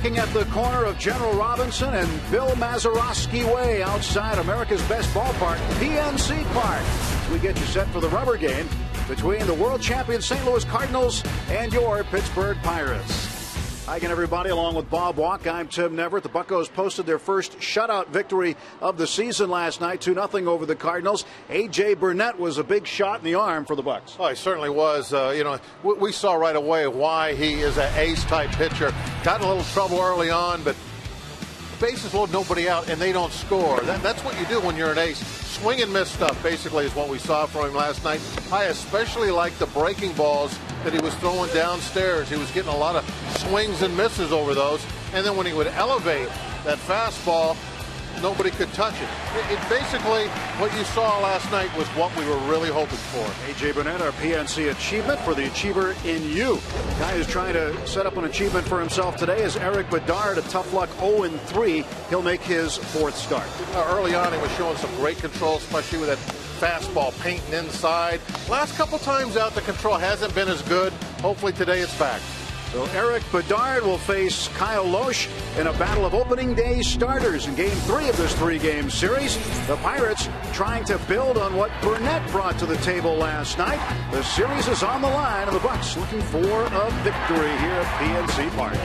looking at the corner of General Robinson and Bill Mazeroski Way outside America's best ballpark, PNC Park. We get you set for the rubber game between the world champion St. Louis Cardinals and your Pittsburgh Pirates. Hi again, everybody. Along with Bob Walk, I'm Tim Neverett. The Buccos posted their first shutout victory of the season last night, 2-0 over the Cardinals. A.J. Burnett was a big shot in the arm for the Bucs. Oh, he certainly was. We saw right away why he is an ace-type pitcher. Got in a little trouble early on, but bases load, nobody out, and they don't score. That's what you do when you're an ace. Swing and miss stuff, basically, is what we saw from him last night. I especially like the breaking balls that he was throwing downstairs. He was getting a lot of swings and misses over those. And then when he would elevate that fastball, nobody could touch it. It basically, what you saw last night was what we were really hoping for. A.J. Burnett, our PNC achievement for the Achiever in You. The guy who's trying to set up an achievement for himself today is Eric Bedard, a tough luck 0-3. He'll make his fourth start. Early on, he was showing some great control, especially with that fastball painting inside. Last couple times out, the control hasn't been as good. Hopefully today it's back. So Eric Bedard will face Kyle Loesch in a battle of opening day starters in Game 3 of this 3-game series. The Pirates trying to build on what Burnett brought to the table last night. The series is on the line, and the Bucs looking for a victory here at PNC Park.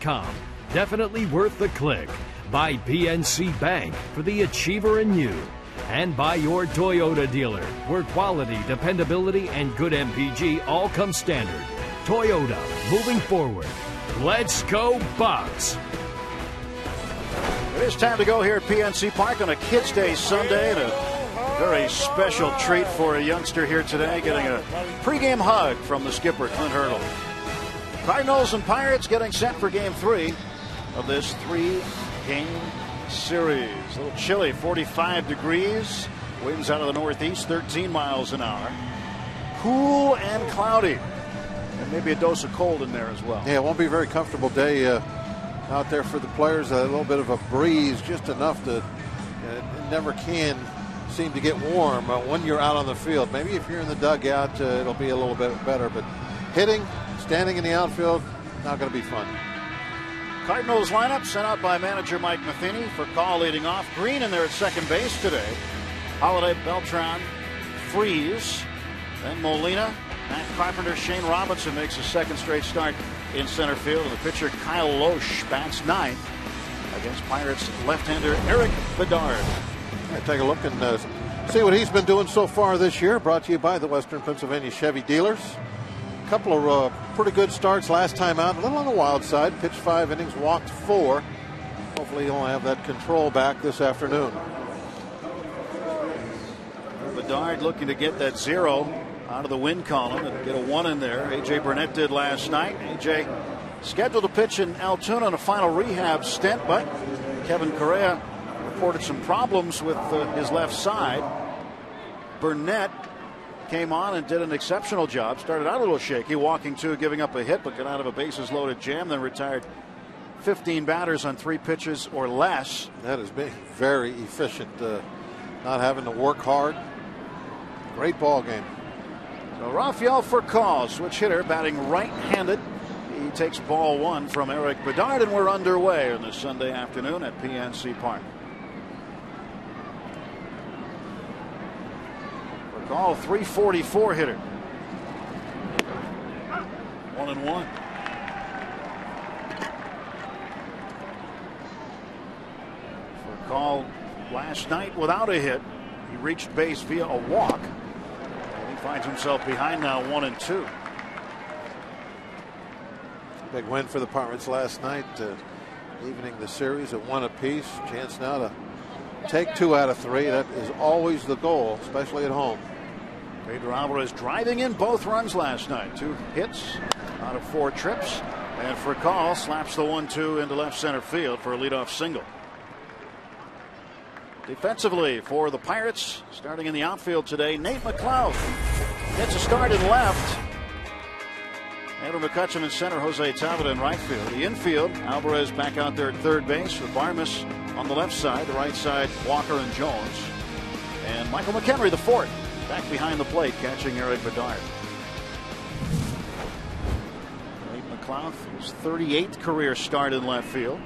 .com. Definitely worth the click. By PNC Bank for the Achiever in You. And by your Toyota dealer, where quality, dependability, and good MPG all come standard. Toyota, moving forward. Let's go Bucs! It is time to go here at PNC Park on a Kids Day Sunday, and a very special treat for a youngster here today, getting a pregame hug from the skipper, Clint Hurdle. Cardinals and Pirates getting set for Game 3 of this 3-game series. A little chilly, 45 degrees. Winds out of the northeast, 13 miles an hour. Cool and cloudy. And maybe a dose of cold in there as well. Yeah, it won't be a very comfortable day out there for the players. A little bit of a breeze, just enough to, it never can seem to get warm when you're out on the field. Maybe if you're in the dugout, it'll be a little bit better, but hitting, standing in the outfield, not going to be fun. Cardinals lineup sent out by manager Mike Matheny. For call leading off. Green in there at second base today. Holiday, Beltran, Freeze, then Molina, Matt Carpenter, Shane Robinson makes his second straight start in center field. And the pitcher Kyle Loesch bats ninth against Pirates left-hander Eric Bedard. Yeah, take a look and see what he's been doing so far this year. Brought to you by the Western Pennsylvania Chevy dealers. A couple of pretty good starts last time out. A little on the wild side. Pitched 5 innings, walked 4. Hopefully he'll have that control back this afternoon. Bedard looking to get that 0 out of the win column and get a 1 in there. A.J. Burnett did last night. A.J. scheduled to pitch in Altoona on a final rehab stint, but Kevin Correa reported some problems with his left side. Burnett came on and did an exceptional job. Started out a little shaky, walking 2, giving up a hit, but got out of a bases loaded jam, then retired 15 batters on 3 pitches or less. That has been very efficient, not having to work hard. Great ball game. So Rafael Furcal, switch hitter, batting right-handed. He takes ball 1 from Eric Bedard, and we're underway on this Sunday afternoon at PNC Park. Furcal, 344 hitter. 1-1. Furcal last night without a hit. He reached base via a walk. And he finds himself behind now 1-2. Big win for the Pirates last night, evening the series at 1 apiece. Chance now to take 2 out of 3. That is always the goal, especially at home. Pedro Alvarez driving in both runs last night. 2 hits out of 4 trips. And Furcal slaps the 1-2 into left center field for a leadoff single. Defensively for the Pirates, starting in the outfield today, Nate McLeod gets a start in left. Andrew McCutcheon in center, Jose Tavita in right field. The infield, Alvarez back out there at third base with Barmas on the left side. The right side, Walker and Jones. And Michael McHenry, the fourth, back behind the plate, catching Eric Bedard. Nate McLeod, his 38th career start in left field.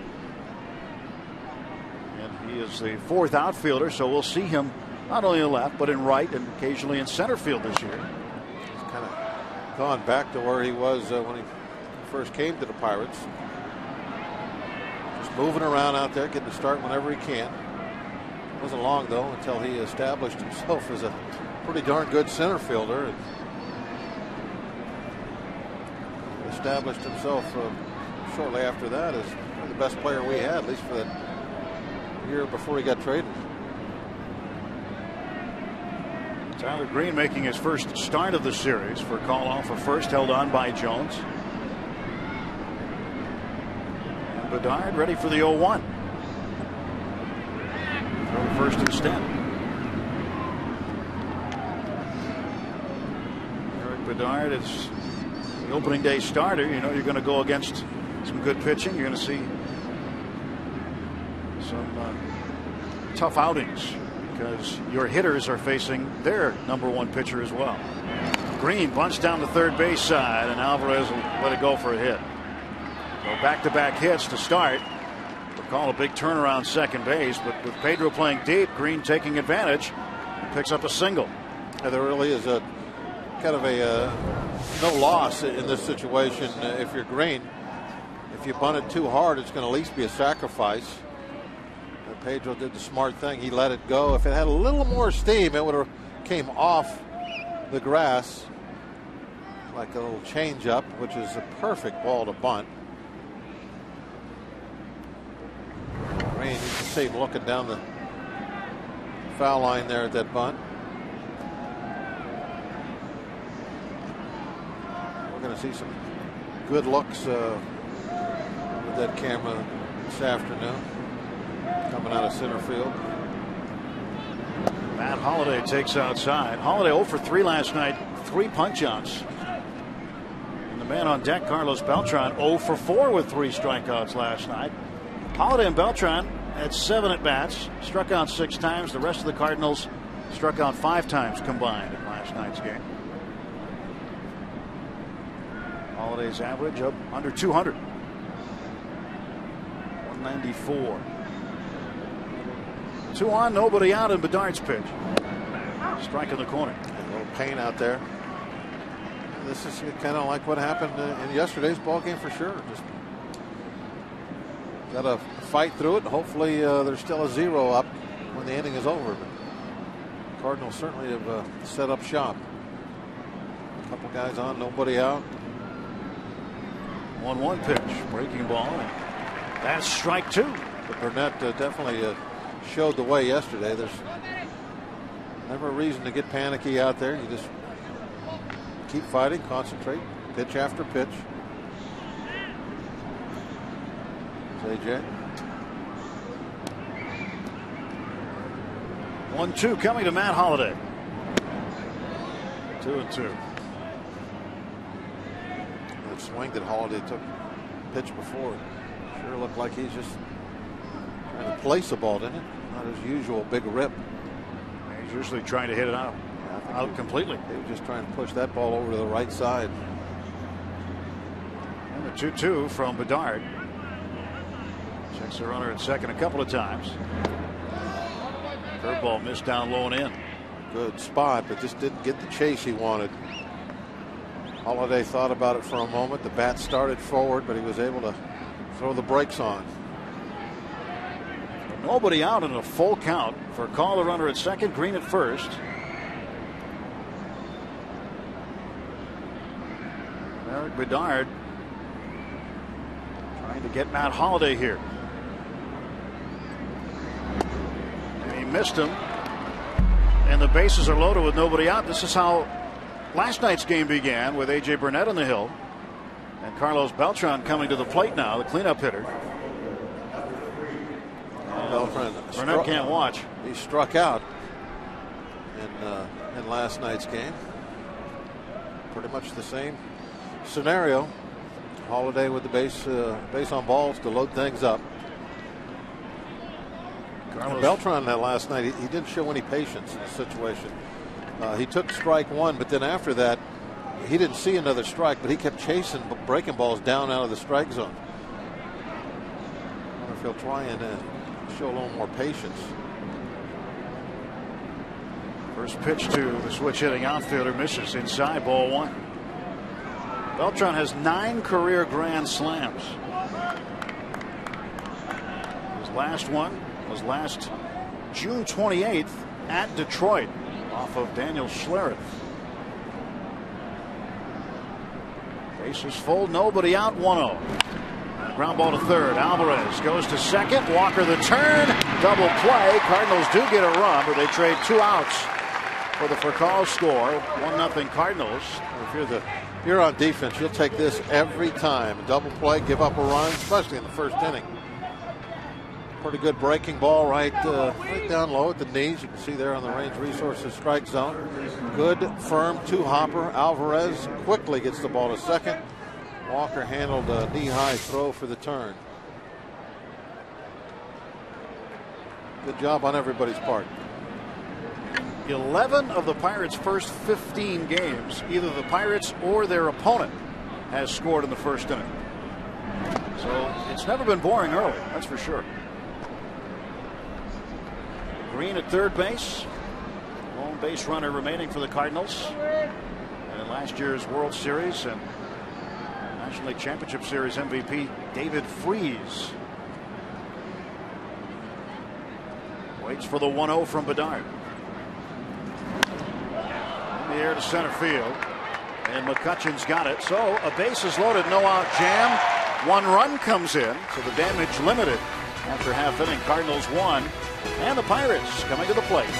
And he is the 4th outfielder, so we'll see him not only in left, but in right and occasionally in center field this year. He's kind of gone back to where he was when he first came to the Pirates. Just moving around out there, getting to start whenever he can. It wasn't long, though, until he established himself as a pretty darn good center fielder. And established himself shortly after that as the best player we had, at least for that year before he got traded. Tyler Green making his first start of the series. For call off a first, held on by Jones. And Bedard ready for the 0-1. Throw to first instead. Eric Bedard is the opening day starter. You know you're going to go against some good pitching. You're going to see some tough outings, because your hitters are facing their #1 pitcher as well. Green bunts down the third base side, and Alvarez will let it go for a hit. So back-to-back hits to start. We'll call a big turnaround second base, but with Pedro playing deep, Green taking advantage, picks up a single. Yeah, there really is a kind of a no loss in this situation if you're Green. If you bunt it too hard, it's going to at least be a sacrifice. Pedro did the smart thing. He let it go. If it had a little more steam, it would have came off the grass like a little change up, which is a perfect ball to bunt. Green, you can see him looking down the foul line there at that bunt. We're going to see some good looks with that camera this afternoon. Coming out of center field. Matt Holliday takes outside. Holliday 0 for 3 last night. 3 punch outs in the man on deck, Carlos Beltran, 0 for 4 with 3 strikeouts last night. Holiday and Beltran had 7 at bats, struck out 6 times. The rest of the Cardinals struck out 5 times combined in last night's game. Holiday's average up under 200. 194. 2 on, nobody out in Bedard's pitch. Strike in the corner. A little pain out there. This is kind of like what happened in yesterday's ball game for sure. Just got to fight through it. Hopefully there's still a 0 up when the inning is over. But Cardinals certainly have set up shop. A couple guys on, nobody out. 1-1 pitch, breaking ball. That's strike 2. But Burnett definitely showed the way yesterday. There's never a reason to get panicky out there. You just keep fighting, concentrate, pitch after pitch. AJ. 1-2 coming to Matt Holliday. 2-2. That swing that Holliday took pitch before sure looked like he's just trying to place the ball, didn't it? Not his usual big rip. He's usually trying to hit it out completely. He was just trying to push that ball over to the right side. And the 2-2 from Bedard. Checks the runner at second a couple of times. Curveball missed down low and in. Good spot, but just didn't get the chase he wanted. Holliday thought about it for a moment. The bat started forward, but he was able to throw the brakes on. Nobody out in a full count for call the runner at second, Green at first. Eric Bedard trying to get Matt Holliday here. And he missed him. And the bases are loaded with nobody out. This is how last night's game began, with A.J. Burnett on the hill. And Carlos Beltran coming to the plate now, the cleanup hitter. Burnett can't watch. He struck out in last night's game. Pretty much the same scenario. Holliday with the base on balls to load things up. Beltran that last night, he didn't show any patience in the situation. He took strike 1, but then after that, he didn't see another strike, but he kept chasing breaking balls down out of the strike zone. I wonder if he'll try and show a little more patience. First pitch to the switch hitting outfielder, misses inside, ball 1. Beltran has 9 career grand slams. His last one was last June 28th at Detroit off of Daniel Schlereth. Bases full, nobody out, 1-0. Ground ball to third. Alvarez goes to second. Walker the turn. Double play. Cardinals do get a run, but they trade 2 outs for the Furcal score. 1-0 Cardinals. If you're on defense, you'll take this every time. Double play, give up a run, especially in the first inning. Pretty good breaking ball right down low at the knees. You can see there on the Range Resources strike zone. Good, firm 2-hopper. Alvarez quickly gets the ball to second. Walker handled a knee-high throw for the turn. Good job on everybody's part. 11 of the Pirates' first 15 games, either the Pirates or their opponent has scored in the first inning. So it's never been boring early, that's for sure. Green at third base. Lone base runner remaining for the Cardinals. And in last year's World Series and National League Championship Series MVP David Freese waits for the 1-0 from Bedard. In the air to center field, and McCutcheon's got it. So a bases loaded, no out jam. 1 run comes in, so the damage limited after half inning. Cardinals 1, and the Pirates coming to the plate.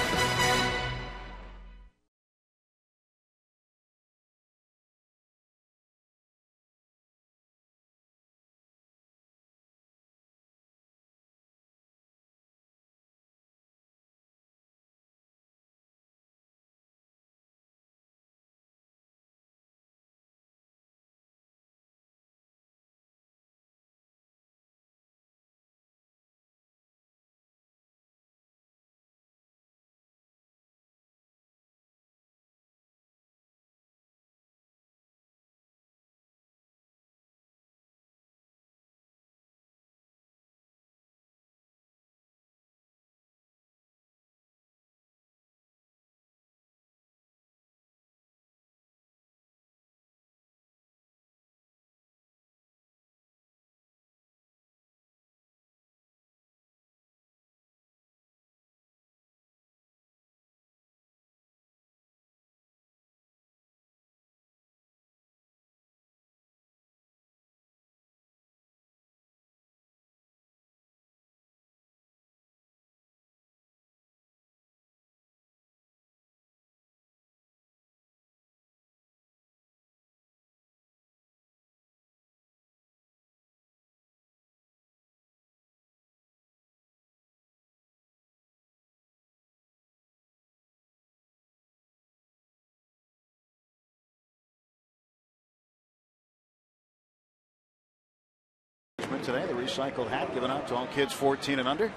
announcement today. The recycled hat given out to all kids 14 and under.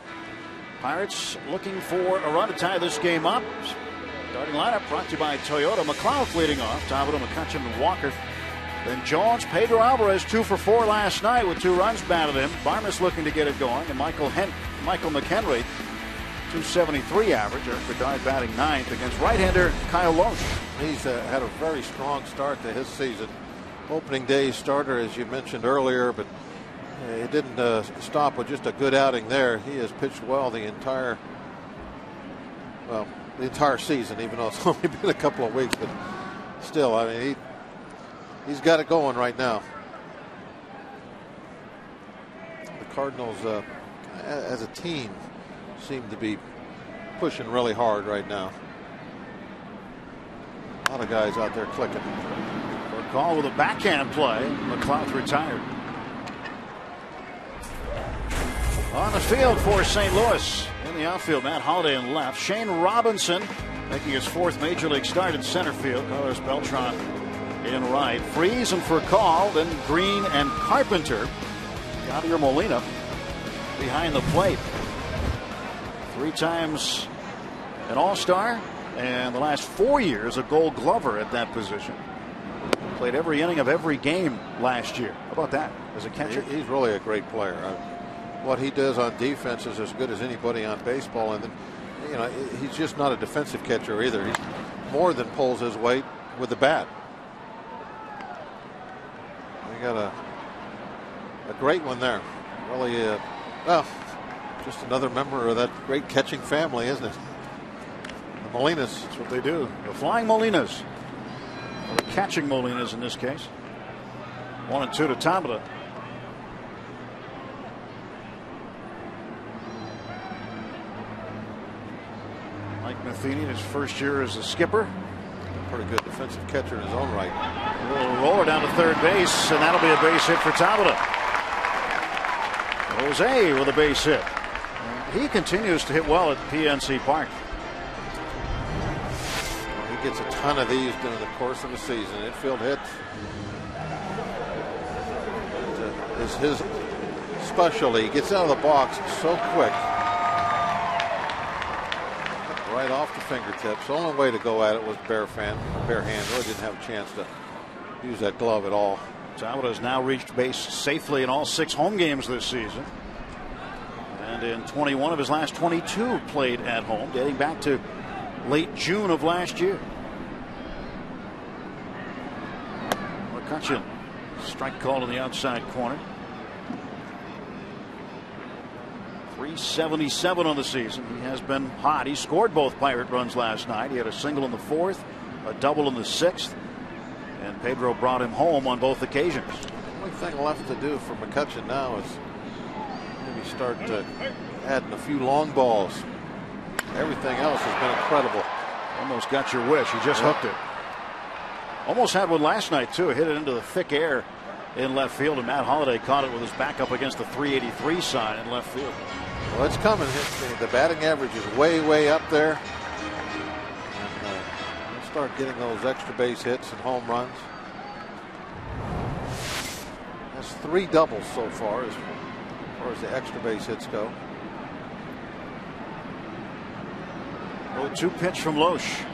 Pirates looking for a run to tie this game up. Starting lineup brought to you by Toyota. McLeod leading off. Tabata, McCutcheon, and Walker. Then Jones, Pedro Alvarez 2 for 4 last night with 2 runs batted in. Barmes looking to get it going. And Michael McHenry, 273 average. Eric Bedard batting 9th against right-hander Kyle Loesch. He's had a very strong start to his season. Opening day starter, as you mentioned earlier, but it didn't stop with just a good outing there. He has pitched well the entire season, even though it's only been a couple of weeks. But still, I mean, he's got it going right now. The Cardinals, as a team, seem to be pushing really hard right now. A lot of guys out there clicking. For a call with a backhand play. McLeod retired. On the field for St. Louis. In the outfield, Matt Holliday in left. Shane Robinson making his 4th major league start in center field. Carlos Beltran in right. Freeze and for call. Then Green and Carpenter. Yadier Molina behind the plate. 3 times an All-Star, and the last 4 years a Gold Glover at that position. Played every inning of every game last year. How about that as a catcher? He's really a great player. What he does on defense is as good as anybody on baseball, and then, you know, he's just not a defensive catcher either. He more than pulls his weight with the bat. We got a great one there. Really, well, just another member of that great catching family, isn't it? The Molinas. That's what they do. The Flying Molinas. Or the catching Molinas in this case. 1-2 to Tabata. Mike Matheny in his first year as a skipper. Pretty good defensive catcher in his own right. A little roller down to third base, and that'll be a base hit for Tabata. Jose with a base hit. He continues to hit well at PNC Park. He gets a ton of these during the course of the season. Infield hits is his specialty. He gets out of the box so quick. Right off the fingertips. The only way to go at it was bare hand. Really didn't have a chance to use that glove at all. Tabata has now reached base safely in all 6 home games this season. And in 21 of his last 22 played at home, dating back to late June of last year. McCutcheon, strike called on the outside corner. 377 on the season. He has been hot. He scored both Pirate runs last night. He had a single in the 4th, a double in the 6th. And Pedro brought him home on both occasions. The only thing left to do for McCutcheon now is maybe start adding a few long balls. Everything else has been incredible. Almost got your wish. He just hooked it. Almost had one last night, too. Hit it into the thick air in left field, and Matt Holliday caught it with his back up against the 383 sign in left field. Well, it's coming. The batting average is way up there. Start getting those extra base hits and home runs. That's 3 doubles so far as the extra base hits go. 0-2 pitch from Loesch.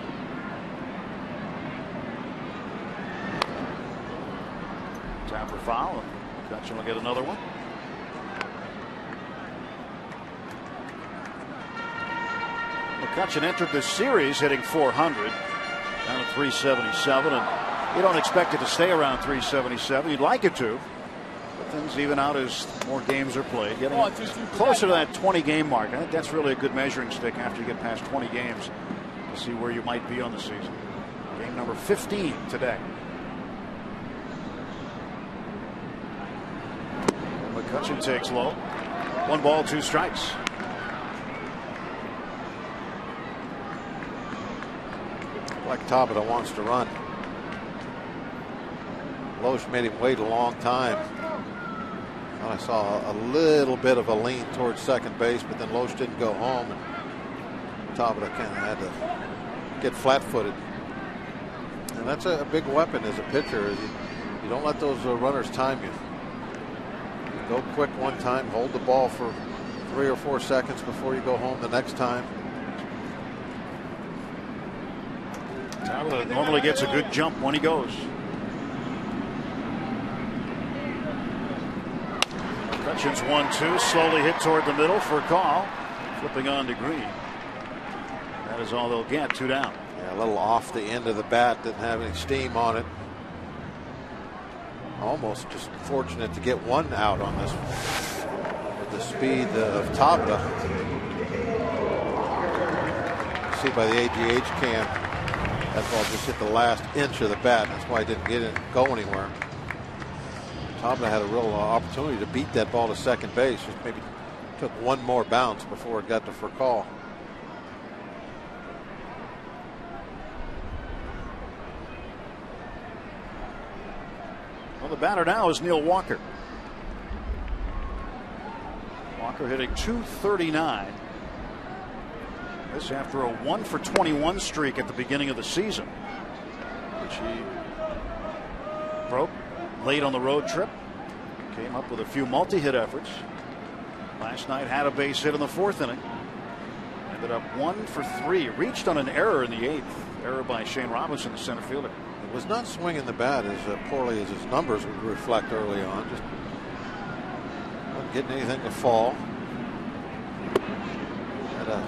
Tap for foul. McCutcheon will get another one. McCutcheon entered this series hitting .400. Down to 377, and you don't expect it to stay around 377. You'd like it to, but things even out as more games are played. Getting closer to that 20-game mark. I think that's really a good measuring stick after you get past 20 games to see where you might be on the season. Game number 15 today. McCutcheon takes low. 1 ball, 2 strikes. Like Tabata wants to run. Loesch made him wait a long time. I saw a little bit of a lean towards second base, but then Loesch didn't go home. And Tabata kind of had to get flat-footed. And that's a big weapon as a pitcher. You don't let those runners time you. Go quick one time, hold the ball for 3 or 4 seconds before you go home the next time. Tabla normally gets a good jump when he goes. Hutchins 1-2, slowly hit toward the middle for a call. Flipping on to Green. That is all they'll get. 2 down. Yeah, a little off the end of the bat, didn't have any steam on it. Almost just fortunate to get 1 out on this with the speed of Tabla. See by the AGH cam, that ball just hit the last inch of the bat. That's why it didn't go anywhere. Tabla had a real opportunity to beat that ball to second base. Just maybe took 1 more bounce before it got to for call. Well, the batter now is Neil Walker. Walker hitting .239. This after a 1-for-21 streak at the beginning of the season, which he broke late on the road trip. Came up with a few multi-hit efforts. Last night had a base hit in the 4th inning. Ended up 1 for 3. Reached on an error in the 8th. Error by Shane Robinson, the center fielder. Was not swinging the bat as poorly as his numbers would reflect early on. Just wasn't getting anything to fall. Had a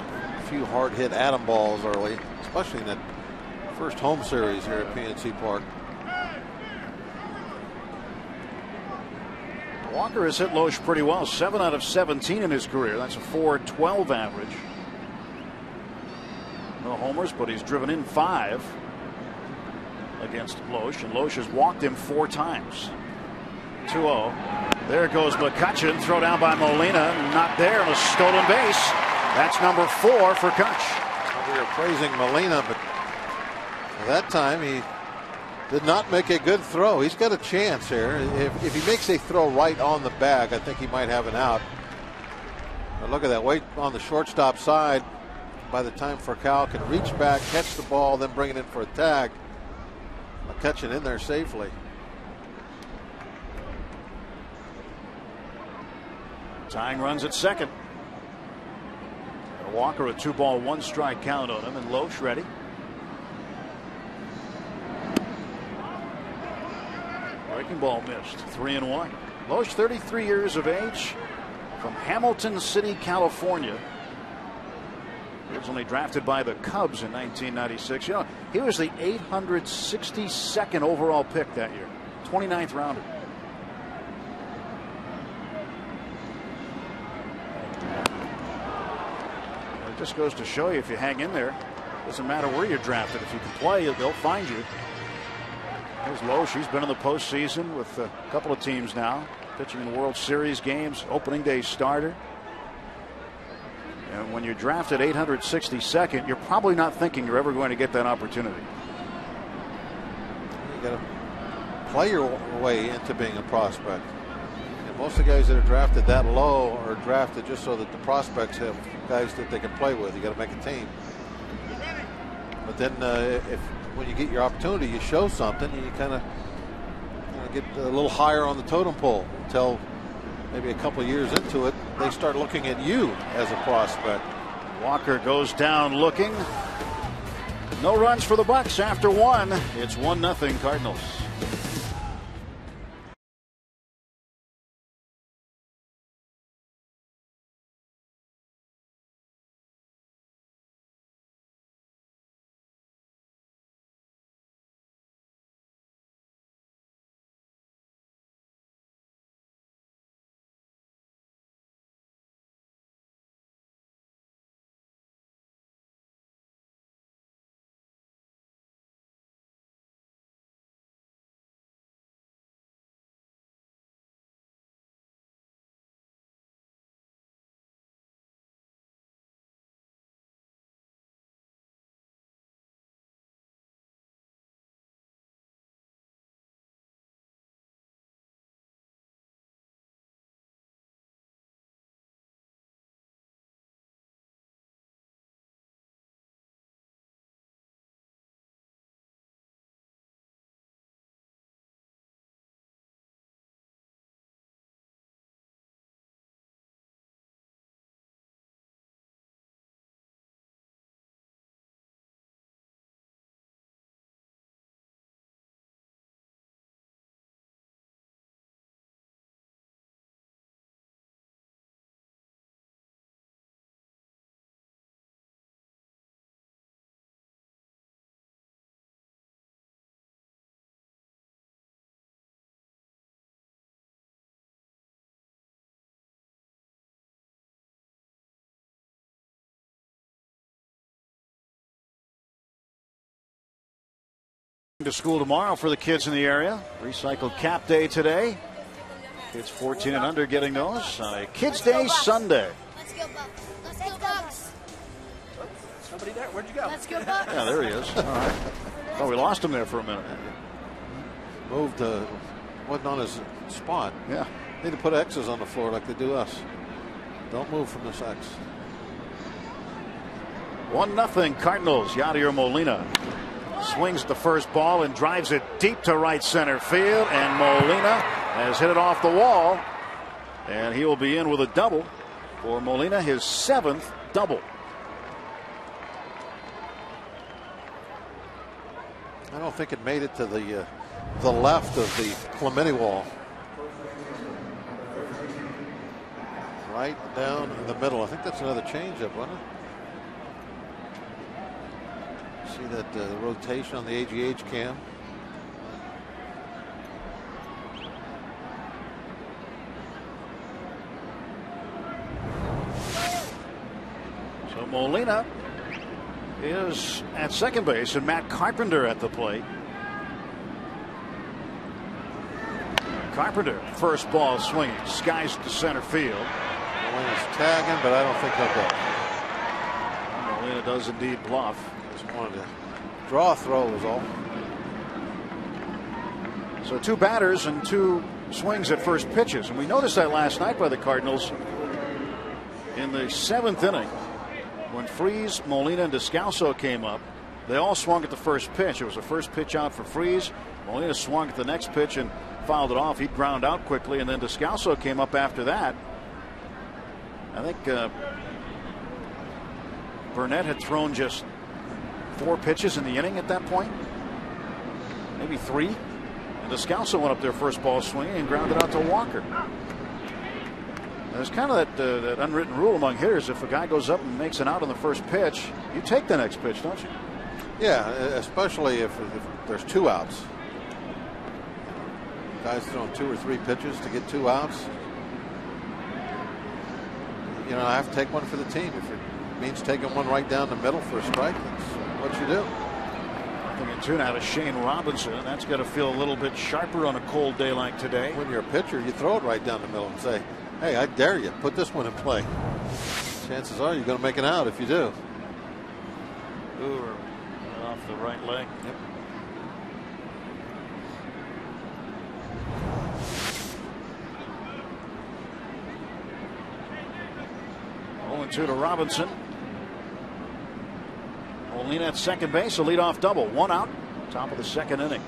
few hard hit Atom balls early, especially in that first home series here at PNC Park. Walker has hit Loesch pretty well. 7 out of 17 in his career. That's a .412 average. No homers, but he's driven in 5 against Loesch, and Loesch has walked him 4 times. 2-0. There goes McCutchen, throw down by Molina, not there, and a stolen base. That's number 4 for Kutch. We were praising Molina, but at that time he did not make a good throw. He's got a chance here. If he makes a throw right on the bag, I think he might have an out. But look at that, wait on the shortstop side. By the time Furcal can reach back, catch the ball, then bring it in for a tag. McCutchen in there safely. Tying runs at second. Walker a 2-ball 1-strike count on him, and Loesch ready. Breaking ball missed. 3-1. Loesch, 33 years of age, from Hamilton City, California. Originally drafted by the Cubs in 1996. You know, he was the 862nd overall pick that year. 29th rounder. It just goes to show you, if you hang in there, doesn't matter where you're drafted. If you can play, they'll find you. There's Loesch. He's been in the postseason with a couple of teams now, pitching in World Series games, opening day starter. And when you're drafted 862nd, you're probably not thinking you're ever going to get that opportunity. You got to play your way into being a prospect. And most of the guys that are drafted that low are drafted just so that the prospects have guys that they can play with. You got to make a team. But then when you get your opportunity, you show something, and you kind of get a little higher on the totem pole until maybe a couple of years into it, they start looking at you as a prospect. Walker goes down looking. No runs for the Bucks after 1. It's 1-0 Cardinals. To school tomorrow for the kids in the area. Recycled cap day today. Kids 14 and under getting those on a Kids Day Sunday. Let's go, Bucks. Let's go, Bucks. Somebody there. Where'd you go? Let's go, Bucks. Yeah, there he is. All right. Oh, we lost him there for a minute. Moved wasn't on his spot. Yeah. Need to put X's on the floor like they do us. Don't move from this X. 1-0 Cardinals. Yadier Molina swings the first ball and drives it deep to right center field, and Molina has hit it off the wall, and he will be in with a double for Molina, his 7th double. I don't think it made it to the left of the Clemente wall. Right down in the middle. I think that's another changeup, wasn't it? See that rotation on the AGH cam. So Molina is at second base and Matt Carpenter at the plate. Carpenter, first ball swinging, skies to center field. Molina's tagging, but I don't think he'll go. Molina does indeed bluff. Just wanted to draw a throw was all. So 2 batters and 2 swings at first pitches. And we noticed that last night by the Cardinals in the 7th inning when Freese, Molina, and Descalso came up. They all swung at the first pitch. It was the first pitch out for Freese. Molina swung at the next pitch and fouled it off. He ground out quickly, and then Descalso came up after that. I think Burnett had thrown just 4 pitches in the inning at that point, maybe 3. And Descalso went up there first ball swinging and grounded out to Walker. There's kind of that unwritten rule among hitters: if a guy goes up and makes an out on the first pitch, you take the next pitch, don't you? Yeah, especially if there's 2 outs. Guys throwing 2 or 3 pitches to get 2 outs. You know, I have to take one for the team. If it means taking one right down the middle for a strike, that's what you do. Coming 2 now to Shane Robinson, and that's got to feel a little bit sharper on a cold day like today. When you're a pitcher, you throw it right down the middle and say, hey, I dare you, put this one in play. Chances are you're going to make an out if you do. Ooh, off the right leg. Yep. Two to Robinson. Molina at second base, a leadoff double. 1 out, top of the 2nd inning.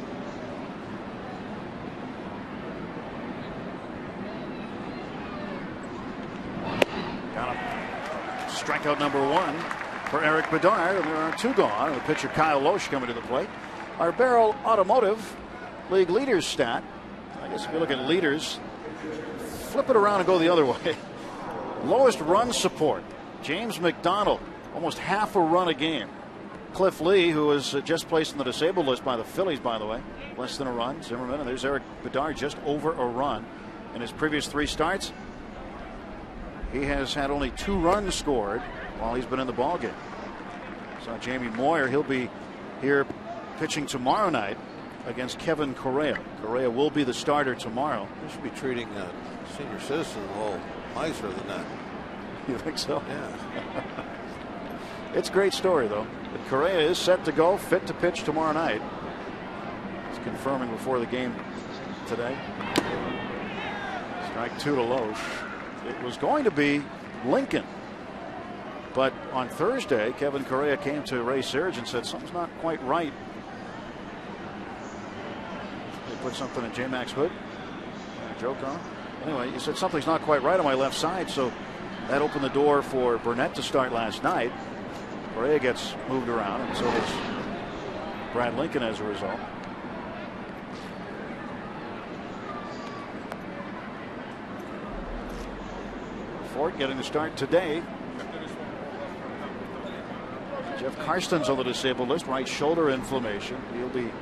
Got a strikeout number 1 for Eric Bedard, and there are 2 gone. And the pitcher Kyle Loesch coming to the plate. Our Barrel Automotive league leaders stat. I guess if you look at leaders, flip it around and go the other way. Lowest run support, James McDonald, almost half a run a game. Cliff Lee, who was just placed in the disabled list by the Phillies, by the way, less than a run. Zimmerman, and there's Eric Bedard, just over a run. In his previous 3 starts, he has had only 2 runs scored while he's been in the ballgame. So Jamie Moyer, he'll be here pitching tomorrow night against Kevin Correa. Correa will be the starter tomorrow. They should be treating senior citizens a little nicer than that. You think so? Yeah. It's a great story, though. But Correa is set to go, fit to pitch tomorrow night. He's confirming before the game today. Strike 2 to Loesch. It was going to be Lincoln, but on Thursday, Kevin Correa came to Ray Searage and said something's not quite right. They put something in J-Max Hood. Joke on. Anyway, he said something's not quite right on my left side, so that opened the door for Burnett to start last night. Correa gets moved around, and so does Brad Lincoln as a result. Ford getting the start today. Jeff Karsten's on the disabled list, right shoulder inflammation. He'll be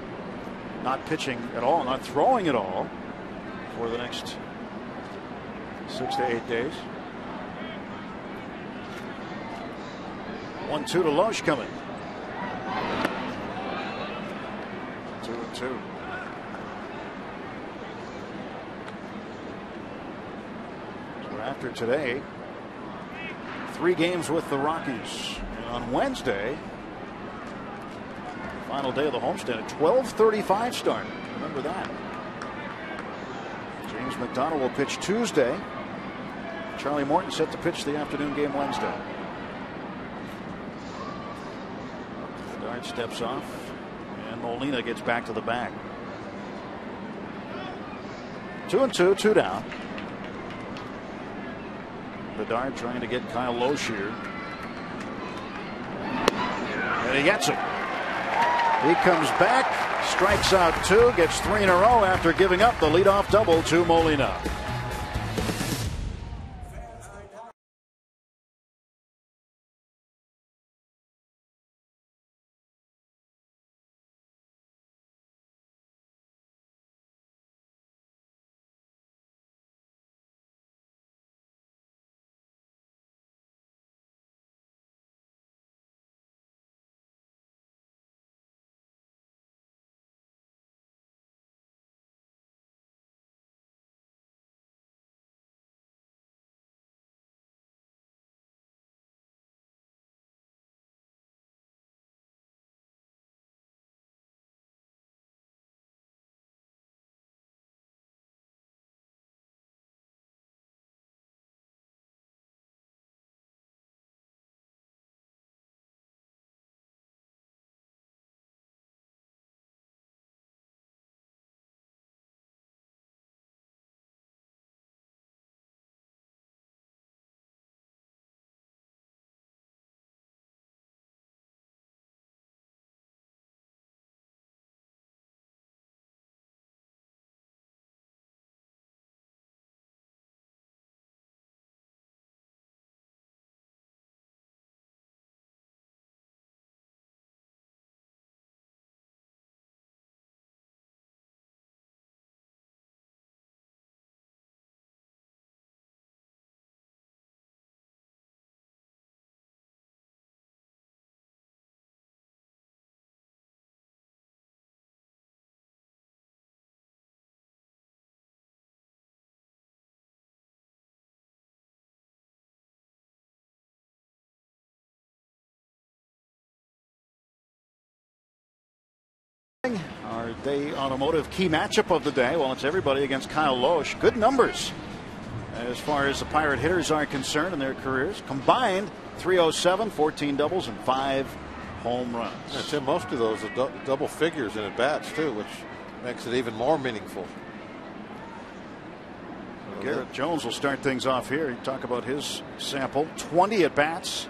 not pitching at all, not throwing at all for the next 6 to 8 days. 1-2 to Loesch coming. 2-2. So after today, 3 games with the Rockies. And on Wednesday, final day of the homestand, a 12:35 start. Remember that. James McDonald will pitch Tuesday. Charlie Morton set to pitch the afternoon game Wednesday. Bedard steps off, and Molina gets back to the bag. 2-2, 2 down. Bedard trying to get Kyle Loesch here. And he gets him. He comes back, strikes out 2, gets 3 in a row after giving up the leadoff double to Molina. Our day automotive key matchup of the day. Well, it's everybody against Kyle Loesch. Good numbers as far as the Pirate hitters are concerned in their careers. Combined 307, 14 doubles, and 5 home runs. Yeah, Tim, most of those are double figures in at bats too, which makes it even more meaningful. Garrett Jones will start things off here. You talk about his sample: 20 at bats,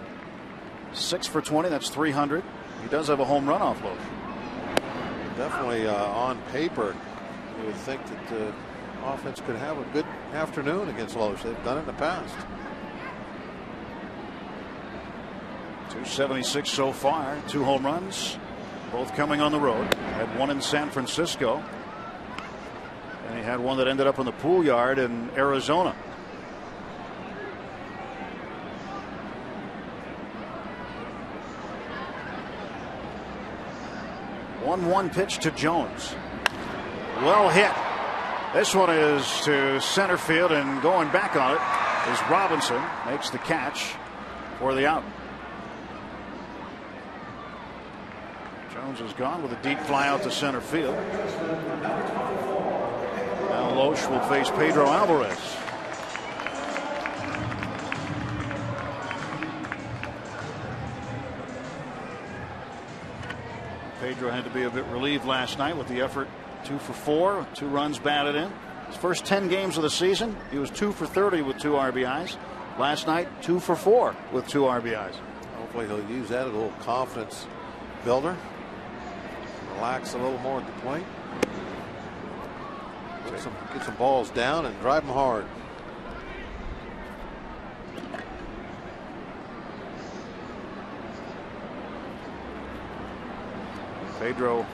6 for 20. That's 300. He does have a home run off Loesch. Definitely on paper, you would think that the offense could have a good afternoon against Loesch. They've done it in the past. 276 so far, 2 home runs, both coming on the road. Had one in San Francisco, and he had one that ended up in the pool yard in Arizona. One pitch to Jones. Well hit. This one is to center field, and going back on it is Robinson. Makes the catch for the out. Jones is gone with a deep fly out to center field. Now Loesch will face Pedro Alvarez. Pedro had to be a bit relieved last night with the effort. 2 for 4, 2 runs batted in. His first 10 games of the season, he was 2 for 30 with 2 RBIs. Last night, 2 for 4 with 2 RBIs. Hopefully he'll use that as a little confidence builder. Relax a little more at the plate. Get some balls down and drive them hard. Pedro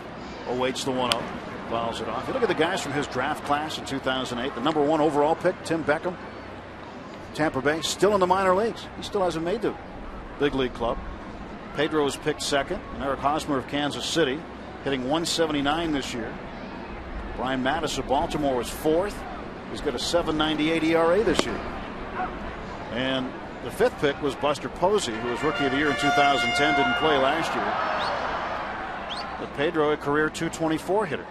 awaits the 1-0, fouls it off. You look at the guys from his draft class in 2008. The #1 overall pick, Tim Beckham, Tampa Bay, still in the minor leagues. He still hasn't made the big league club. Pedro was picked second, and Eric Hosmer of Kansas City hitting .179 this year. Brian Mattis of Baltimore was 4th. He's got a .798 ERA this year. And the 5th pick was Buster Posey, who was Rookie of the Year in 2010, didn't play last year. But Pedro, a career .224 hitter.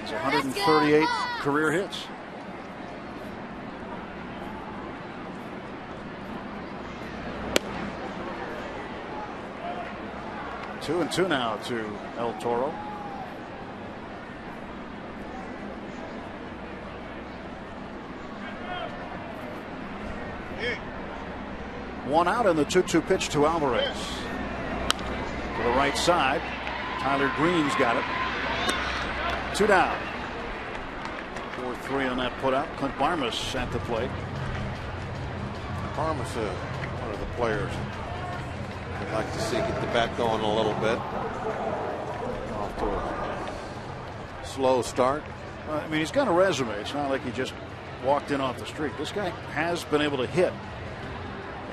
He's 138 career hits. Two and two now to El Toro. One out in the 2-2 pitch to Alvarez. To the right side. Tyler Green's got it. 2 down. 4-3 on that putout. Clint Barmas at the plate. Barmas, one of the players I'd like to see get the bat going a little bit. Off to a slow start. I mean, he's got a resume. It's not like he just walked in off the street. This guy has been able to hit.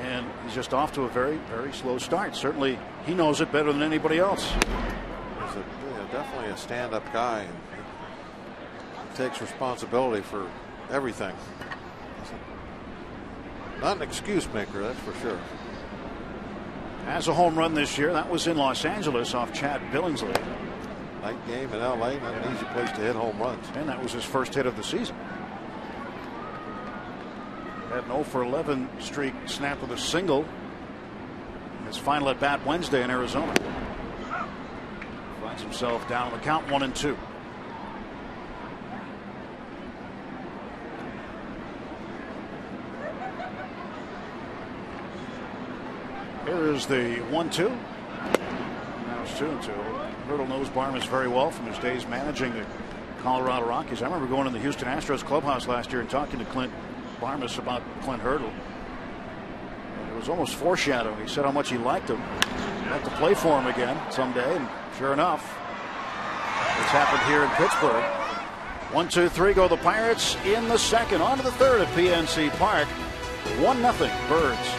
And he's just off to a very, very slow start. Certainly, he knows it better than anybody else. He's definitely a stand-up guy. And he takes responsibility for everything. Not an excuse maker, that's for sure. Has a home run this year. That was in Los Angeles off Chad Billingsley. Night game in L.A., not an easy place to hit home runs. And that was his first hit of the season. Had an 0-for-11 streak snapped with a single. His final at bat Wednesday in Arizona. Finds himself down on the count 1-2. Here is the 1-2. Now it's 2-2. Hurdle knows Barmas very well from his days managing the Colorado Rockies. I remember going to the Houston Astros clubhouse last year and talking to Clint Barmas about Clint Hurdle. It was almost foreshadowing. He said how much he liked him. He'd like to play for him again someday, and sure enough, it's happened here in Pittsburgh. 1-2-3 go the Pirates in the second. On to the third at PNC Park. 1-0 Birds.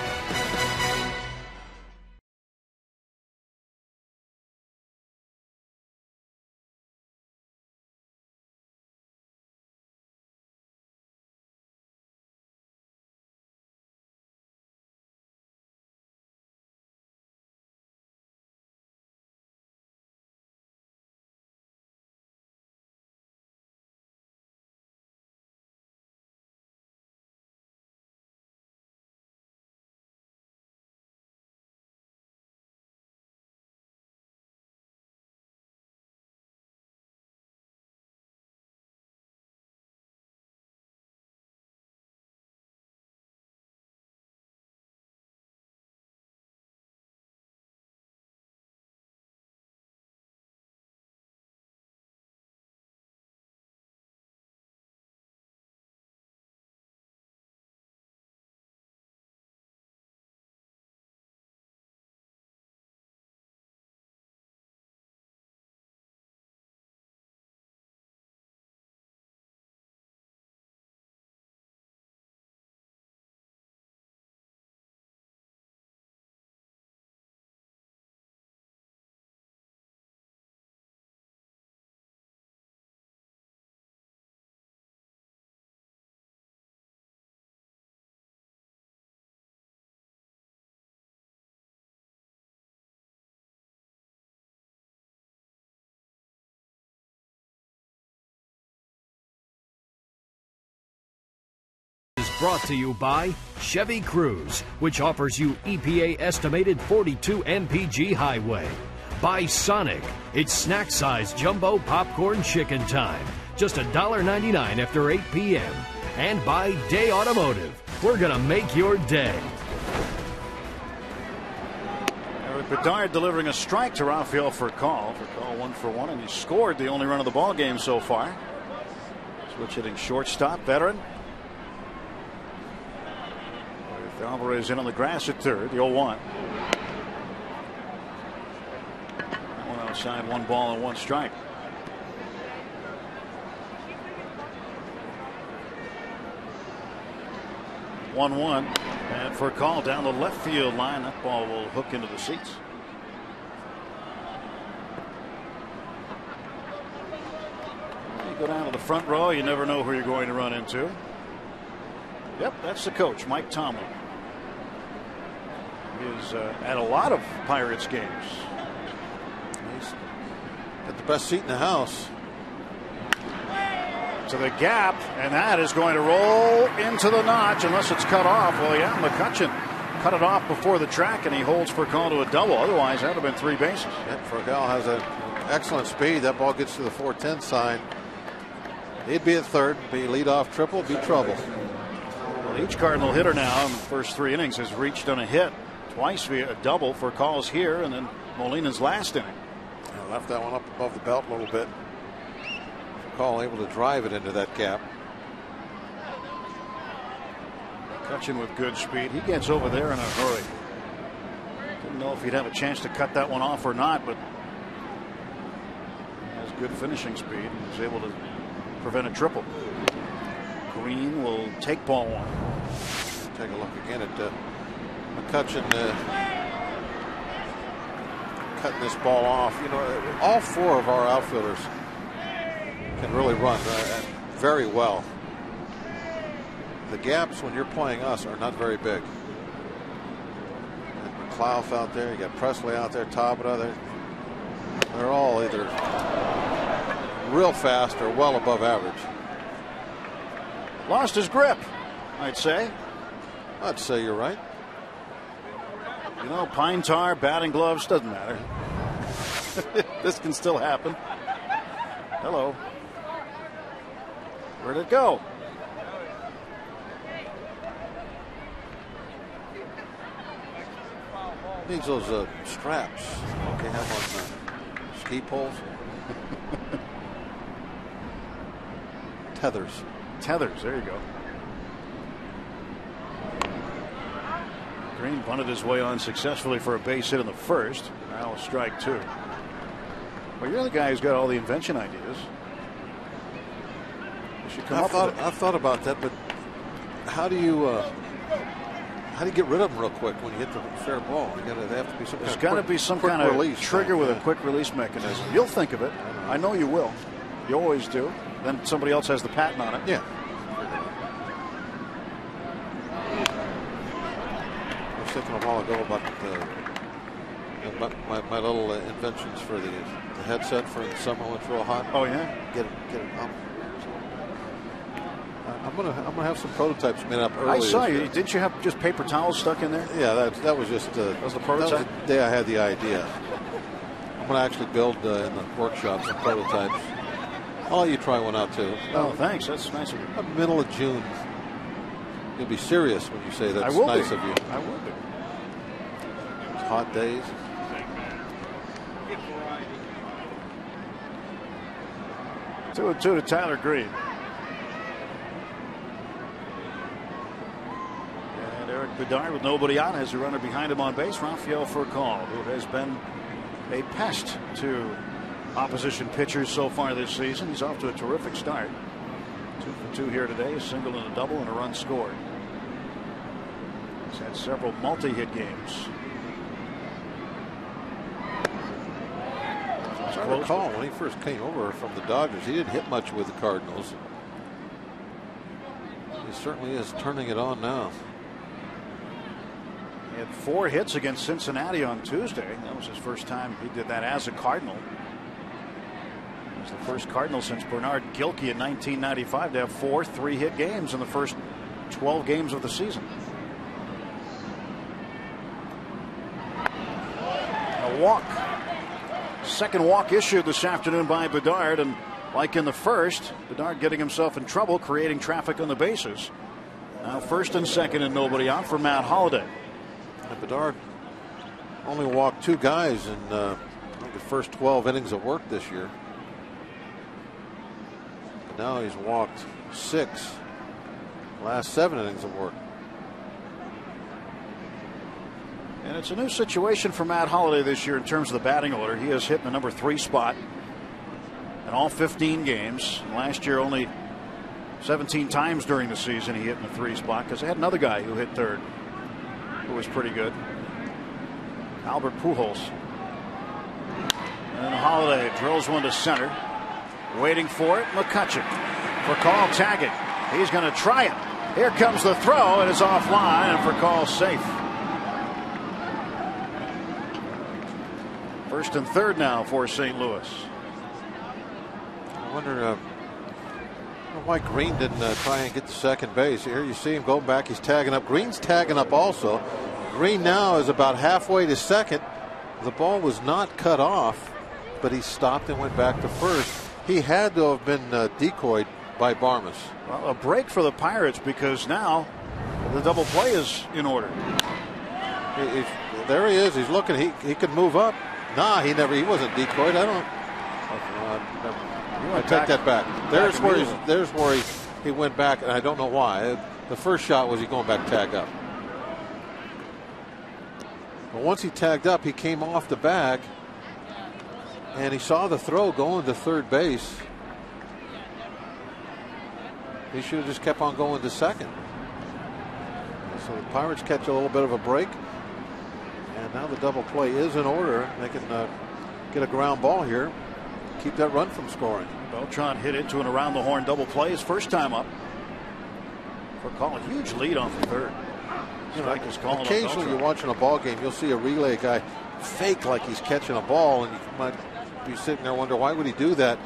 Brought to you by Chevy Cruze, which offers you EPA estimated 42 mpg highway. By Sonic, it's snack size jumbo popcorn chicken time. Just $1.99 after 8 p.m. And by Day Automotive. We're going to make your day. Eric Bedard delivering a strike to Rafael Furcal. Furcal 1-for-1, and he scored the only run of the ball game so far. Switch hitting shortstop, veteran. Alvarez in on the grass at third, the 0-1. One outside, 1 ball and 1 strike. One, and for a call down the left field line, that ball will hook into the seats. the front row, you never know who you're going to run into. Yep, that's the coach, Mike Tomlin. He's at a lot of Pirates games. He's got the best seat in the house. To the gap, and that is going to roll into the notch unless it's cut off. Well, yeah, McCutcheon cut it off before the track, and he holds for a call to a double. Otherwise, that would have been 3 bases. Yep, Fergal has an excellent speed. That ball gets to the 410 sign. He'd be at third, be leadoff triple, be trouble. Well, each Cardinal hitter now in the first 3 innings has reached on a hit twice via a double for calls here, and then Molina's last inning. Yeah, left that one up above the belt a little bit. Call able to drive it into that gap. McCutcheon with good speed. He gets over there in a hurry. Didn't know if he'd have a chance to cut that one off or not, but has good finishing speed and is able to prevent a triple. Green will take ball 1. Take a look again at McCutcheon cutting this ball off. You know, all 4 of our outfielders can really run very well. The gaps when you're playing us are not very big. McLeod out there, you got Presley out there, Tabata. They're all either real fast or well above average. Lost his grip, I'd say. I'd say you're right. You know, pine tar, batting gloves, doesn't matter. This can still happen. Hello. Where'd it go? Needs those straps. Okay, have on ski poles. Tethers. Tethers, there you go. Green bunted his way on successfully for a base hit in the first. Now a strike 2. Well, you're the guy who's got all the invention ideas. You should come I thought about that, but how do you get rid of them real quick when you hit the fair ball? There have to be some There's got to be some kind of release trigger with a quick release mechanism. You'll think of it. I know you will. You always do. Then somebody else has the patent on it. Yeah. I was thinking a while ago about my little inventions for the headset for the summer when it's real hot. Oh yeah. Get it up. I'm gonna have some prototypes made up early. I saw you. Didn't you have just paper towels stuck in there? Yeah, that was just that was the prototype. That was the day I had the idea. I'm gonna actually build in the workshop some prototypes. I'll let you try one out too. Oh, thanks. That's nice of you. Middle of June. You'll be serious when you say that's nice of you. I will be. It's hot days. Two and 2 to Tyler Green. And Eric Bedard with nobody on has a runner behind him on base. Rafael Furcal, who has been a pest to opposition pitchers so far this season. He's off to a terrific start. 2 for 2 here today, a single and a double and a run scored. He's had several multi-hit games. I recall when he first came over from the Dodgers, he didn't hit much with the Cardinals. He certainly is turning it on now. He had 4 hits against Cincinnati on Tuesday. That was his first time he did that as a Cardinal. He was the first Cardinal since Bernard Gilkey in 1995 to have 4 3-hit games in the first 12 games of the season. A walk. Second walk issued this afternoon by Bedard, and like in the first, Bedard getting himself in trouble, creating traffic on the bases. Now first and second and nobody out for Matt Holliday. And Bedard only walked 2 guys in the first 12 innings of work this year. But now he's walked 6 last 7 innings of work. And it's a new situation for Matt Holliday this year in terms of the batting order. He has hit in the number 3 spot in all 15 games. Last year, only 17 times during the season he hit in the 3 spot because they had another guy who hit third who was pretty good. Albert Pujols. And Holliday drills one to center. Waiting for it, McCutcheon. For call, tagging. He's going to try it. Here comes the throw, and it's offline, and for call, safe. First and third now for St. Louis. I wonder why Green didn't try and get to second base. Here you see him go back. He's tagging up. Green's tagging up also. Green now is about halfway to second. The ball was not cut off, but he stopped and went back to first. He had to have been decoyed by Barmas. Well, a break for the Pirates because now the double play is in order. There he is. He's looking. He could move up. Nah, he wasn't decoyed. I take that back. There's where he went back, and I don't know why. The first shot was he going back tag up. But once he tagged up, he came off the bag, and he saw the throw going to third base. He should have just kept on going to second. So the Pirates catch a little bit of a break. And now the double play is in order. They can get a ground ball here. Keep that run from scoring. Beltran hit into an around the horn double play his first time up. For call, a huge lead off the third. Occasionally you're watching a ball game, you'll see a relay guy fake like he's catching a ball, and you might be sitting there wonder why would he do that.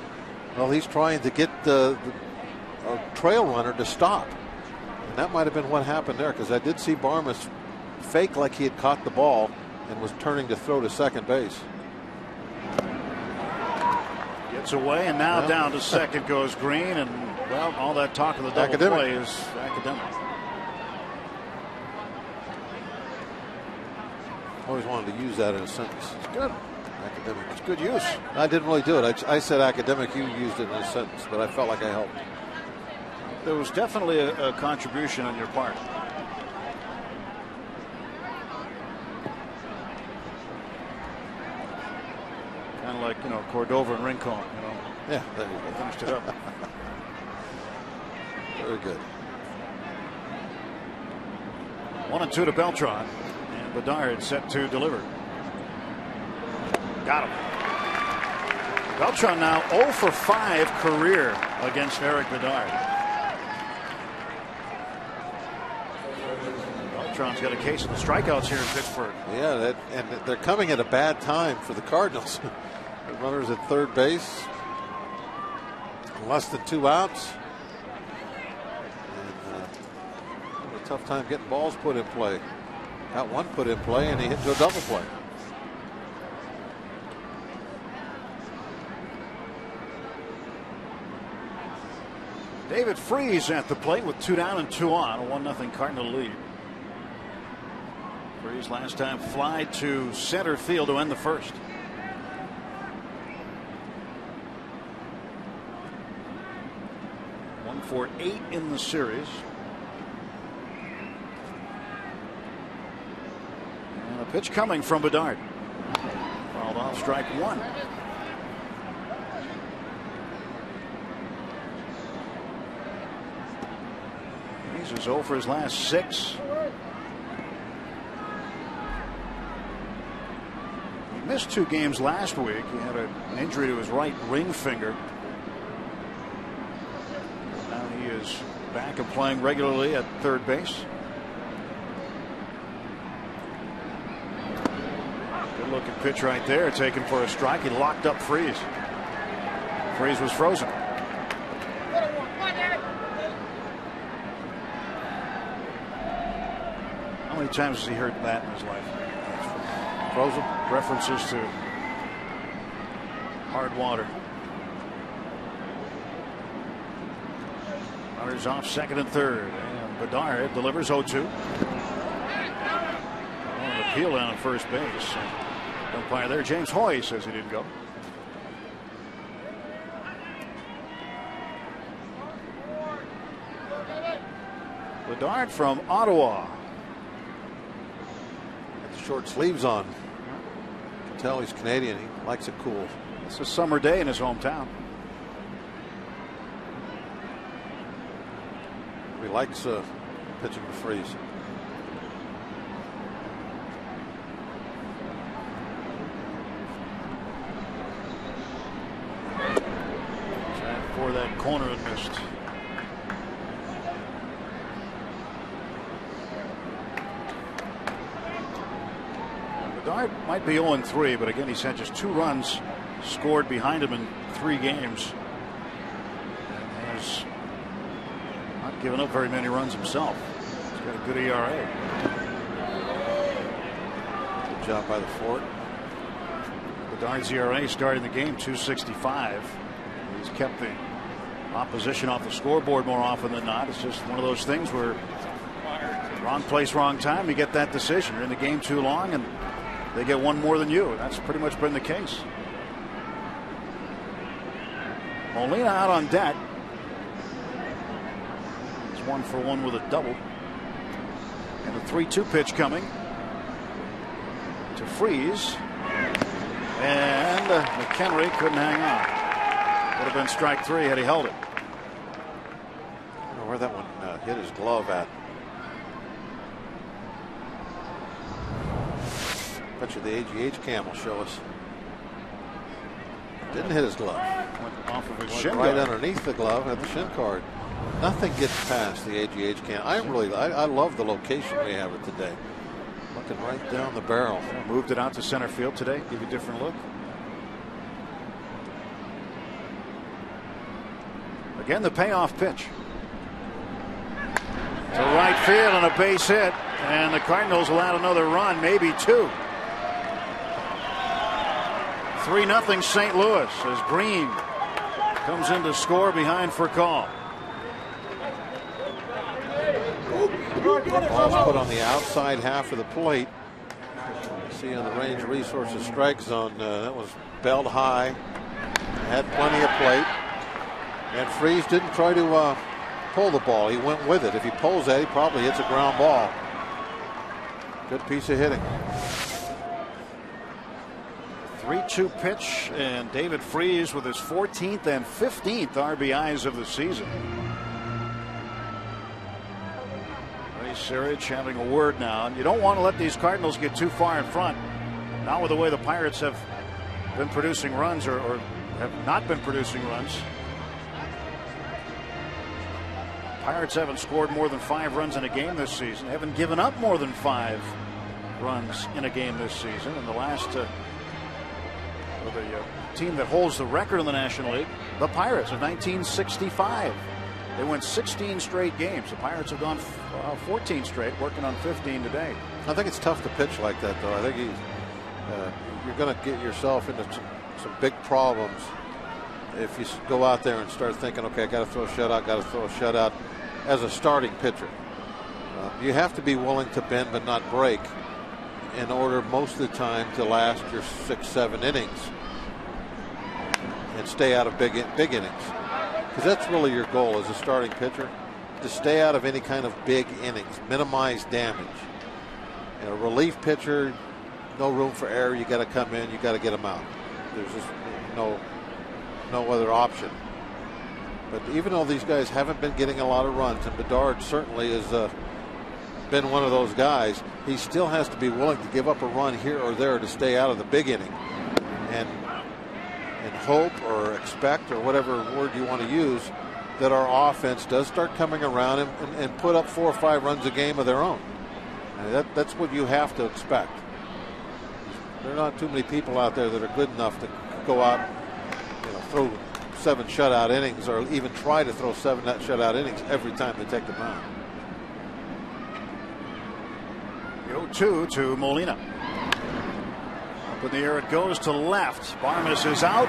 Well, he's trying to get a trail runner to stop, and that might have been what happened there, because I did see Barmas fake like he had caught the ball and was turning to throw to second base. Gets away, and now down to second goes Green, and well, all that talk of the double play is academic. Always wanted to use that in a sentence. It's good. Academic. It's good use. I didn't really do it. I said academic. You used it in a sentence, but I felt like I helped. There was definitely a contribution on your part. Kind of like, Cordova and Rincon. Yeah, there you go. Finished it up. Very good. 1-2 to Beltran. And Bedard set to deliver. Got him. Beltran now 0 for 5 career against Eric Bedard. Beltran's got a case of the strikeouts here in Pittsburgh. Yeah, and they're coming at a bad time for the Cardinals. The runners at third base. Less than 2 outs. And a tough time getting balls put in play. Got one put in play, and he hit to a double play. David Freese at the plate with 2 down and 2 on. A 1-0 Cardinal lead. Freese last time fly to center field to end the first. One for 8 in the series. And a pitch coming from Bedard. Fouled off, strike 1. He's 0 for his last 6. He missed 2 games last week. He had an injury to his right ring finger. Now he is back and playing regularly at third base. Good looking pitch right there, taken for a strike. He locked up Freese. Freese was frozen. How many times has he heard that in his life? Frozen. References to hard water. Runners off second and third. And Bedard delivers 0-2. An appeal down at first base. Umpire there, James Hoy, says he didn't go. Bedard from Ottawa. Short sleeves on. You can tell he's Canadian. He likes it cool. It's a summer day in his hometown. He likes pitching to Freese. corner and missed. Bedard might be 0-3, but again, he's had just 2 runs scored behind him in 3 games. And has not given up very many runs himself. He's got a good ERA. Good job by the Fort. Bedard's ERA starting the game 2.65. He's kept the opposition off the scoreboard more often than not. It's just one of those things where wrong place, wrong time, you get that decision. You're in the game too long and they get one more than you. That's pretty much been the case. Molina out on deck. He's 1 for 1 with a double. And a 3-2 pitch coming to Freeze. And McHenry couldn't hang on. Would have been strike 3 had he held it. I don't know where that one hit his glove at. Bet you the AGH cam will show us. Didn't hit his glove. Went off of his Went shin right guard. underneath the glove at the shin guard. Nothing gets past the AGH cam. I love the location we have it today. Looking right down the barrel. Moved it out to center field today. Give you a different look. Again, the payoff pitch. To right field and a base hit. And the Cardinals will add another run, maybe 2. 3-0 St. Louis as Green comes in to score behind Furcal. Ball's put on the outside half of the plate. See on the Range Resources strike zone, that was belled high. Had plenty of plate. And Freeze didn't try to pull the ball. He went with it. If he pulls that, he probably hits a ground ball. Good piece of hitting. 3-2 pitch, and David Freeze with his 14th and 15th RBIs of the season. Ray Searage having a word now, and you don't want to let these Cardinals get too far in front. Not with the way the Pirates have been producing runs or have not been producing runs. Pirates haven't scored more than 5 runs in a game this season. They haven't given up more than 5 runs in a game this season. And the last the team that holds the record in the National League, the Pirates, of 1965. They went 16 straight games. The Pirates have gone 14 straight, working on 15 today. I think it's tough to pitch like that, though. I think you're going to get yourself into some big problems if you go out there and start thinking, okay, I got to throw a shutout, as a starting pitcher. You have to be willing to bend but not break in order most of the time to last your 6-7 innings and stay out of big innings, because that's really your goal as a starting pitcher, to stay out of any kind of big innings, minimize damage. A relief pitcher, no room for error. You got to come in, you got to get them out. There's just no other option. But even though these guys haven't been getting a lot of runs, and Bedard certainly has been one of those guys, he still has to be willing to give up a run here or there to stay out of the big inning, and hope or expect, or whatever word you want to use, that our offense does start coming around and put up 4 or 5 runs a game of their own. And that's what you have to expect. There are not too many people out there that are good enough to go out, throw 7 shutout innings, or even try to throw 7 shutout innings every time they take the mound. 0-2 to Molina. Up in the air it goes to left. Barmes is out.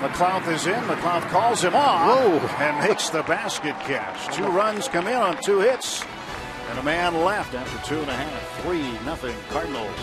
McLeod is in. McLeod calls him off. Whoa. And makes the basket catch. 2 runs come in on 2 hits. And a man left after 2.5. 3-0 Cardinals.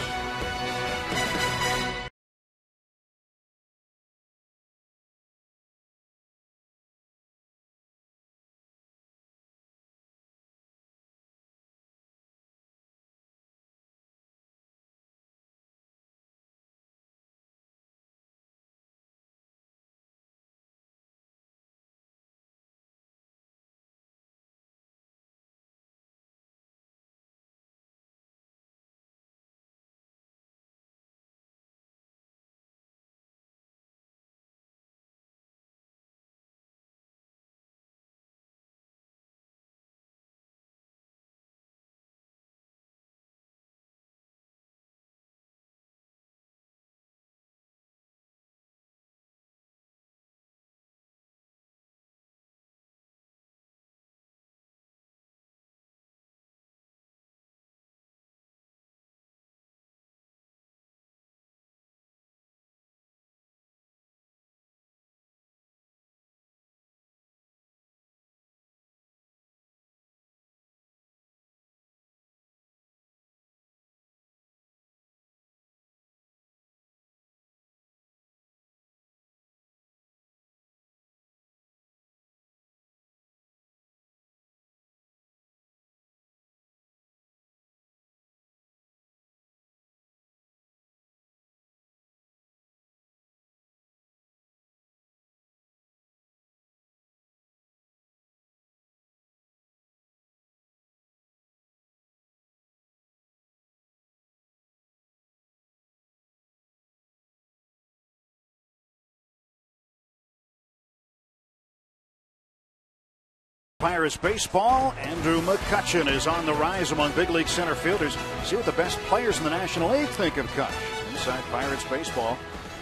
Pirates baseball. Andrew McCutchen is on the rise among big league center fielders. See what the best players in the National League think of Kutch. Inside Pirates baseball.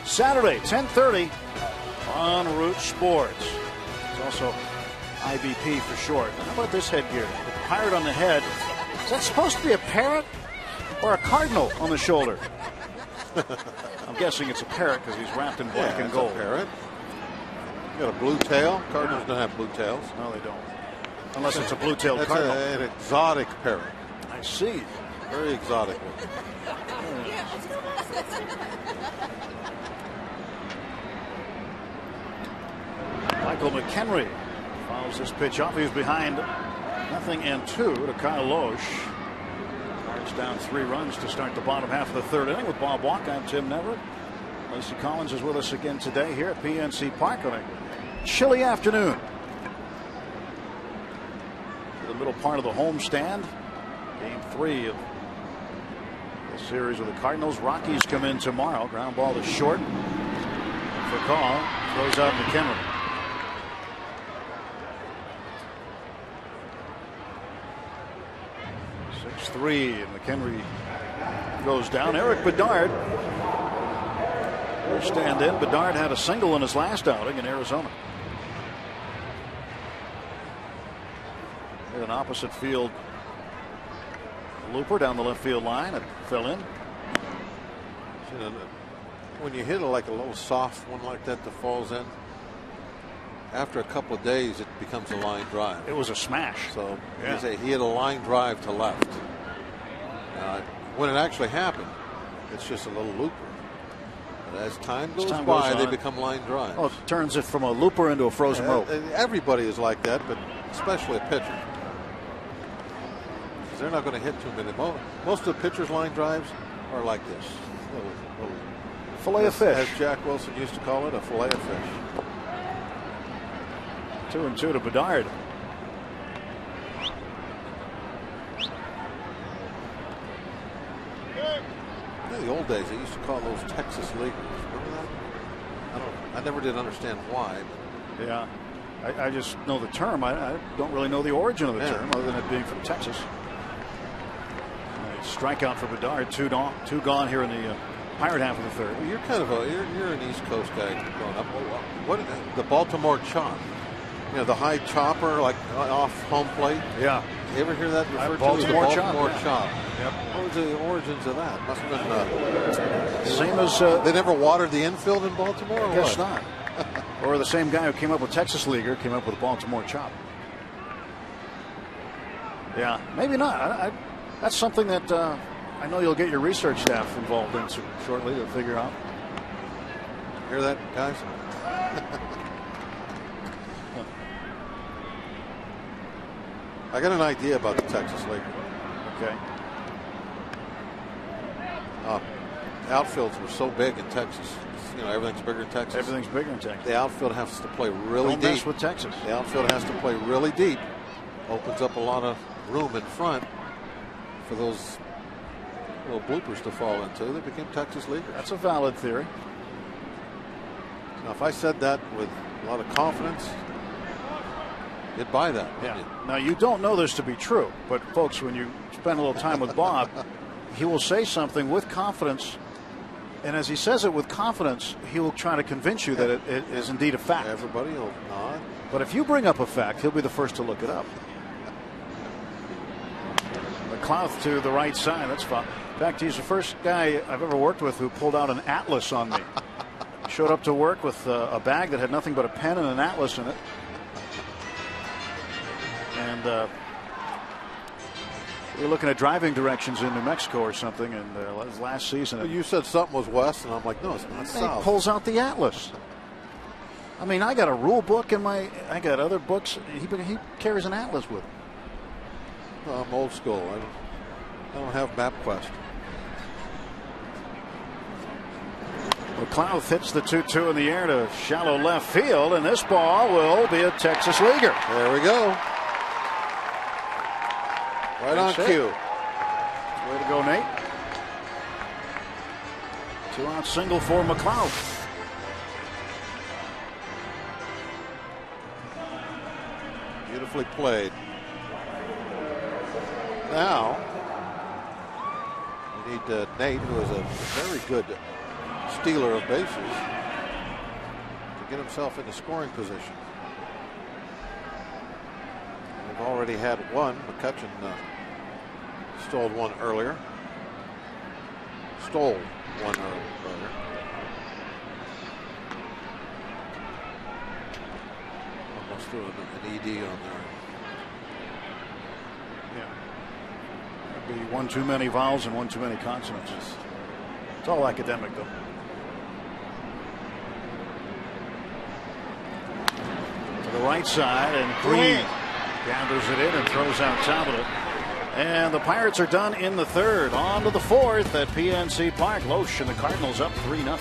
Saturday, 10:30 on Root Sports. It's also IBP for short. How about this headgear? The pirate on the head. Is that supposed to be a parrot or a cardinal on the shoulder? I'm guessing it's a parrot because he's wrapped in black and gold. A parrot. You got a blue tail. Cardinals don't have blue tails. No, they don't. Unless it's a blue-tailed cardinal. An exotic parrot. I see. Very exotic. Michael McHenry follows this pitch off. He was behind 0-2 to Kyle Loesch. Pirates down 3 runs to start the bottom half of the 3rd inning with Bob Walk. I'm Tim Neverett. Lacey Collins is with us again today here at PNC Park on a chilly afternoon. The middle part of the homestand. Game 3 of the series with the Cardinals. Rockies come in tomorrow. Ground ball to short. For call. Throws out McHenry. 6-3, and McHenry goes down. Eric Bedard will stand in. Bedard had a single in his last outing in Arizona. An opposite field looper down the left field line. It fell in. When you hit it like a little soft one like that falls in, after a couple of days it becomes a line drive. It was a smash. So yeah. He had a line drive to left. When it actually happened, it's just a little looper. But as time goes by, they become line drives. Oh, it turns it from a looper into a frozen rope. Everybody is like that, but especially a pitcher. Because they're not going to hit too many. Most of the pitchers' line drives are like this. Little fillet of fish. As Jack Wilson used to call it, a fillet of fish. 2-2 to Bedard. In the old days, they used to call those Texas Leaguers. Remember that? I never did understand why. But yeah, I just know the term. I don't really know the origin of the term, other than it being from Texas. Strikeout for Bedard. Two gone here in the Pirate half of the 3rd. Well, you're kind of you're an East Coast guy growing up. What the Baltimore chop? You know, the high chopper, like off home plate. Yeah. You ever hear that referred to as the Baltimore chop? Yep. What was the origins of that? Must have been same as they never watered the infield in Baltimore. I guess not. Or the same guy who came up with Texas Leaguer came up with Baltimore chop. Yeah, maybe not. That's something that I know you'll get your research staff involved in shortly to figure out. Hear that, guys? I got an idea about the Texas League. Okay. Outfields were so big in Texas. You know, everything's bigger in Texas. Everything's bigger in Texas. The outfield has to play really deep. Don't mess with Texas. The outfield has to play really deep. Opens up a lot of room in front for those little bloopers to fall into. They became Texas Leaguers. That's a valid theory. Now, if I said that with a lot of confidence, you'd buy that. Yeah. You? Now, you don't know this to be true, but folks, when you spend a little time with Bob, he will say something with confidence, and as he says it with confidence, he will try to convince you that it is indeed a fact. Everybody will nod. But if you bring up a fact, he'll be the first to look it up. McLeod to the right side. That's fun. In fact, he's the first guy I've ever worked with who pulled out an atlas on me. Showed up to work with a bag that had nothing but a pen and an atlas in it. And we were looking at driving directions in New Mexico or something, and last season. Well, you said something was west, and I'm like, no, it's not south. He pulls out the atlas. I mean, I got a rule book in I got other books. He carries an atlas with him. No, I'm old school. I don't have MapQuest. McLeod hits the 2-2 in the air to shallow left field, and this ball will be a Texas Leaguer. There we go. Right on cue. Way to go, Nate. 2-out single for McLeod. Beautifully played. Now, we need Nate, who is a very good stealer of bases, to get himself into scoring position. We've already had one. McCutcheon stole one earlier. Stole one earlier. Almost threw an ED on there. Yeah. That'd be one too many vowels and one too many consonants. It's all academic, though. To the right side, and Green gathers it in and throws out top of it. And the Pirates are done in the third. On to the fourth at PNC Park. Loesch and the Cardinals up 3-0.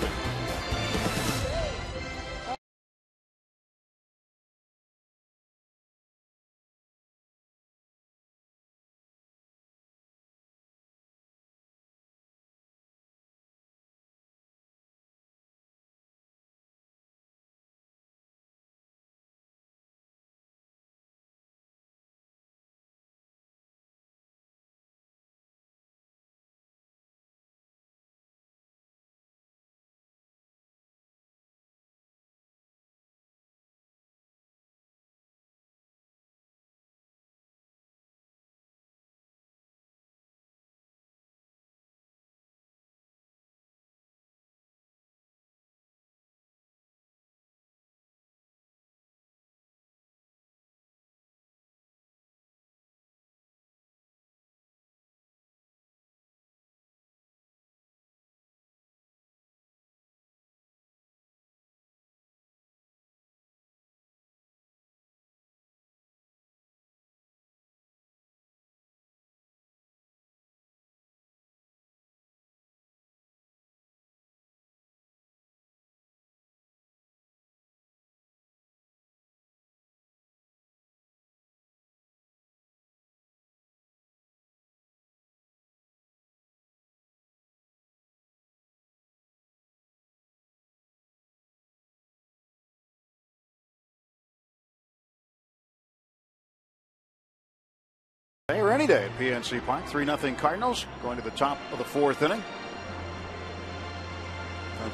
Hey, or any day at PNC Park. 3-0 Cardinals going to the top of the fourth inning.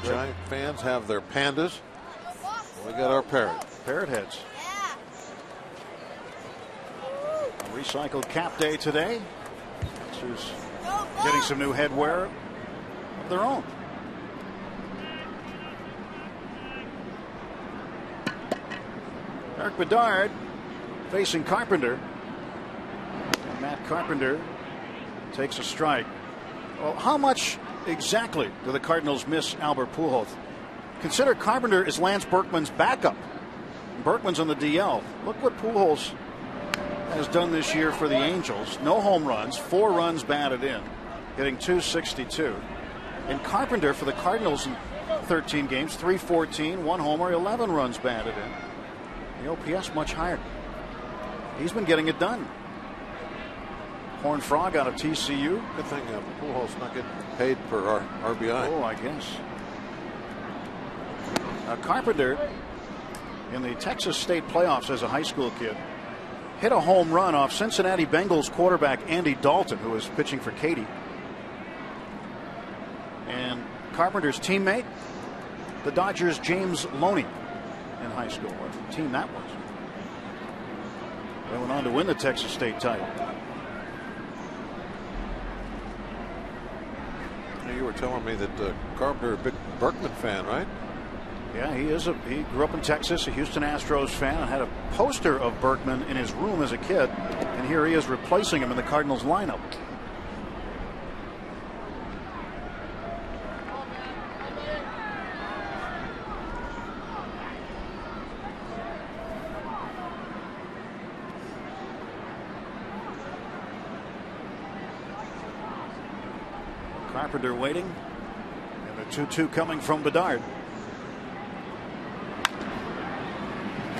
The Giant fans have their pandas. We got our parrot. Parrot heads. Recycled cap day today. Who's getting some new headwear of their own. Eric Bedard facing Carpenter. And Matt Carpenter takes a strike. Well, how much exactly do the Cardinals miss Albert Pujols? Consider Carpenter is Lance Berkman's backup. Berkman's on the DL. Look what Pujols has done this year for the Angels. No home runs, 4 runs batted in, hitting .262. And Carpenter for the Cardinals in 13 games, .314, 1 homer, 11 runs batted in. The OPS much higher. He's been getting it done. Horned Frog out of TCU. Good thing Pujols not getting paid per RBI. Oh, I guess. Carpenter in the Texas State playoffs as a high school kid hit a home run off Cincinnati Bengals quarterback Andy Dalton, who was pitching for Katy. And Carpenter's teammate, the Dodgers' James Loney, in high school. What team that was. They went on to win the Texas State title. You were telling me that Carpenter, a big Berkman fan, right? Yeah, he is. He grew up in Texas, a Houston Astros fan, and had a poster of Berkman in his room as a kid. And here he is replacing him in the Cardinals lineup. Carpenter waiting, and the 2-2 coming from Bedard.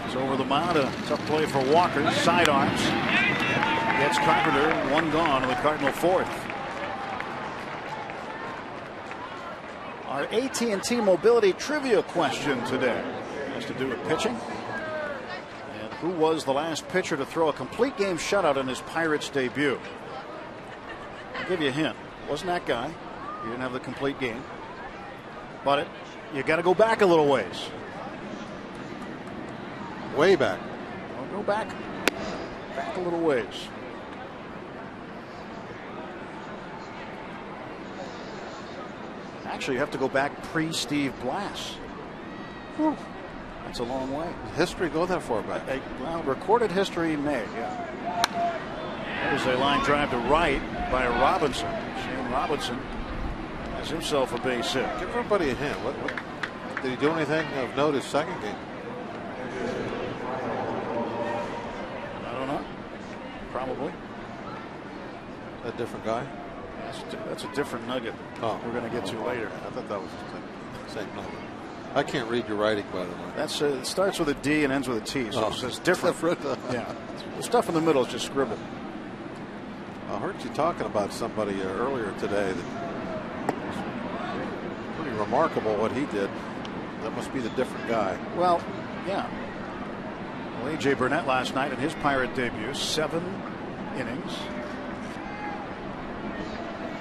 It's over the mound, a tough play for Walker. Sidearms. Gets Carpenter, 1 gone with Cardinal fourth. Our AT&T Mobility trivia question today has to do with pitching. And who was the last pitcher to throw a complete game shutout in his Pirates debut. I'll give you a hint. It wasn't that guy. He didn't have the complete game. But you got to go back a little ways. Way back. I'll go back a little ways. Actually, you have to go back pre-Steve Blass. Whew. That's a long way. Does history go that far back? Well, recorded history may, yeah. There's a line drive to right by Robinson. Shane Robinson has himself a base hit. Give everybody a hint. What did he do anything of note his second game? I don't know. Probably. A different guy? That's a different nugget. Oh, we're going to get to later. I thought that was the same nugget. I can't read your writing, by the way. It starts with a D and ends with a T, so it says different. Yeah, the stuff in the middle is just scribbled. I heard you talking about somebody earlier today that was pretty remarkable what he did. That must be the different guy. Well, yeah. Well, A.J. Burnett last night in his Pirate debut, 7 innings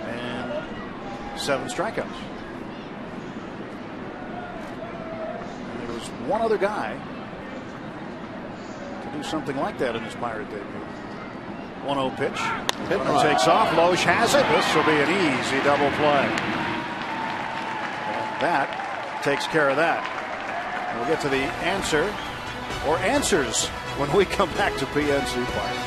and 7 strikeouts. And there was one other guy to do something like that in his Pirate debut. 1-0 pitch. Runner takes off. Loesch has it. This will be an easy double play. And that takes care of that. And we'll get to the answer or answers when we come back to PNC Park.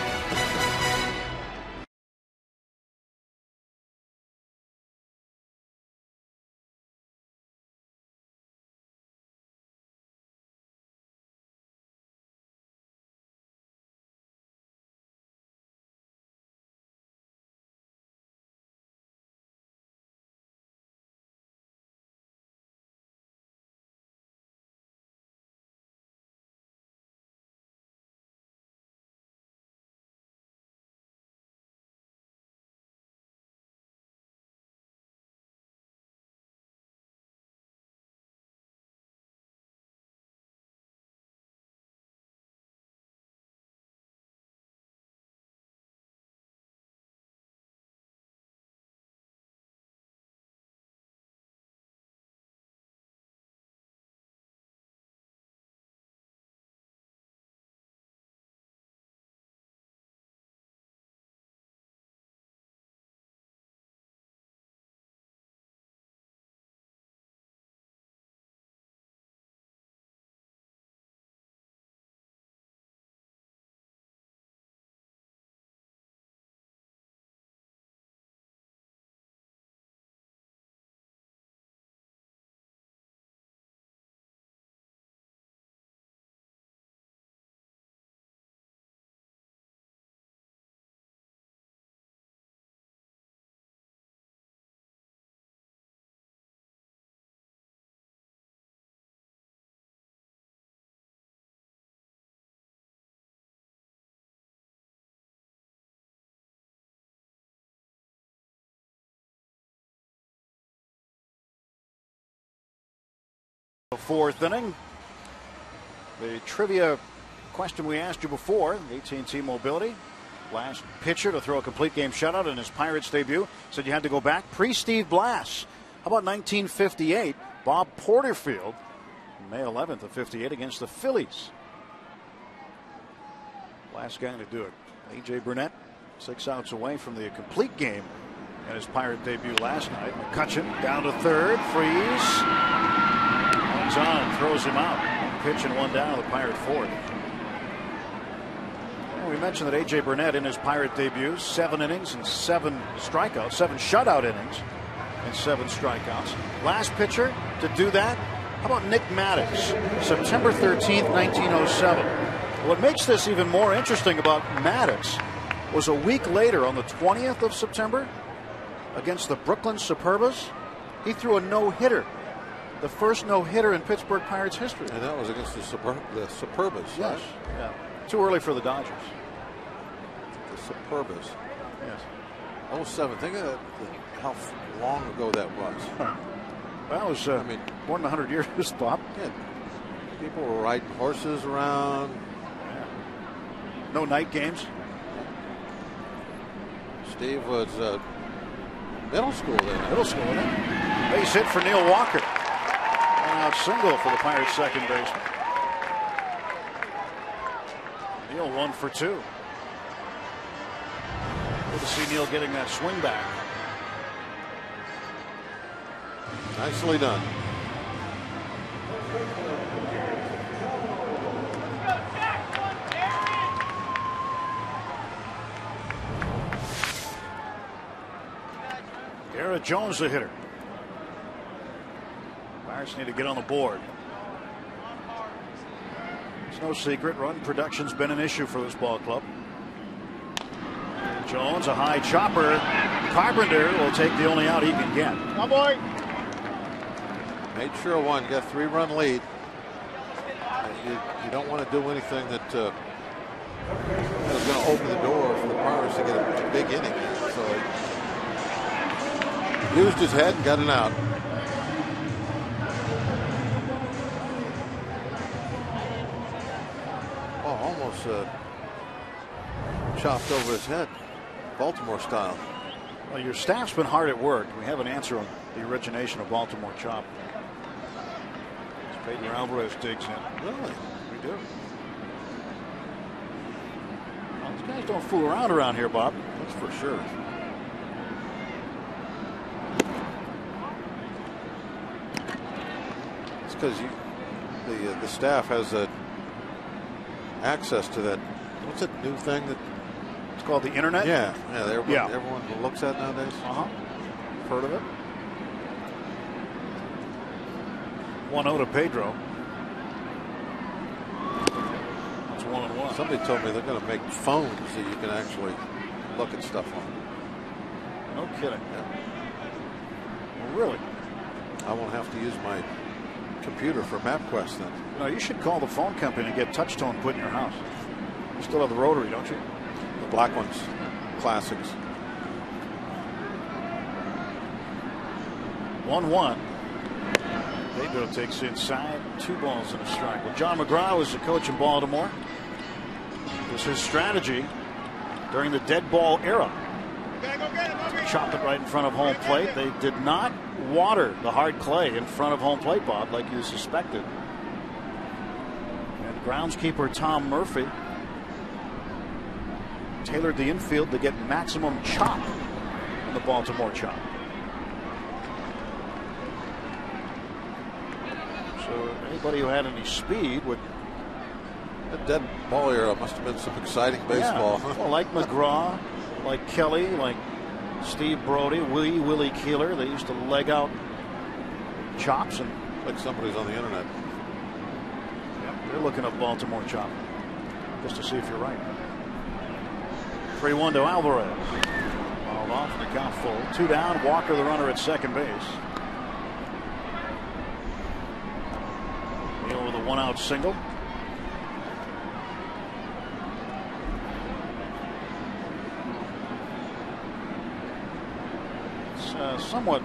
Fourth inning. The trivia question we asked you before, AT&T Mobility, last pitcher to throw a complete game shutout in his Pirates debut, said you had to go back pre-Steve Blass. How about 1958? Bob Porterfield, May 11th of 58 against the Phillies. Last guy to do it. A.J. Burnett, 6 outs away from the complete game in his Pirate debut last night. McCutchen down to third, freeze. Runs on, throws him out. One pitch and one down to the Pirate fourth. Well, we mentioned that A.J. Burnett in his Pirate debut, 7 innings and 7 strikeouts, 7 shutout innings and 7 strikeouts. Last pitcher to do that, how about Nick Maddox, September 13th, 1907. What makes this even more interesting about Maddox was a week later, on the 20th of September, against the Brooklyn Superbas, he threw a no-hitter. The first no-hitter in Pittsburgh Pirates history. And that was against the Superbas. Yes. Yeah. Too early for the Dodgers. The Superbas. Yes. 07. Think of how long ago that was. Well, it was more than 100 years, Bob. Yeah. People were riding horses around. No night games. Steve was middle school then. Middle school, isn't it? Base hit for Neil Walker. One out single for the Pirates' second baseman. Neil 1 for 2. Good to see Neil getting that swing back. Nicely done. Garrett Jones, the hitter. Pirates need to get on the board. It's no secret, run production's been an issue for this ball club. Jones, a high chopper. Carpenter will take the only out he can get. Come boy. Made sure one. Got a 3-run lead. You don't want to do anything that is going to open the door for the Pirates to get a big inning. So he used his head and got an out. Oh, almost chopped over his head, Baltimore style. Well, your staff's been hard at work. We have an answer on the origination of Baltimore chop. Pedro Alvarez digs in. Really? We do. Well, these guys don't fool around here, Bob. That's for sure. It's because the staff has access to that. What's that new thing that? It's called the internet. Yeah, everyone looks at nowadays. Heard of it? 1-0 to Pedro. It's 1-1. Somebody told me they're going to make phones that you can actually look at stuff on. No kidding. Yeah. Well, really? I won't have to use my computer for MapQuest then. No, you should call the phone company and get touch tone put in your house. You still have the rotary, don't you? The black ones, classics. 1-1. Pedro takes inside, 2 balls and a strike. Well, John McGraw was the coach in Baltimore. It was his strategy during the dead ball era. Chop it right in front of home plate. They did not water the hard clay in front of home plate, Bob, like you suspected. And groundskeeper Tom Murphy tailored the infield to get maximum chop in the Baltimore chop. So anybody who had any speed would. That dead ball era must have been some exciting baseball. Yeah. Well, like McGraw, like Kelly, like Steve Brody, Willie Keeler, they used to leg out chops and. Like somebody's on the internet. Yep, they're looking up Baltimore chop just to see if you're right. 3-1 to Alvarez. Fouled off, the count full. 2 down. Walker, the runner at second base. Neal with a 1-out single. It's somewhat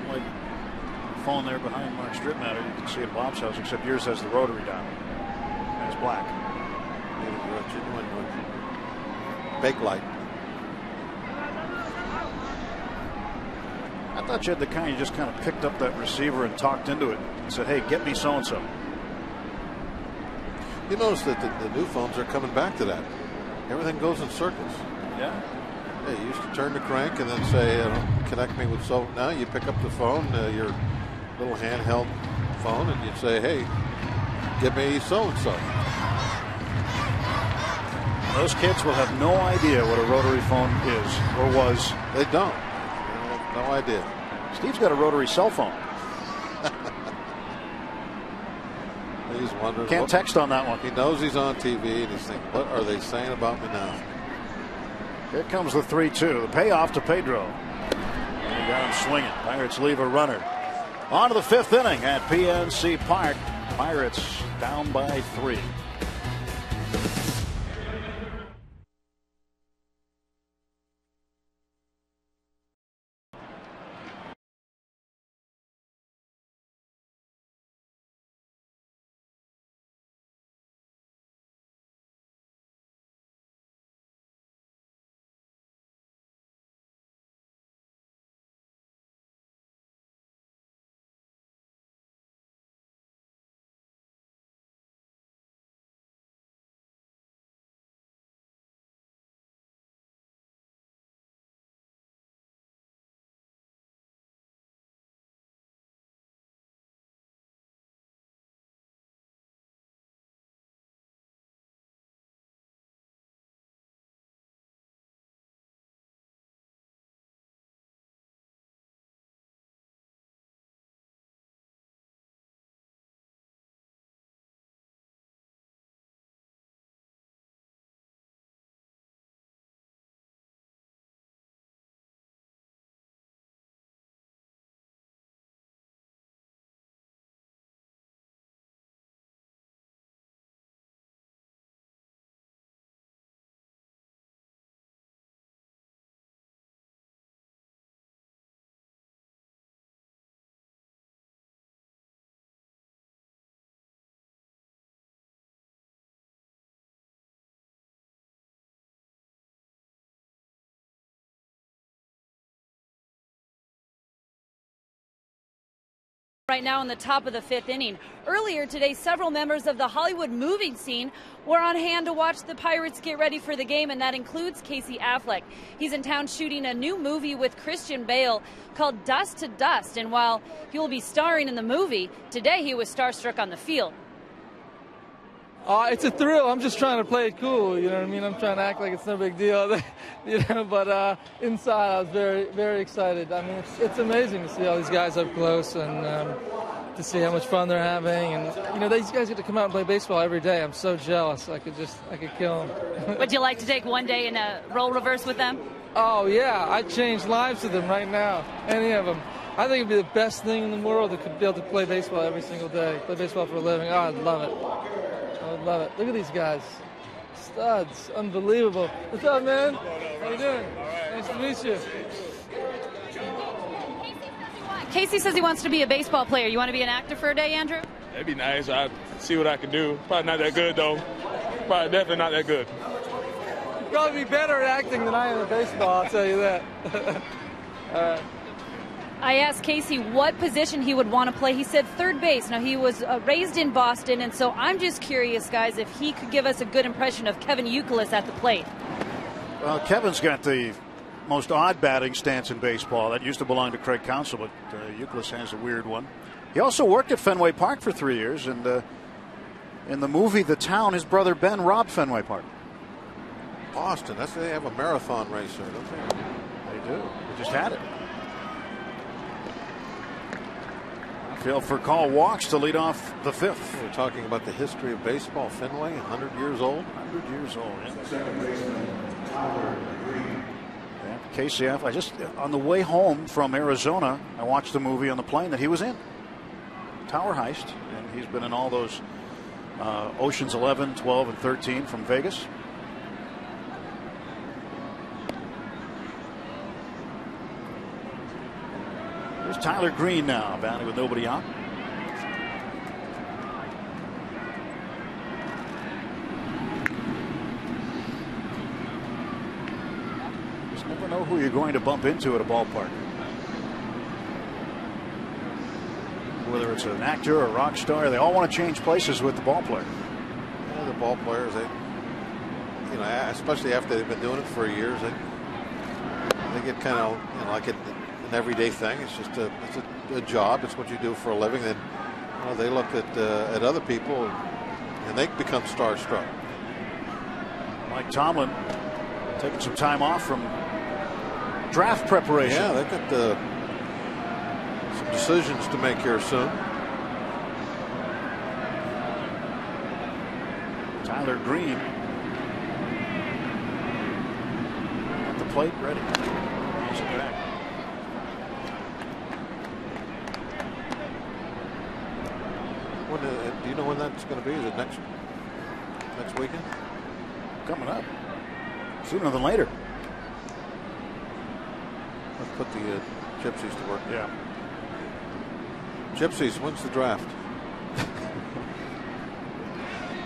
like the phone there behind Mark Stripmatter. You can see at Bob's house, except yours has the rotary down. And it's black. Bake light. I thought you had the kind you just kind of picked up that receiver and talked into it and said, hey, get me so and so. You notice that the new phones are coming back to that. Everything goes in circles. Yeah. Yeah, you used to turn the crank and then say, connect me with so. Now you pick up the phone, your little handheld phone, and you say, hey, get me so and so. Those kids will have no idea what a rotary phone is or was. They don't. They have no idea. Steve's got a rotary cell phone. He's wondering. Can't text on that one. He knows he's on TV and he's thinking, what are they saying about me now? Here comes the 3-2. The payoff to Pedro. And he got him swinging. Pirates leave a runner. On to the 5th inning at PNC Park. Pirates down by 3. Right now in the top of the 5th inning. Earlier today, several members of the Hollywood moving scene were on hand to watch the Pirates get ready for the game, and that includes Casey Affleck. He's in town shooting a new movie with Christian Bale called Dust to Dust, and while he will be starring in the movie, today he was starstruck on the field. It's a thrill. I'm just trying to play it cool, you know what I mean? I'm trying to act like it's no big deal, but inside I was very, very excited. I mean, it's amazing to see all these guys up close and to see how much fun they're having. And, these guys get to come out and play baseball every day. I'm so jealous. I could kill them. Would you like to take one day in a role reverse with them? Oh, yeah. I'd change lives with them right now, any of them. I think it'd be the best thing in the world to be able to play baseball every single day, play baseball for a living. Oh, I'd love it. I would love it. Look at these guys. Studs. Unbelievable. What's up, man? How you doing? Nice to meet you. Casey says he wants to be a baseball player. You want to be an actor for a day, Andrew? That'd be nice. I'd see what I can do. Probably not that good, though. Probably definitely not that good. You'd probably be better at acting than I am at baseball, I'll tell you that. All right. I asked Casey what position he would want to play. He said third base. Now, he was raised in Boston, and so I'm just curious, guys, if he could give us a good impression of Kevin Youkilis at the plate. Well, Kevin's got the most odd batting stance in baseball. That used to belong to Craig Counsell, but Youkilis has a weird one. He also worked at Fenway Park for 3 years, and in the movie The Town, his brother Ben robbed Fenway Park. Boston, they have a marathon race there, don't they? They do. They just had it. Field for call walks to lead off the 5th. We're talking about the history of baseball. Fenway, 100 years old. 100 years old. Yeah. Casey Affleck. Just on the way home from Arizona, I watched the movie on the plane that he was in, Tower Heist, and he's been in all those Oceans 11, 12, and 13 from Vegas. Here's Tyler Green now, batting with nobody out. Just never know who you're going to bump into at a ballpark. Whether it's an actor or a rock star, they all want to change places with the ball player. Yeah, the ball players, especially after they've been doing it for years, they get kind of like it. Everyday thing. It's just a job. It's what you do for a living. Then they look at other people and they become starstruck. Mike Tomlin taking some time off from draft preparation. Yeah, they've got some decisions to make here soon. Tyler Green at the plate, ready. He's back. Do you know when that's going to be? Is it next weekend? Coming up sooner than later. Let's put the Gypsies to work. Yeah. Gypsies, when's the draft?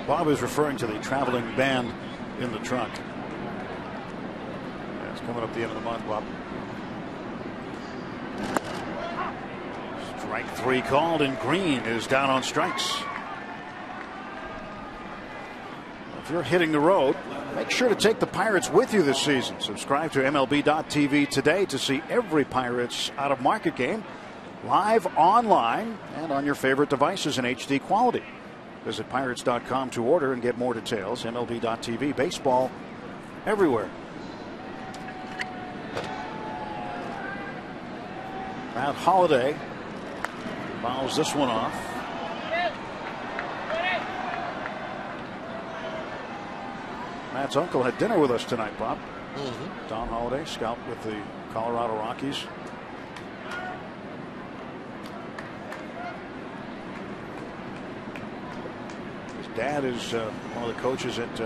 Bob is referring to the traveling band in the trunk. Yeah, it's coming up the end of the month, Bob. Strike 3 called, and Green is down on strikes. If you're hitting the road, make sure to take the Pirates with you this season. Subscribe to MLB.tv today to see every Pirates out-of-market game live online and on your favorite devices in HD quality. Visit Pirates.com to order and get more details. MLB.tv, baseball everywhere. Matt Holliday fouls this one off. Matt's uncle had dinner with us tonight, Bob. Don Holliday, scout with the Colorado Rockies. His dad is one of the coaches at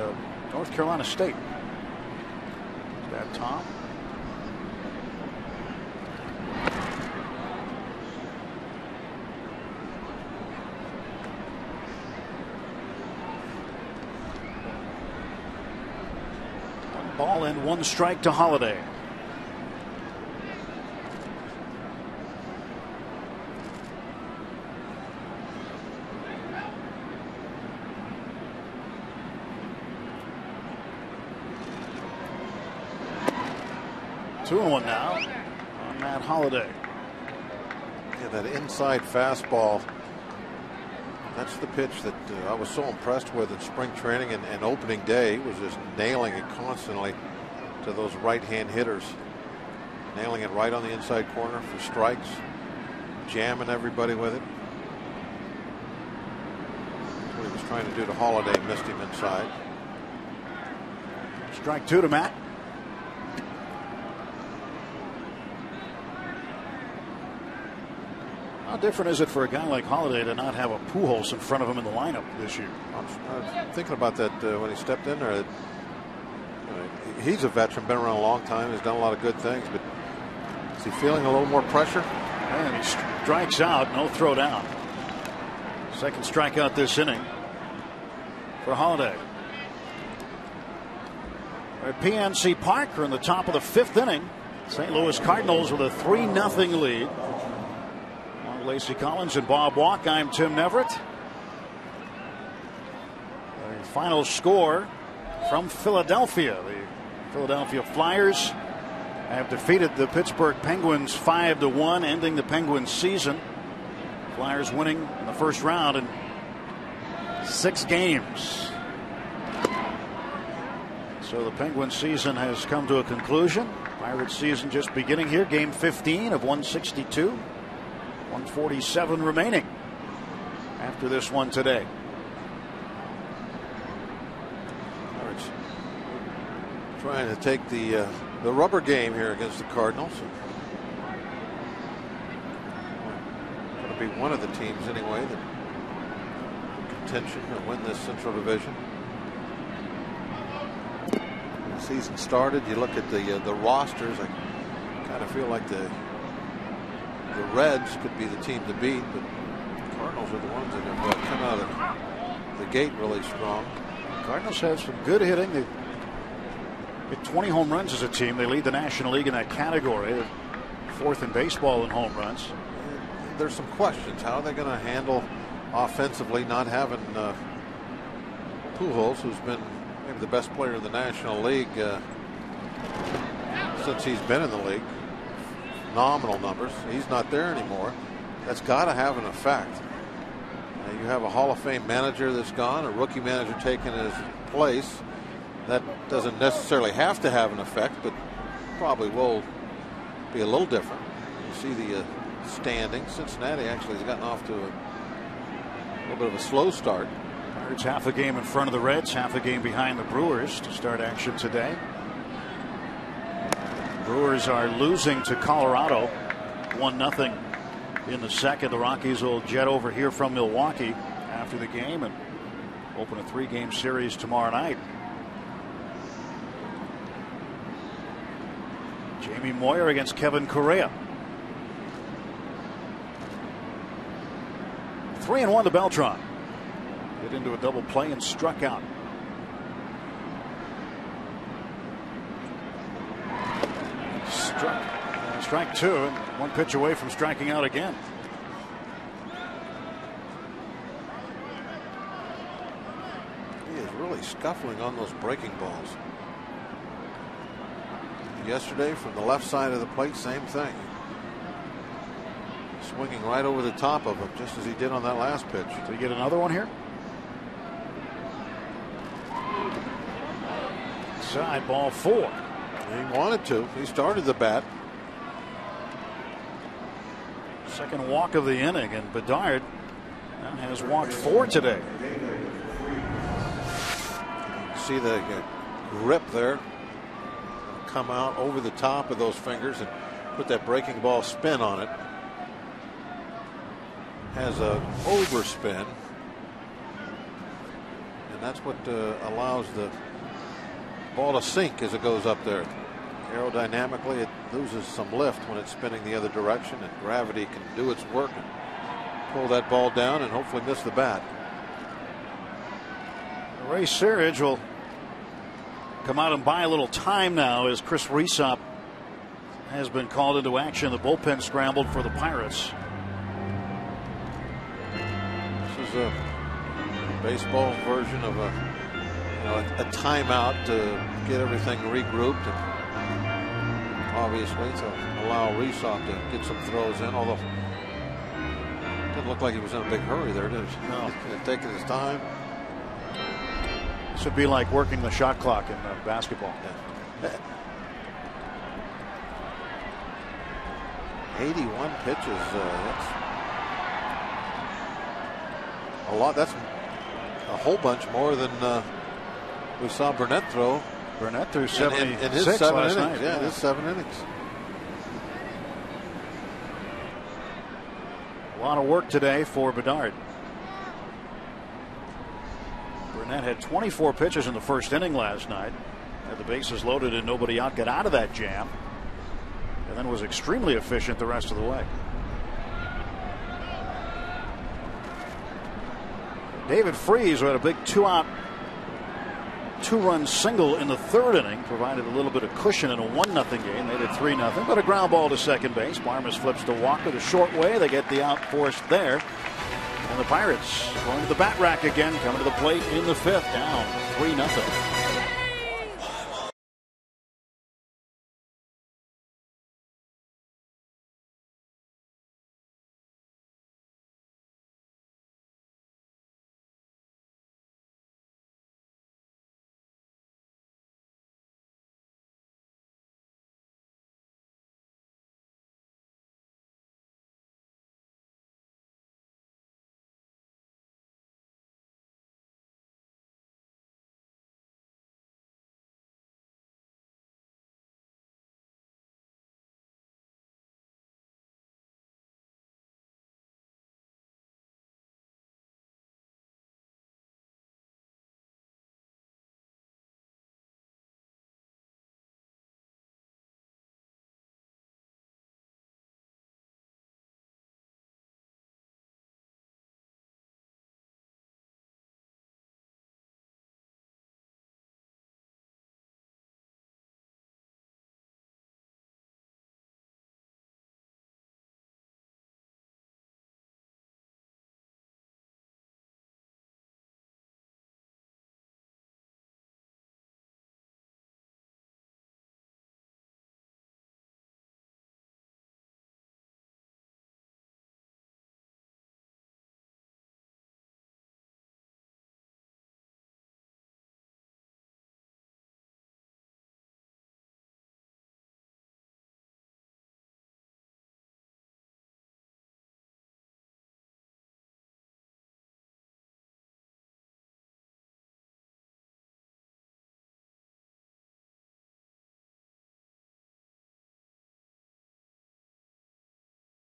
North Carolina State. His dad, Tom. Ball and 1 strike to Holliday. 2-1 now on Matt Holliday. Yeah, that inside fastball. That's the pitch that I was so impressed with in spring training and opening day. He was just nailing it constantly to those right-hand hitters. Nailing it right on the inside corner for strikes. Jamming everybody with it. That's what he was trying to do to Holliday. Missed him inside. Strike 2 to Matt. How different is it for a guy like Holliday to not have a Pujols in front of him in the lineup this year? I'm thinking about that when he stepped in there. He's a veteran, been around a long time, has done a lot of good things, but is he feeling a little more pressure? And he strikes out, no throw down. Second strikeout this inning for Holliday. We're at PNC Park. We're in the top of the 5th inning. St. Louis Cardinals with a 3-0 lead. Lacey Collins and Bob Walk. I'm Tim Neverett. The final score from Philadelphia. The Philadelphia Flyers have defeated the Pittsburgh Penguins 5-1, ending the Penguins season. Flyers winning in the first round in 6 games. So the Penguins season has come to a conclusion. Pirates season just beginning here. Game 15 of 162. 147 remaining after this one today. Pirates trying to take the rubber game here against the Cardinals. Going to be one of the teams anyway that contention to win this Central Division. When the season started, you look at the rosters. I kind of feel like the Reds could be the team to beat, but the Cardinals are the ones that have come out of the gate really strong. Cardinals have some good hitting. They hit 20 home runs as a team. They lead the National League in that category. They're 4th in baseball in home runs. There's some questions. How are they going to handle offensively not having Pujols, who's been maybe the best player in the National League since he's been in the league? Nominal numbers. He's not there anymore. That's got to have an effect. You have a Hall of Fame manager that's gone, a rookie manager taking his place. That doesn't necessarily have to have an effect, but probably will be a little different. You see the standings. Cincinnati actually has gotten off to a little bit of a slow start. Pirates half a game in front of the Reds, half a game behind the Brewers to start action today. Brewers are losing to Colorado 1-0 in the second. The Rockies will jet over here from Milwaukee after the game and open a 3-game series tomorrow night. Jamie Moyer against Kevin Correa. 3-1 to Beltran. Hit into a double play and struck out. Strike 2, and 1 pitch away from striking out again. He is really scuffling on those breaking balls. Yesterday from the left side of the plate, same thing. Swinging right over the top of him, just as he did on that last pitch. Did he get another one here? Side ball 4. He wanted to. He started the bat. Second walk of the inning, and Bedard now has walked 4 today. See the grip there come out over the top of those fingers and put that breaking ball spin on it. Has a overspin, and that's what allows the ball to sink as it goes up there. Aerodynamically, it loses some lift when it's spinning the other direction, and gravity can do its work and pull that ball down and hopefully miss the bat. Ray Searage will come out and buy a little time now as Chris Resop has been called into action. The bullpen scrambled for the Pirates. This is a baseball version of a timeout to get everything regrouped. And obviously, to allow Reesop to get some throws in, although it didn't look like he was in a big hurry there, did it? No. Taking his time. This would be like working the shot clock in basketball. Yeah. 81 pitches. That's a lot. That's a whole bunch more than we saw Burnett throw. Burnett threw 76 in his 7 last innings. night. Yeah, his 7 innings. A lot of work today for Bedard. Burnett had 24 pitches in the first inning last night. Had the bases loaded and nobody out. Got out of that jam. And then was extremely efficient the rest of the way. David Freese, who had a big 2-run single in the third inning, provided a little bit of cushion in a 1-0 game. Made it 3-0, but a ground ball to second base. Barmes flips to Walker the short way. They get the out forced there. And the Pirates going to the bat rack again, coming to the plate in the fifth, down 3-0.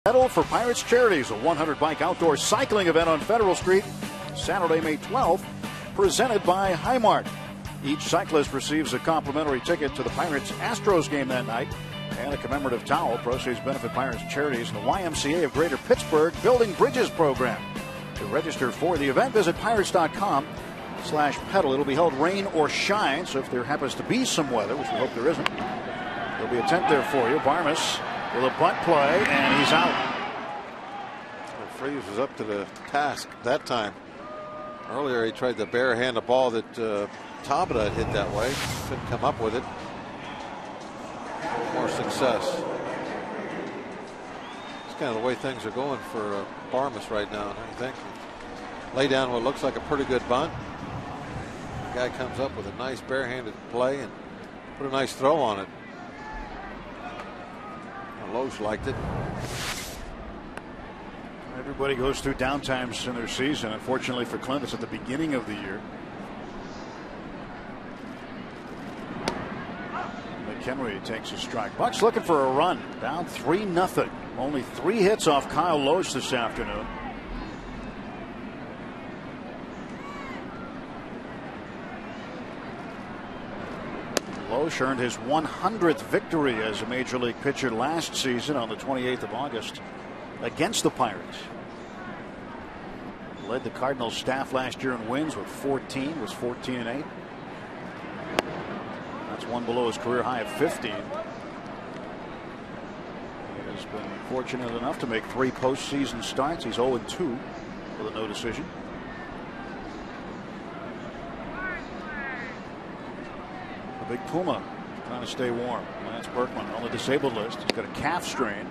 Pedal for Pirates Charities, a 100-bike outdoor cycling event on Federal Street, Saturday, May 12th, presented by Highmark. Each cyclist receives a complimentary ticket to the Pirates-Astros game that night and a commemorative towel. Proceeds benefit Pirates Charities and the YMCA of Greater Pittsburgh Building Bridges program. To register for the event, visit pirates.com/pedal. It'll be held rain or shine, so if there happens to be some weather, which we hope there isn't, there'll be a tent there for you. Barmes with a bunt play, and he's out. Freese was up to the task that time. Earlier, he tried to barehand a ball that Tabata had hit that way. Couldn't come up with it. More success. It's kind of the way things are going for Barmes right now, don't you think? Lay down what looks like a pretty good bunt. The guy comes up with a nice barehanded play and put a nice throw on it. Loesch liked it. Everybody goes through downtimes in their season. Unfortunately for Clint, it's at the beginning of the year. McHenry takes a strike. Bucks looking for a run. Down 3-0. Only 3 hits off Kyle Loesch this afternoon. Loesch earned his 100th victory as a major league pitcher last season on the 28th of August against the Pirates. Led the Cardinals staff last year in wins with 14, was 14-8. That's one below his career high of 15. He has been fortunate enough to make 3 postseason starts. He's 0-2 with a no decision. The big Puma trying to stay warm. Lance Berkman on the disabled list. He's got a calf strain.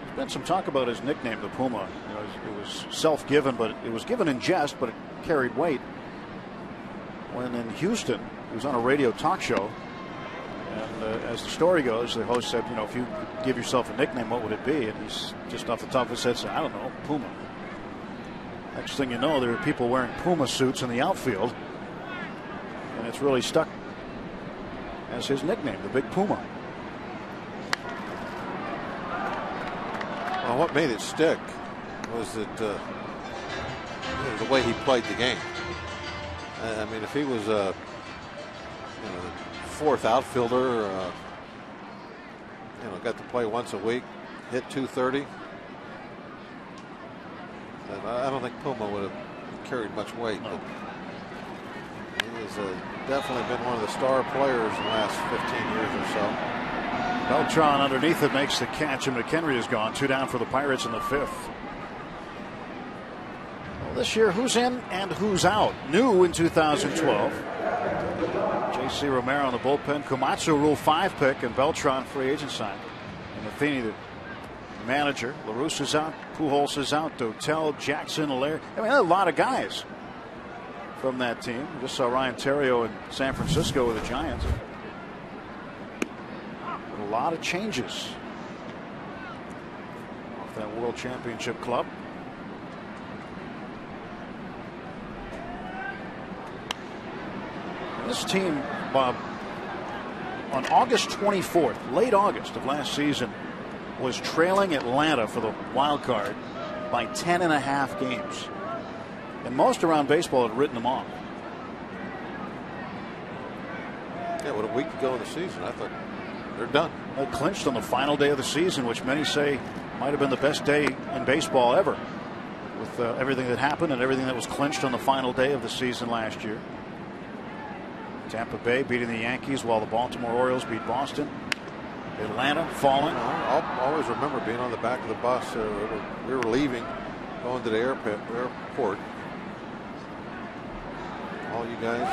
There's been some talk about his nickname, the Puma. You know, it was self-given, but it was given in jest, but it carried weight. When in Houston, he was on a radio talk show. And as the story goes, the host said, you know, if you could give yourself a nickname, what would it be? And he's just off the top of his head said, I don't know, Puma. Next thing you know, there are people wearing Puma suits in the outfield. And it's really stuck as his nickname, the Big Puma. Well, what made it stick was that the way he played the game. I mean, if he was a fourth outfielder, got to play once a week, hit .230. I don't think Puma would have carried much weight, but he has definitely been one of the star players in the last 15 years or so. Beltran underneath it makes the catch, and McHenry is gone. 2 down for the Pirates in the 5th. Well, this year, who's in and who's out? New in 2012. J.C. Romero in the bullpen. Komatsu Rule 5 pick, and Beltran free agent sign. And Matheny, the manager. LaRusse is out. Pujols is out. Dotel, Jackson, Allaire. I mean, a lot of guys from that team. We just saw Ryan Theriot in San Francisco with the Giants. A lot of changes off that World Championship club. This team, Bob, on August 24th, late August of last season, was trailing Atlanta for the wild card by 10.5 games. And most around baseball had written them off. Yeah, what, a week to go in the season. I thought they're done. They clinched on the final day of the season, which many say might have been the best day in baseball ever, with everything that happened and everything that was clinched on the final day of the season last year. Tampa Bay beating the Yankees while the Baltimore Orioles beat Boston. Atlanta falling. I'll always remember being on the back of the bus. We were leaving, going to the airport. All you guys,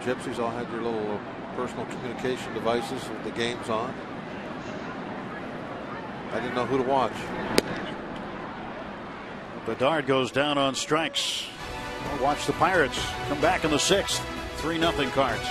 gypsies, all had your little personal communication devices with the games on. I didn't know who to watch. Bedard goes down on strikes. We'll watch the Pirates come back in the 6th. 3-0 Cards.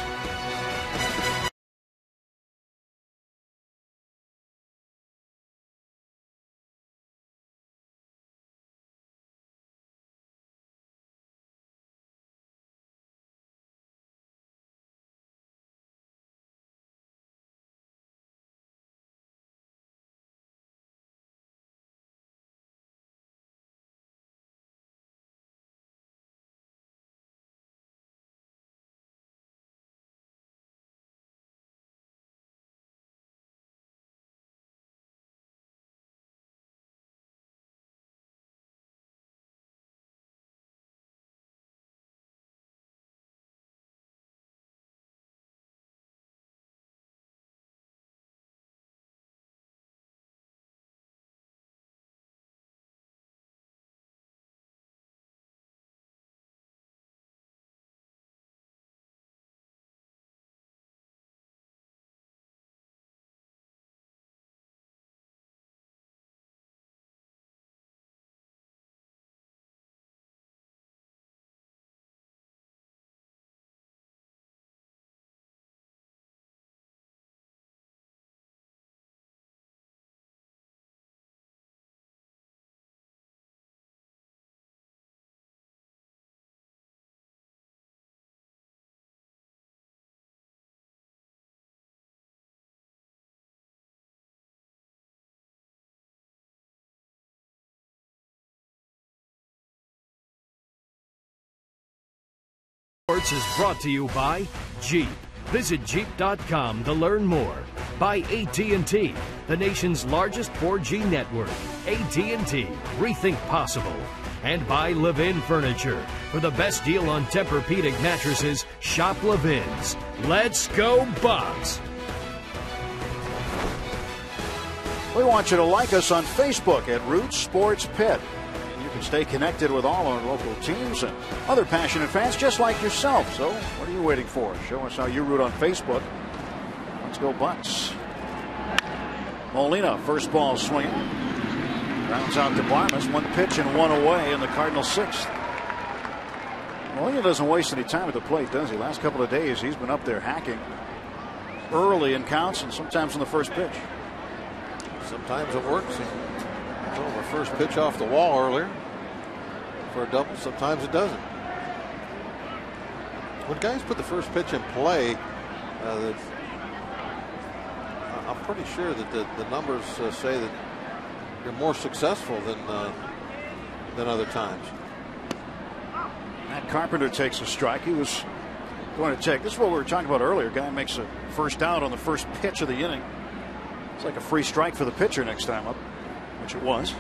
Sports is brought to you by Jeep. Visit Jeep.com to learn more. By AT&T, the nation's largest 4G network. AT&T, rethink possible. And by Levin Furniture. For the best deal on Tempur-Pedic mattresses, shop Levin's. Let's go Bucks! We want you to like us on Facebook at Root Sports Pit. you can stay connected with all our local teams and other passionate fans just like yourself. So what are you waiting for? Show us how you root on Facebook. Let's go Bucks. Molina, first ball swinging. Rounds out to Barmes. 1 pitch and 1 away in the Cardinals' 6th. Molina doesn't waste any time at the plate, does he? Last couple of days, he's been up there hacking early in counts and sometimes on the first pitch. Sometimes it works. The first pitch off the wall earlier for a double. Sometimes it doesn't. When guys put the first pitch in play, I'm pretty sure that the numbers say that you're more successful than other times. Matt Carpenter takes a strike. He was going to take. This is what we were talking about earlier. Guy makes a first out on the first pitch of the inning. It's like a free strike for the pitcher next time up, which it was.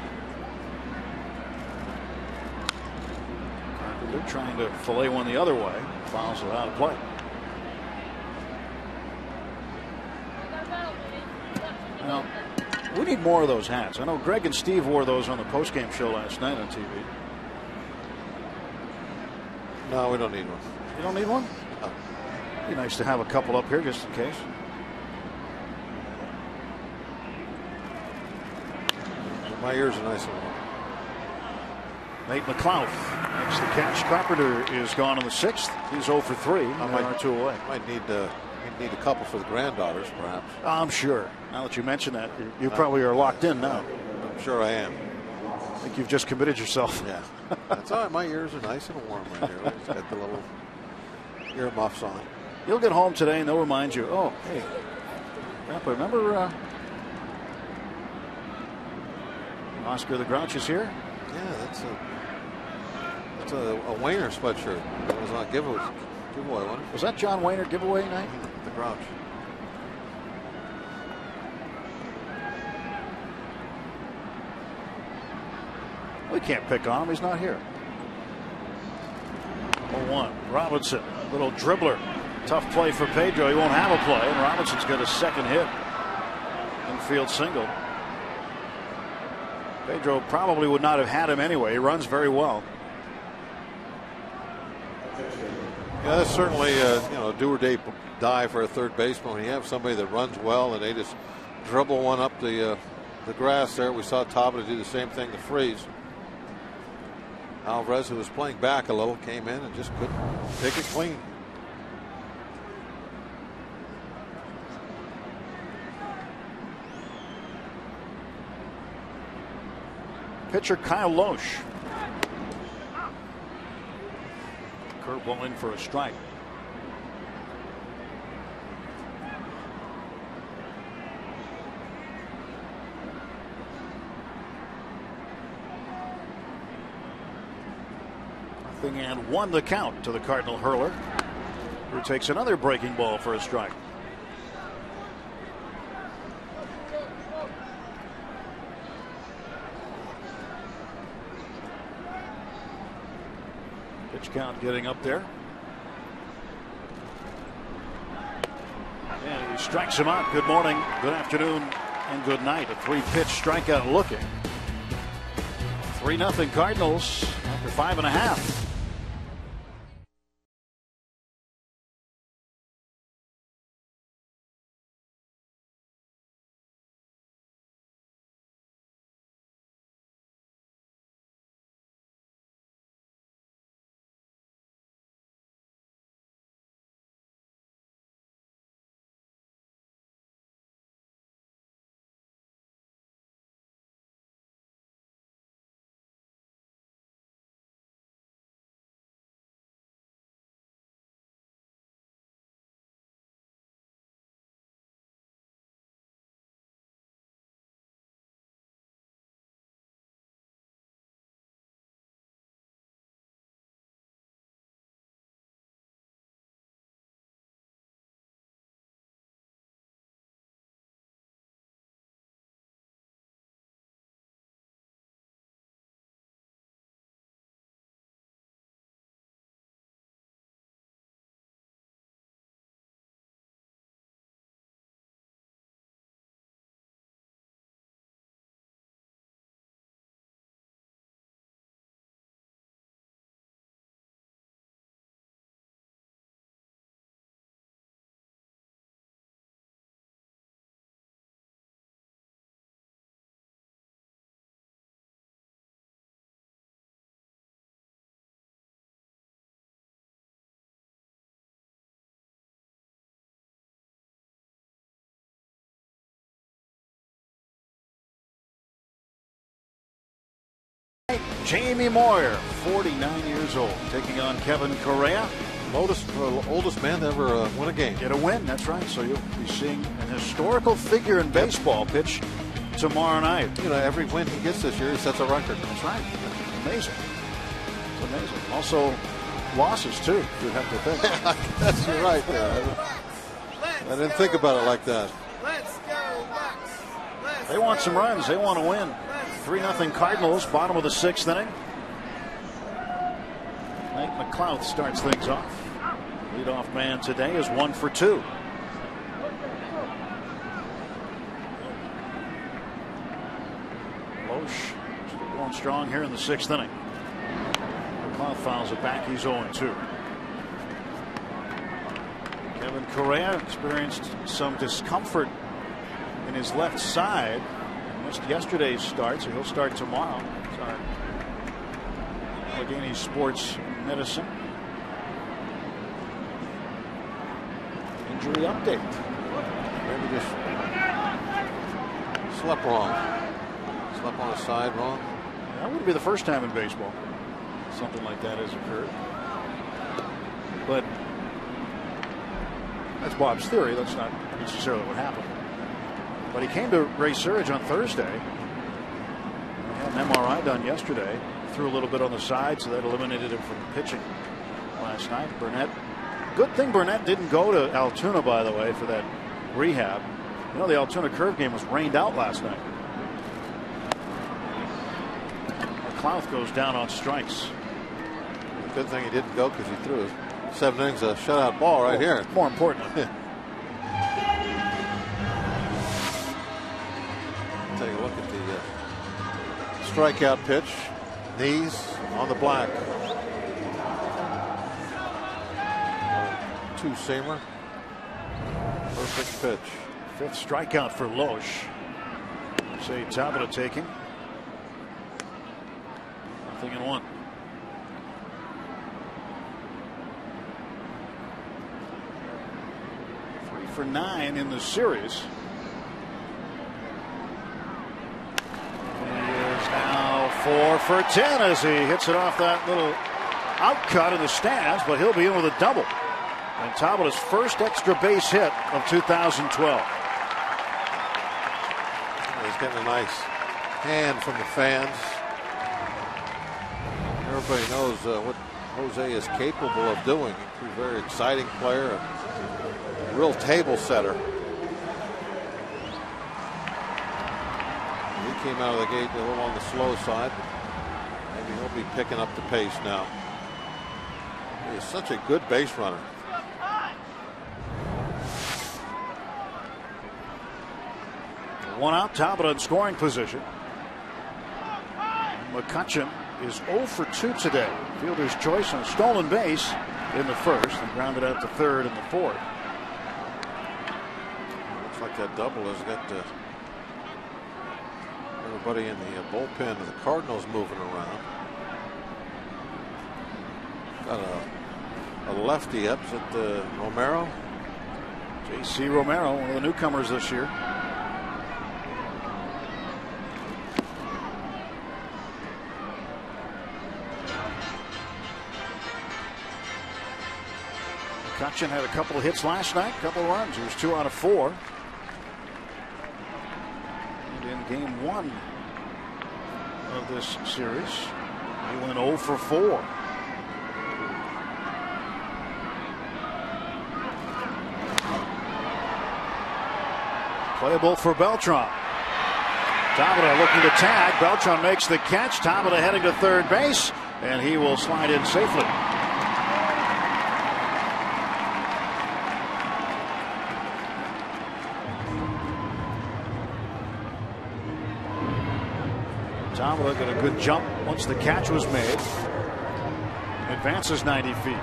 Carpenter trying to fillet one the other way. Fouls it out of play. Well, we need more of those hats. I know Greg and Steve wore those on the postgame show last night on TV. No, we don't need one. You don't need one? No. Be nice to have a couple up here just in case. My ears are nice and warm. Nate McLeod makes the catch. Carpenter is gone in the 6th. He's 0 for 3. There are 2 away. Might need a couple for the granddaughters, perhaps. I'm sure. Now that you mention that, you probably are locked in now. I'm sure I am. I think you've just committed yourself. Yeah. That's all right. My ears are nice and warm right here. Just got the little earmuffs on. You'll get home today and they'll remind you, oh, hey, Grandpa, remember Oscar the Grouch is here? Yeah, that's a Wayner sweatshirt. That was on giveaway, wasn't it? Was that John Wayner giveaway night? The Grouch. We can't pick on him. He's not here. 0-1. Robinson, little dribbler. Tough play for Pedro. He won't have a play, and Robinson's got a second hit. Infield single. Pedro probably would not have had him anyway. He runs very well. Yeah, that's certainly a do or die for a third baseman. When you have somebody that runs well and they just dribble one up the grass there. We saw Tabata do the same thing to Freeze. Alvarez, who was playing back a little, came in and just couldn't pick it clean. Pitcher Kyle Loesch. Curveball in for a strike. Nothing and 1 the count to the Cardinal hurler, who takes another breaking ball for a strike. Pitch count getting up there. And he strikes him out. Good morning, good afternoon, and good night. A 3-pitch strikeout looking. 3-0 Cardinals after 5.5. Jamie Moyer, 49 years old, taking on Kevin Correa. Oldest man to ever win a game. Get a win, that's right. So you'll be seeing an historical figure in baseball pitch tomorrow night. You know, every win he gets this year, he sets a record. That's right. Amazing. It's amazing. Also, losses, too, you'd have to think. That's you're right there. I didn't think about it like that. They want some runs. They want to win. 3-0 Cardinals, bottom of the 6th inning. Nate McLeod starts things off. Leadoff man today is 1 for 2. Loesch still going strong here in the 6th inning. McLeod fouls it back. He's 0-2. Kevin Correa experienced some discomfort in his left side. Missed yesterday's start, so he'll start tomorrow. Sorry. Allegheny Sports Medicine. Injury update. Maybe just slept wrong. Slept on his side wrong. That wouldn't be the first time in baseball something like that has occurred. But that's Bob's theory. That's not necessarily what happened. But he came to Ray Surridge on Thursday. He had an MRI done yesterday. Threw a little bit on the side, so that eliminated him from pitching last night. Burnett. Good thing Burnett didn't go to Altoona, by the way, for that rehab. You know, the Altoona curve game was rained out last night. McLeod goes down on strikes. Good thing he didn't go because he threw 7 innings a shutout ball right here. More importantly. Take a look at the strikeout pitch. Knees on the black. 2-seamer. Perfect pitch. 5th strikeout for Loesch. Say Tabata taking. 0-1. Three for 9 in the series. He is now 4 for 10 as he hits it off that little out cut in the stands, but he'll be in with a double. And Tabata's first extra base hit of 2012. He's getting a nice hand from the fans. Everybody knows what Jose is capable of doing. He's a very exciting player, a real table setter. He came out of the gate a little on the slow side. Maybe he'll be picking up the pace now. He is such a good base runner. One out, Tabata in scoring position. McCutcheon is 0 for 2 today. Fielder's choice on a stolen base in the first and grounded out to third in the 4th. Looks like that double has got everybody in the bullpen of the Cardinals moving around. Got a lefty up at Romero. J.C. Romero, one of the newcomers this year. McCutcheon had a couple of hits last night, a couple of runs. He was 2 out of 4. And in game 1 of this series, he went 0 for 4. Playable for Beltran. Tabata looking to tag. Beltran makes the catch. Tabata heading to third base, and he will slide in safely. Tabata got a good jump once the catch was made. Advances 90 feet.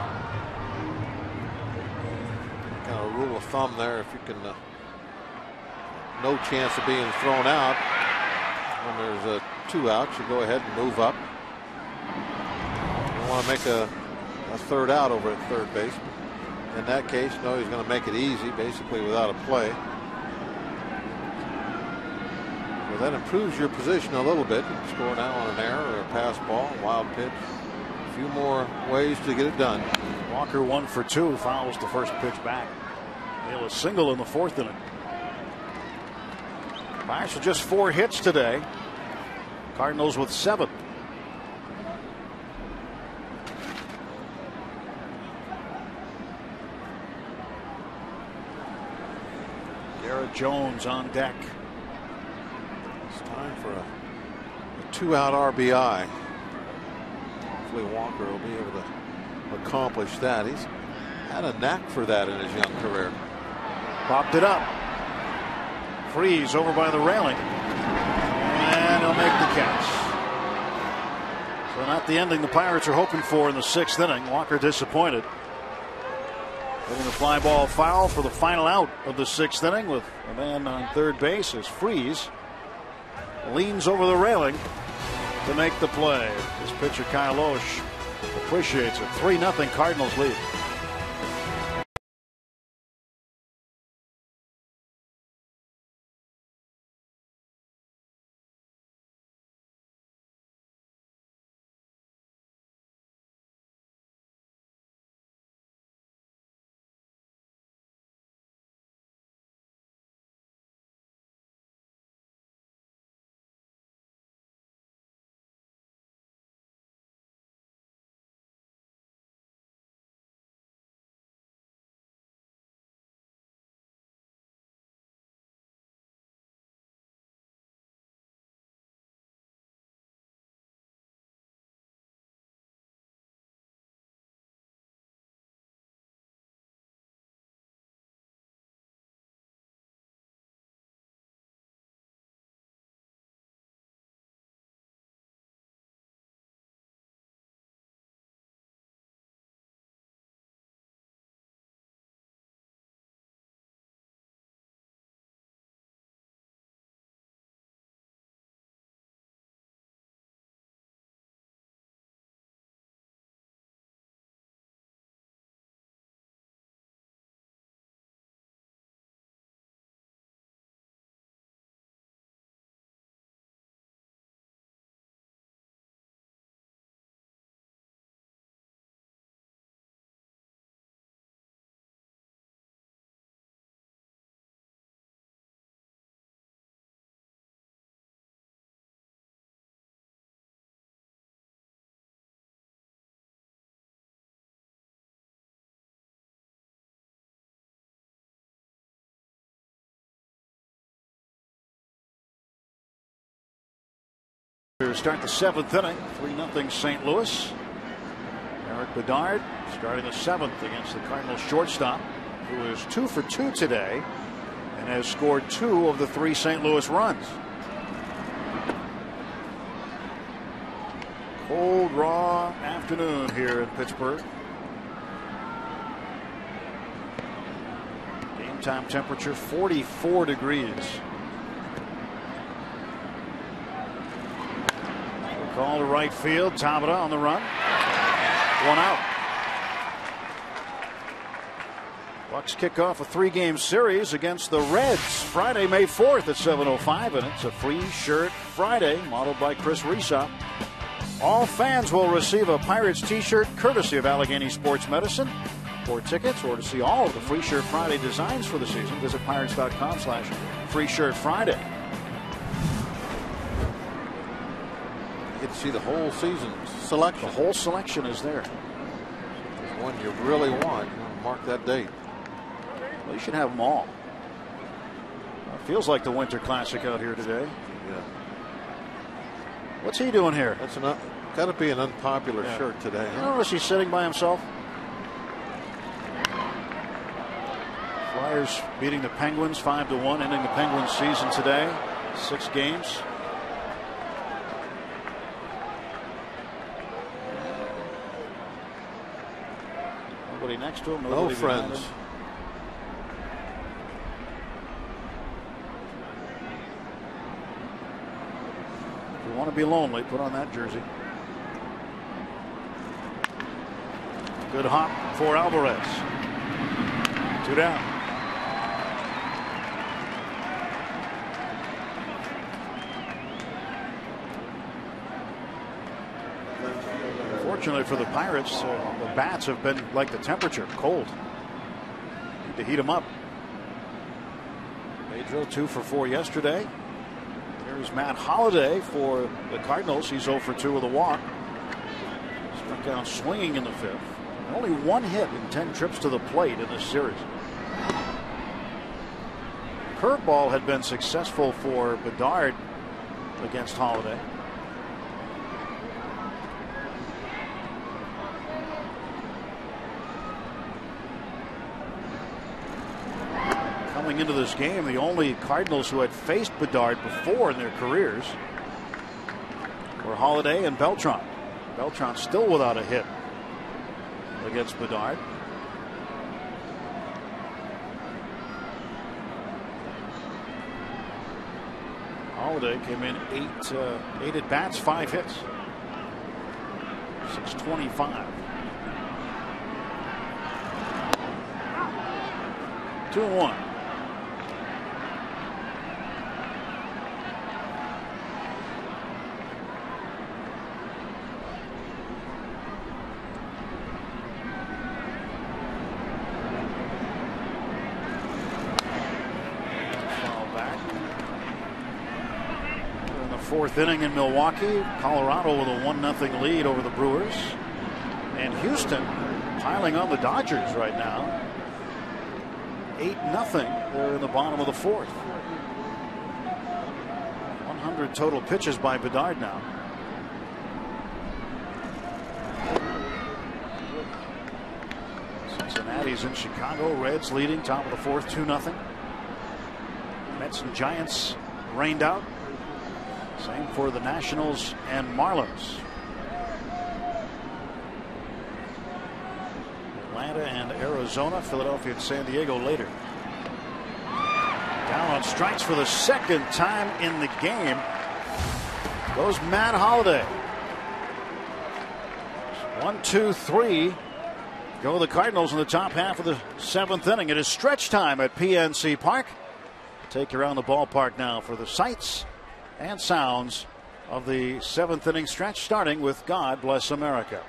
Kind of rule of thumb there, if you can no chance of being thrown out when there's 2 outs, you go ahead and move up. You want to make a third out over at third base. In that case, no, he's going to make it easy, basically without a play. Well, that improves your position a little bit. You can score now on an error or a pass ball, wild pitch. A few more ways to get it done. Walker 1 for 2, fouls the first pitch back. Nail a single in the 4th inning. Pirates with just 4 hits today. Cardinals with 7. Garrett Jones on deck. It's time for a 2-out RBI. Hopefully Walker will be able to accomplish that. He's had a knack for that in his young career. Popped it up. Freeze over by the railing. And he'll make the catch. So not the ending the Pirates are hoping for in the 6th inning. Walker disappointed. Hitting a fly ball foul for the final out of the 6th inning with a man on third base as Freeze leans over the railing to make the play. This pitcher Kyle Loesch appreciates it. 3-0 Cardinals lead. Start the 7th inning, 3-0 St. Louis. Eric Bedard starting the 7th against the Cardinals shortstop, who is 2 for 2 today and has scored 2 of the 3 St. Louis runs. Cold, raw afternoon here in Pittsburgh. Game time temperature 44 degrees. Call to right field. Tabata on the run. 1 out. Bucks kick off a 3-game series against the Reds Friday, May 4th at 7:05, and it's a free shirt Friday modeled by Chris Resop. All fans will receive a Pirates t-shirt courtesy of Allegheny Sports Medicine. For tickets or to see all of the Free Shirt Friday designs for the season, visit pirates.com/Free Shirt Friday. Get to see the whole season selection. The whole selection is there. There's one you really want. Mark that date. Well, you should have them all. It feels like the Winter Classic out here today. Yeah. What's he doing here? That's got to be an unpopular shirt today. Huh? Notice he's sitting by himself. Flyers beating the Penguins 5-1, ending the Penguins season today. 6 games. Nobody next to him. No friends. If you want to be lonely, put on that jersey. Good hop for Alvarez. 2 down. Unfortunately for the Pirates, the bats have been like the temperature, cold. Need to heat them up. They drilled 2 for 4 yesterday. Here's Matt Holliday for the Cardinals. He's 0 for 2 with a walk. Struck out swinging in the 5th. Only 1 hit in 10 trips to the plate in this series. Curveball had been successful for Bedard against Holliday. Coming into this game, the only Cardinals who had faced Bedard before in their careers were Holliday and Beltran. Beltran still without a hit against Bedard. Holliday came in 8 at bats, 5 hits. 625. 2-1. Fourth inning in Milwaukee. Colorado with a 1-0 lead over the Brewers. And Houston piling on the Dodgers right now. 8-0. They're in the bottom of the 4th. 100 total pitches by Bedard now. Cincinnati's in Chicago. Reds leading, top of the 4th, 2-0. Mets and Giants rained out. Same for the Nationals and Marlins. Atlanta and Arizona, Philadelphia and San Diego later. Down on strikes for the second time in the game goes Matt Holliday. 1, 2, 3 go the Cardinals in the top half of the 7th inning. It is stretch time at PNC Park. Take you around the ballpark now for the sights and sounds of the 7th inning stretch, starting with God Bless America.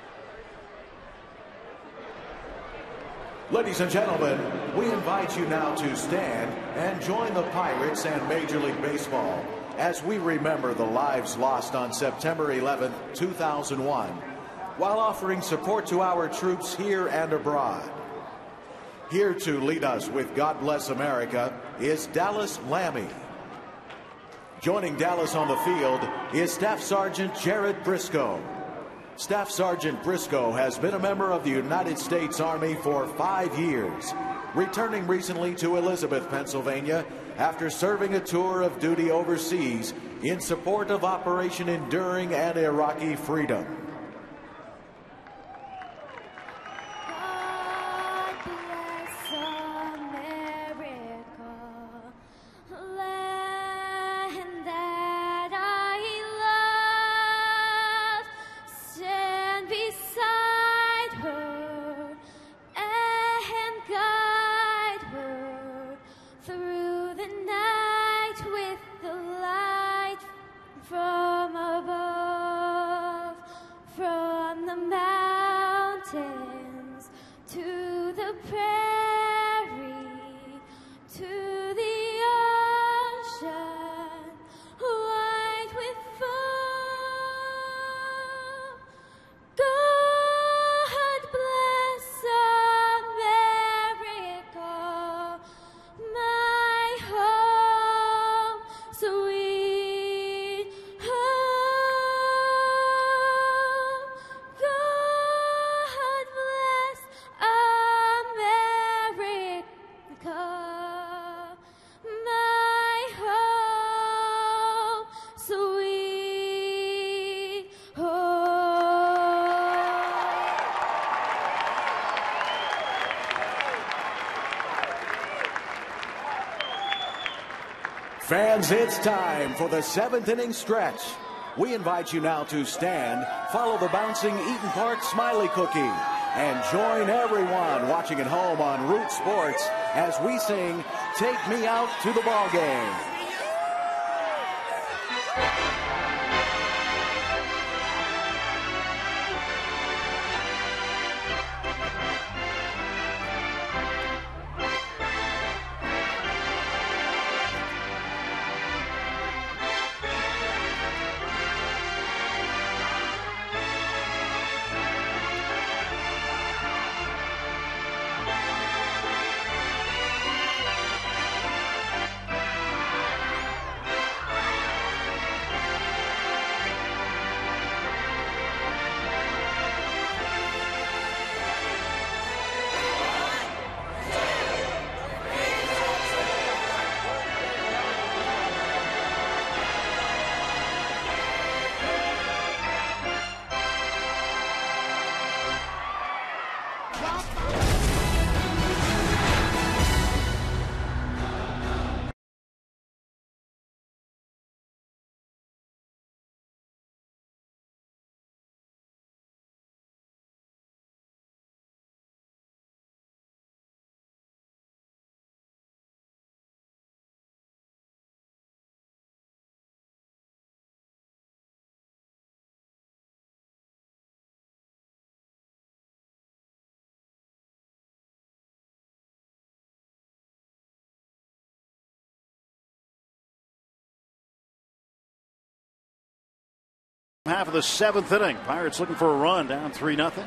Ladies and gentlemen, we invite you now to stand and join the Pirates and Major League Baseball as we remember the lives lost on September 11, 2001, while offering support to our troops here and abroad. Here to lead us with God Bless America is Dallas Lammy. Joining Dallas on the field is Staff Sergeant Jared Briscoe. Staff Sergeant Briscoe has been a member of the United States Army for 5 years, returning recently to Elizabeth, Pennsylvania, after serving a tour of duty overseas in support of Operation Enduring and Iraqi Freedom. Fans, it's time for the 7th inning stretch. We invite you now to stand, follow the bouncing Eaton Park Smiley Cookie, and join everyone watching at home on Root Sports as we sing Take Me Out to the Ball Game. Half of the 7th inning. Pirates looking for a run, down 3-0.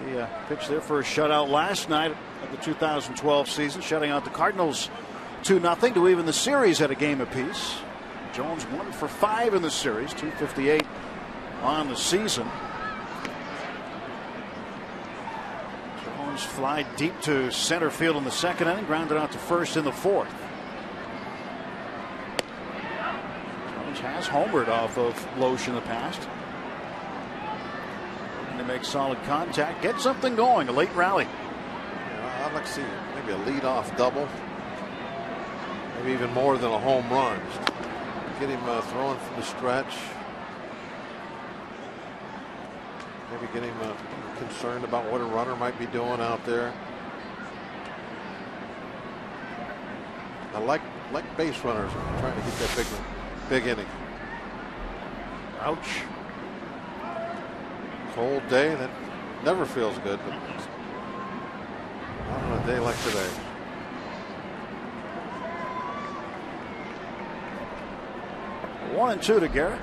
They pitched their first shutout last night of the 2012 season, shutting out the Cardinals 2-0 to even the series at a game apiece. Jones 1 for 5 in the series, 258 on the season. Jones fly deep to center field in the 2nd inning, grounded out to first in the 4th. Jones has homered off of Loesch in the past. And to make solid contact, get something going, a late rally. Yeah, I'd like to see maybe a leadoff double, maybe even more than a home run. Just get him throwing from the stretch. Maybe get him concerned about what a runner might be doing out there. I like base runners trying to get that big inning. Ouch. Cold day, that never feels good, but not on a day like today. 1-2 to Garrett.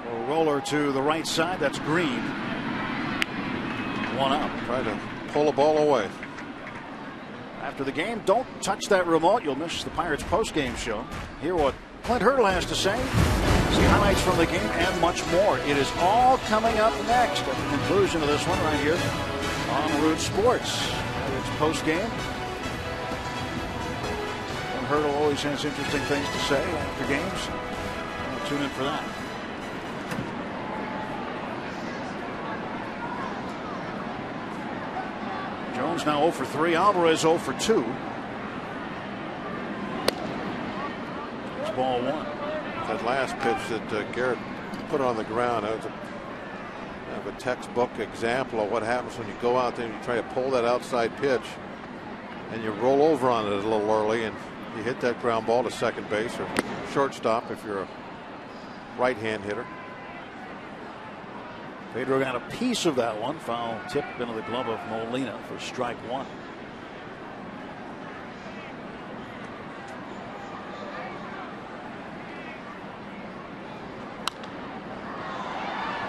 A roller to the right side. That's Green. 1 out. Try to pull the ball away. After the game, don't touch that remote. You'll miss the Pirates post-game show. Hear what Clint Hurdle has to say. See highlights from the game and much more. It is all coming up next at the conclusion of this one right here on Root Sports. It's post-game. And Hurdle always has interesting things to say after games. I'll tune in for that. Jones now 0 for 3. Alvarez 0 for 2. It's ball 1. That last pitch that Garrett put on the ground, that was a textbook example of what happens when you go out there and you try to pull that outside pitch and you roll over on it a little early and you hit that ground ball to second base or shortstop if you're a right-hand hitter. Pedro got a piece of that one. Foul tip into the glove of Molina for strike 1.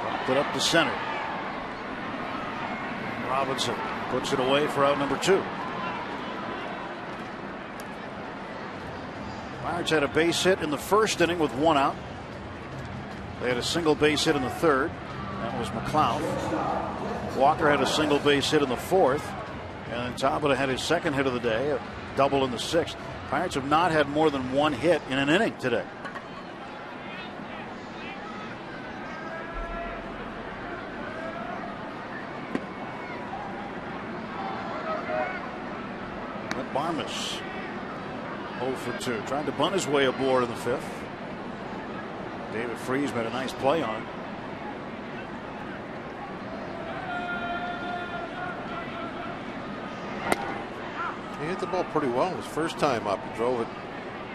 Dropped it up to center. Robinson puts it away for out number 2. Pirates had a base hit in the 1st inning with 1 out. They had a single base hit in the 3rd. That was McLeod. Walker had a single base hit in the 4th. And then Tabata had his 2nd hit of the day, a double in the 6th. Pirates have not had more than 1 hit in an inning today. Barmes 0 for 2. Trying to bunt his way aboard in the 5th. David Freese made a nice play on it. He hit the ball pretty well his first time up. He drove it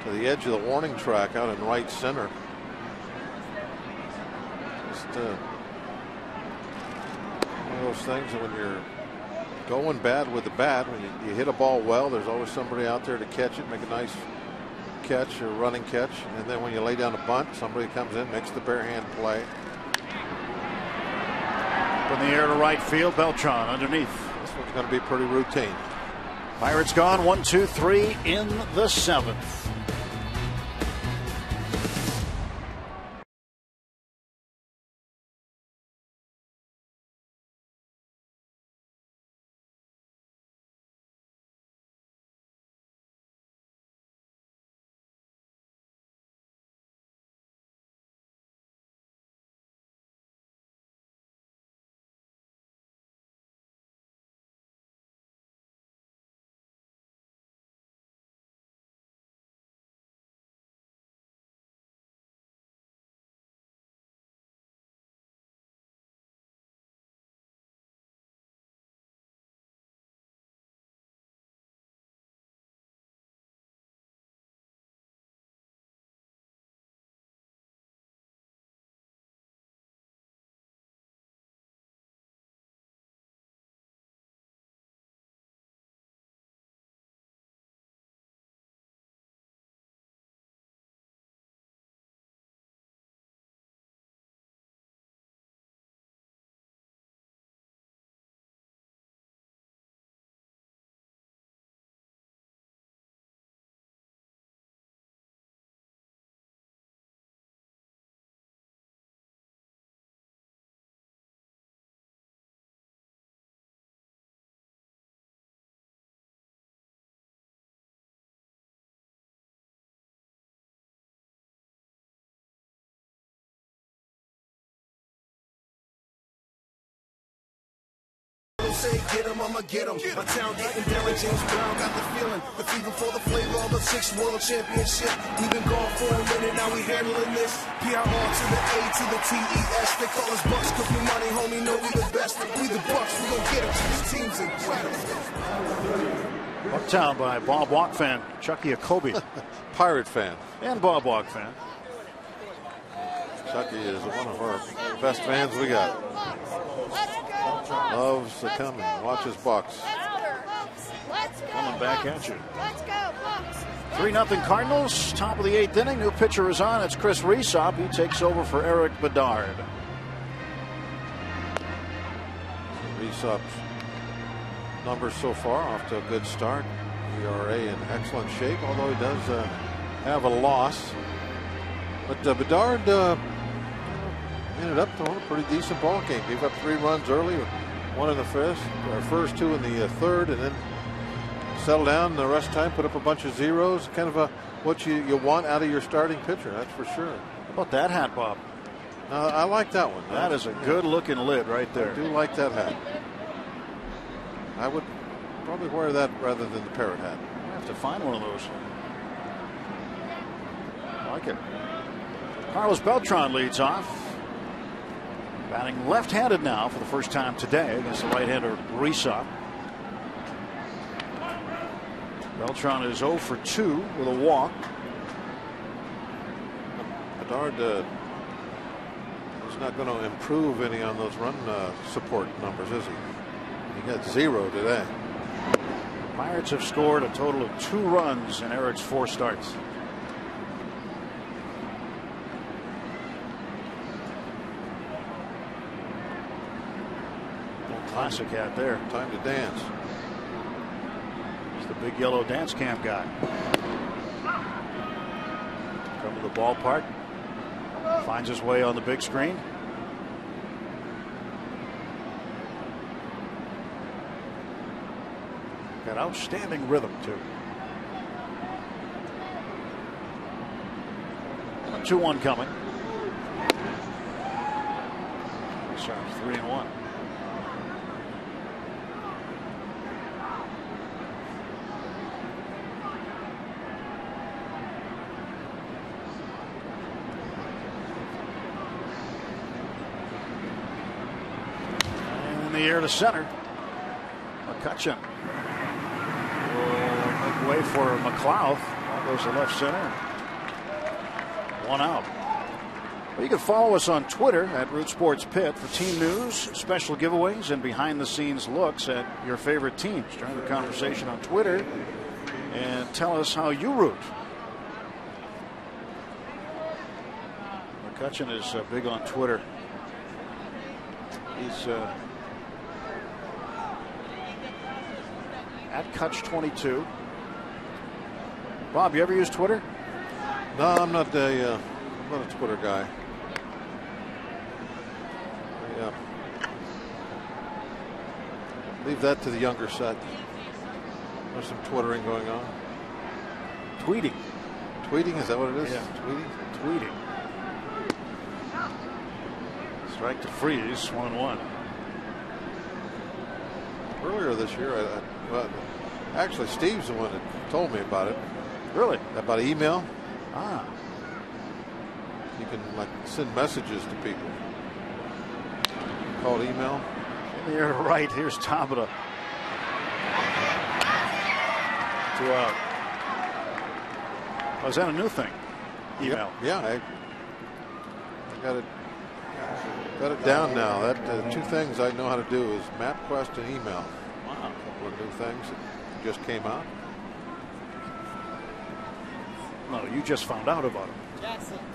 to the edge of the warning track out in right center. Just one of those things that when you're going bad with the bat, when you hit a ball well, there's always somebody out there to catch it, make a nice catch or running catch. And then when you lay down a bunt, somebody comes in, makes the bare hand play. Up in the air to right field, Beltran underneath. This one's going to be pretty routine. Pirates gone 1, 2, 3 in the 7th. say get him, I'ma get him. My town getting down like James Brown, got the feeling. The fever for the flavor of a 6th world championship. We've been gone for a minute, now we handling this. PRR to the A to the TES. They call us Bucks, cause we money, homie, know we the best. We the Bucks, we gon' get them. This team's incredible. Uptown by Bob Walk fan, Chucky Jacoby. Pirate fan. And Bob Walk fan. Chucky is one of our best fans we got. Loves to come and watch his Bucks. Coming back at you. Let's go, Bucks. 3-0 Cardinals. Top of the 8th inning. New pitcher is on. It's Chris Resop. He takes over for Eric Bedard. Resop's numbers so far off to a good start. ERA in excellent shape, although he does have a loss. But Bedard ended up throwing a pretty decent ball game. Gave up 3 runs early, 1 in the first 2 in the third, and then settled down in the rest time, put up a bunch of zeros. Kind of what you want out of your starting pitcher, that's for sure. How about that hat, Bob? I like that one. That is a good-looking lid right there. I do like that hat. I would probably wear that rather than the parrot hat. I have to find one of those. I like it. Carlos Beltran leads off. Batting left-handed now for the first time today against the right-hander Resop. Beltran is 0 for 2 with a walk. Bedard is not going to improve any on those run support numbers, is he? He got 0 today. Pirates have scored a total of 2 runs in Eric's 4 starts. Classic hat there. Time to dance. He's the big yellow dance camp guy. Come to the ballpark. Finds his way on the big screen. Got outstanding rhythm too. 2-1 coming. Sharps 3-1. In the air to center. McCutcheon will make way for McLeod. That goes to left center. 1 out. Well, you can follow us on Twitter at Root Sports Pit for team news, special giveaways, and behind-the-scenes looks at your favorite teams. Join the conversation on Twitter and tell us how you root. McCutcheon is big on Twitter. He's at Cutch22. Bob, you ever use Twitter? No, I'm not a Twitter guy. Yeah. Leave that to the younger set. There's some twittering going on. Tweeting. Tweeting, is that what it is? Yeah. Tweeting. Strike to freeze, 1-1. Earlier this year, well, actually, Steve's the one that told me about it. Really? About email. Ah. You can like send messages to people. Called email. In the air to right. Here's Tabata. 2 out. Oh, is that a new thing? Email. Yeah, I got it down now. That 2 things I know how to do is MapQuest and email. Wow. A couple of new things that just came out. No, you just found out about them.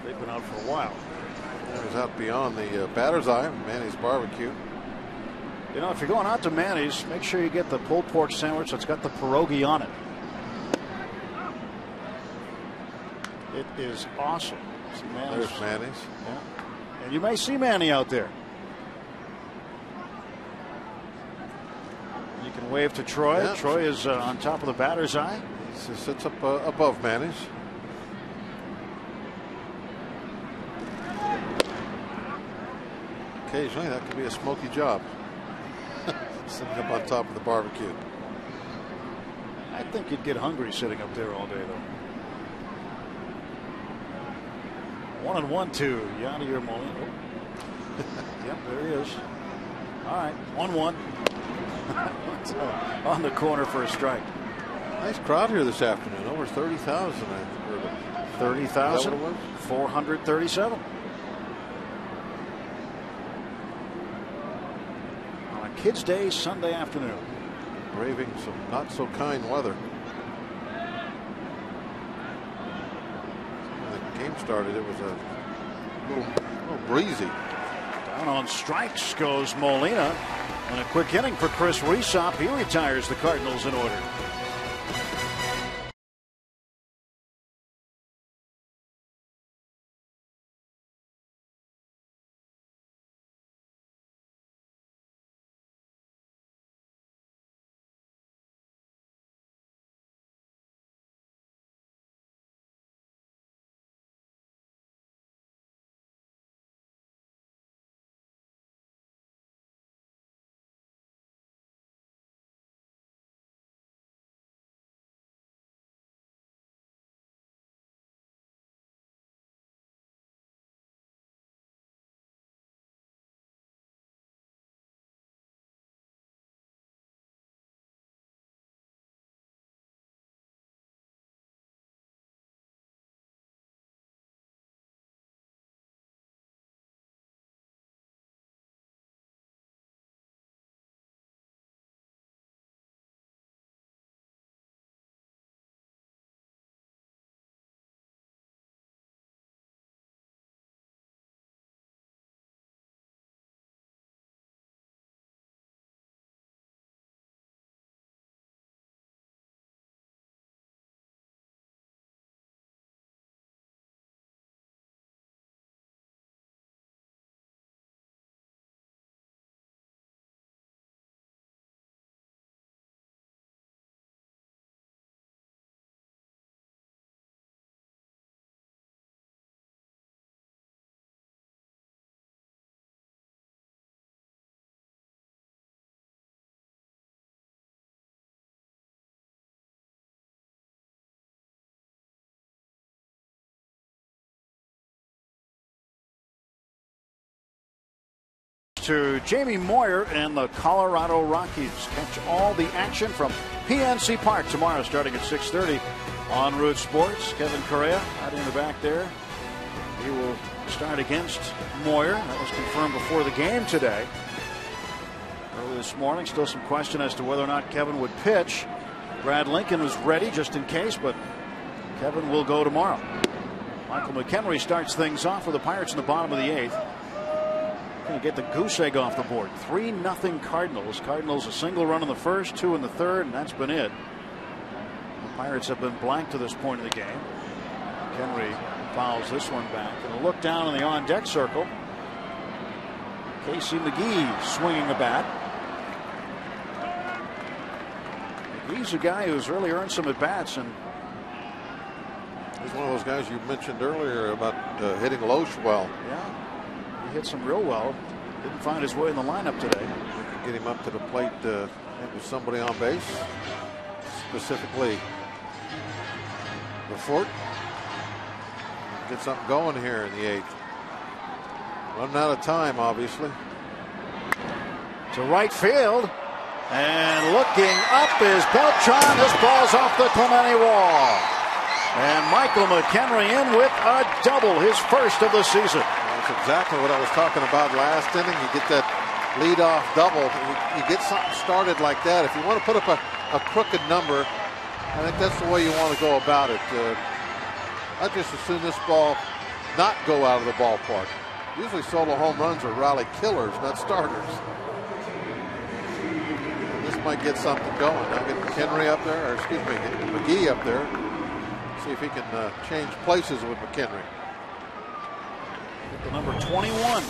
They've been out for a while. It was out beyond the batter's eye, Manny's Barbecue. You know, if you're going out to Manny's, make sure you get the pulled pork sandwich that's got the pierogi on it. It is awesome. There's Manny's. Yeah. And you may see Manny out there. You can wave to Troy. Yeah. Troy is on top of the batter's eye. He sits up above Manny's. Occasionally that could be a smoky job. Sitting up on top of the barbecue. I think you'd get hungry sitting up there all day, though. 1-1 to Yadier Molina. Yep, there he is. All right, 1-1. On the corner for a strike. Nice crowd here this afternoon. Over 30,000. I heard of. 30,437. On a Kids Day Sunday afternoon. Braving some not so kind weather. When the game started, it was a little breezy. Down on strikes goes Molina. And a quick inning for Chris Resop. He retires the Cardinals in order. To Jamie Moyer and the Colorado Rockies. Catch all the action from PNC Park tomorrow starting at 6:30 on Root Sports. Kevin Correa out in the back there. He will start against Moyer. That was confirmed before the game today. Early this morning, still some question as to whether or not Kevin would pitch. Brad Lincoln was ready just in case, but Kevin will go tomorrow. Michael McHenry starts things off for the Pirates in the bottom of the 8th. Going to get the goose egg off the board. 3-0 Cardinals. Cardinals a single run in the first, 2 in the third, and that's been it. The Pirates have been blank to this point of the game. Henry fouls this one back. And a look down in the on-deck circle. Casey McGee swinging the bat. McGee's a guy who's really earned some at-bats, and he's one of those guys you mentioned earlier about hitting Loesch well. Yeah. Hits him real well. Didn't find his way in the lineup today. We can get him up to the plate with somebody on base, specifically the Fort. Get something going here in the 8th. Running out of time, obviously. To right field, and looking up is Beltran. This ball's off the Clemente wall, and Michael McHenry in with a double, his first of the season. That's exactly what I was talking about last inning. You get that leadoff double. You get something started like that. If you want to put up a crooked number, I think that's the way you want to go about it. I'd just as soon this ball not go out of the ballpark. Usually solo home runs are rally killers, not starters. This might get something going. I'll get McHenry up there, or excuse me, get McGee up there. See if he can change places with McHenry. The number 21.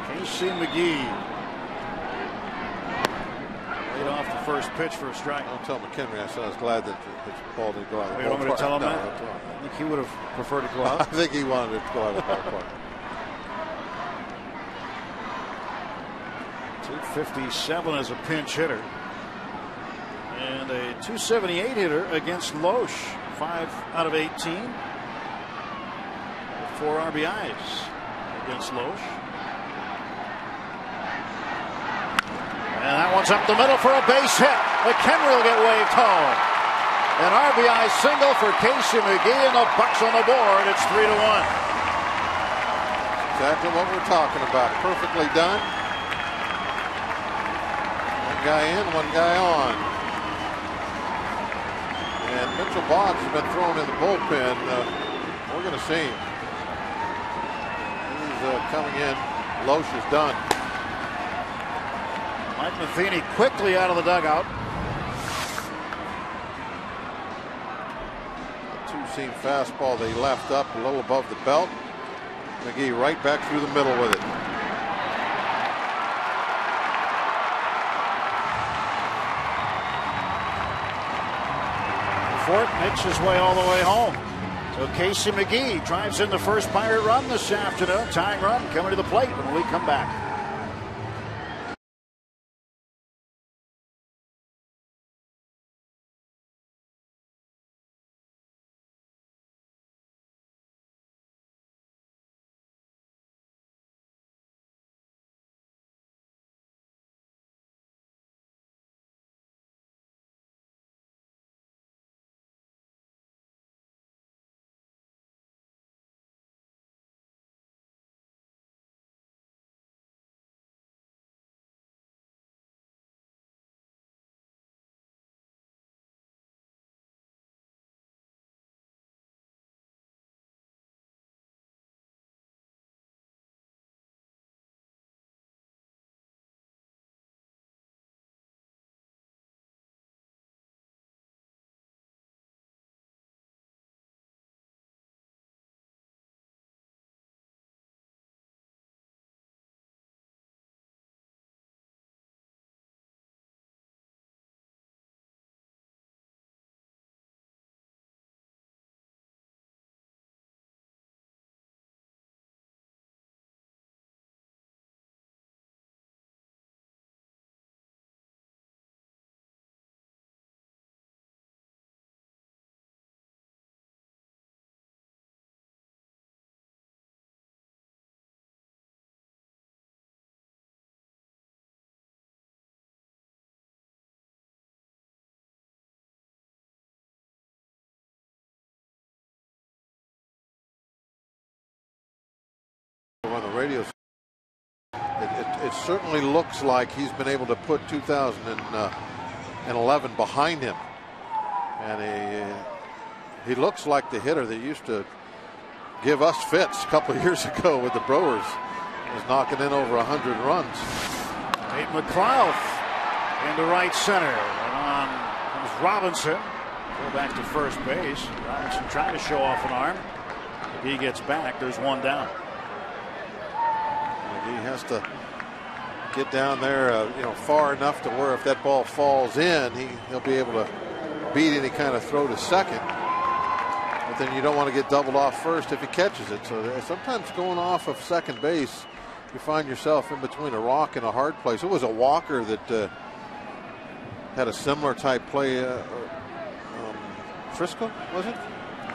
Casey McGee. Laid off the first pitch for a strike. I'll tell McHenry I said I was glad that the ball didn't go out of the ballpark. You want me to tell him no, that? I think he would have preferred to go out. I think he wanted it to go out of the ballpark. .257 as a pinch hitter. And a .278 hitter against Loesch. 5 out of 18. 4 RBIs against Loesch. And that one's up the middle for a base hit. McHenry will get waved home. An RBI single for Casey McGee, and the Bucks on the board. It's 3-1. Exactly what we're talking about. Perfectly done. One guy in, one guy on. And Mitchell Boggs has been thrown in the bullpen. We're going to see him. He's coming in. Loesch is done. Mike Matheny quickly out of the dugout. A two-seam fastball that he left up a little above the belt. McGee right back through the middle with it. Fort makes his way all the way home. So Casey McGee drives in the first Pirate run this afternoon. Tying run coming to the plate when we come back. On the radio, it certainly looks like he's been able to put 2011 behind him, and he looks like the hitter that used to give us fits a couple of years ago with the Brewers. He was knocking in over 100 runs. Tate McLeod into right center, and on comes Robinson. Go back to first base. Robinson trying to show off an arm. If he gets back, there's one down. He has to get down there, far enough to where if that ball falls in, he'll be able to beat any kind of throw to second. But then you don't want to get doubled off first if he catches it. So sometimes going off of second base, you find yourself in between a rock and a hard place. It was a Walker that had a similar type play. Frisco, was it?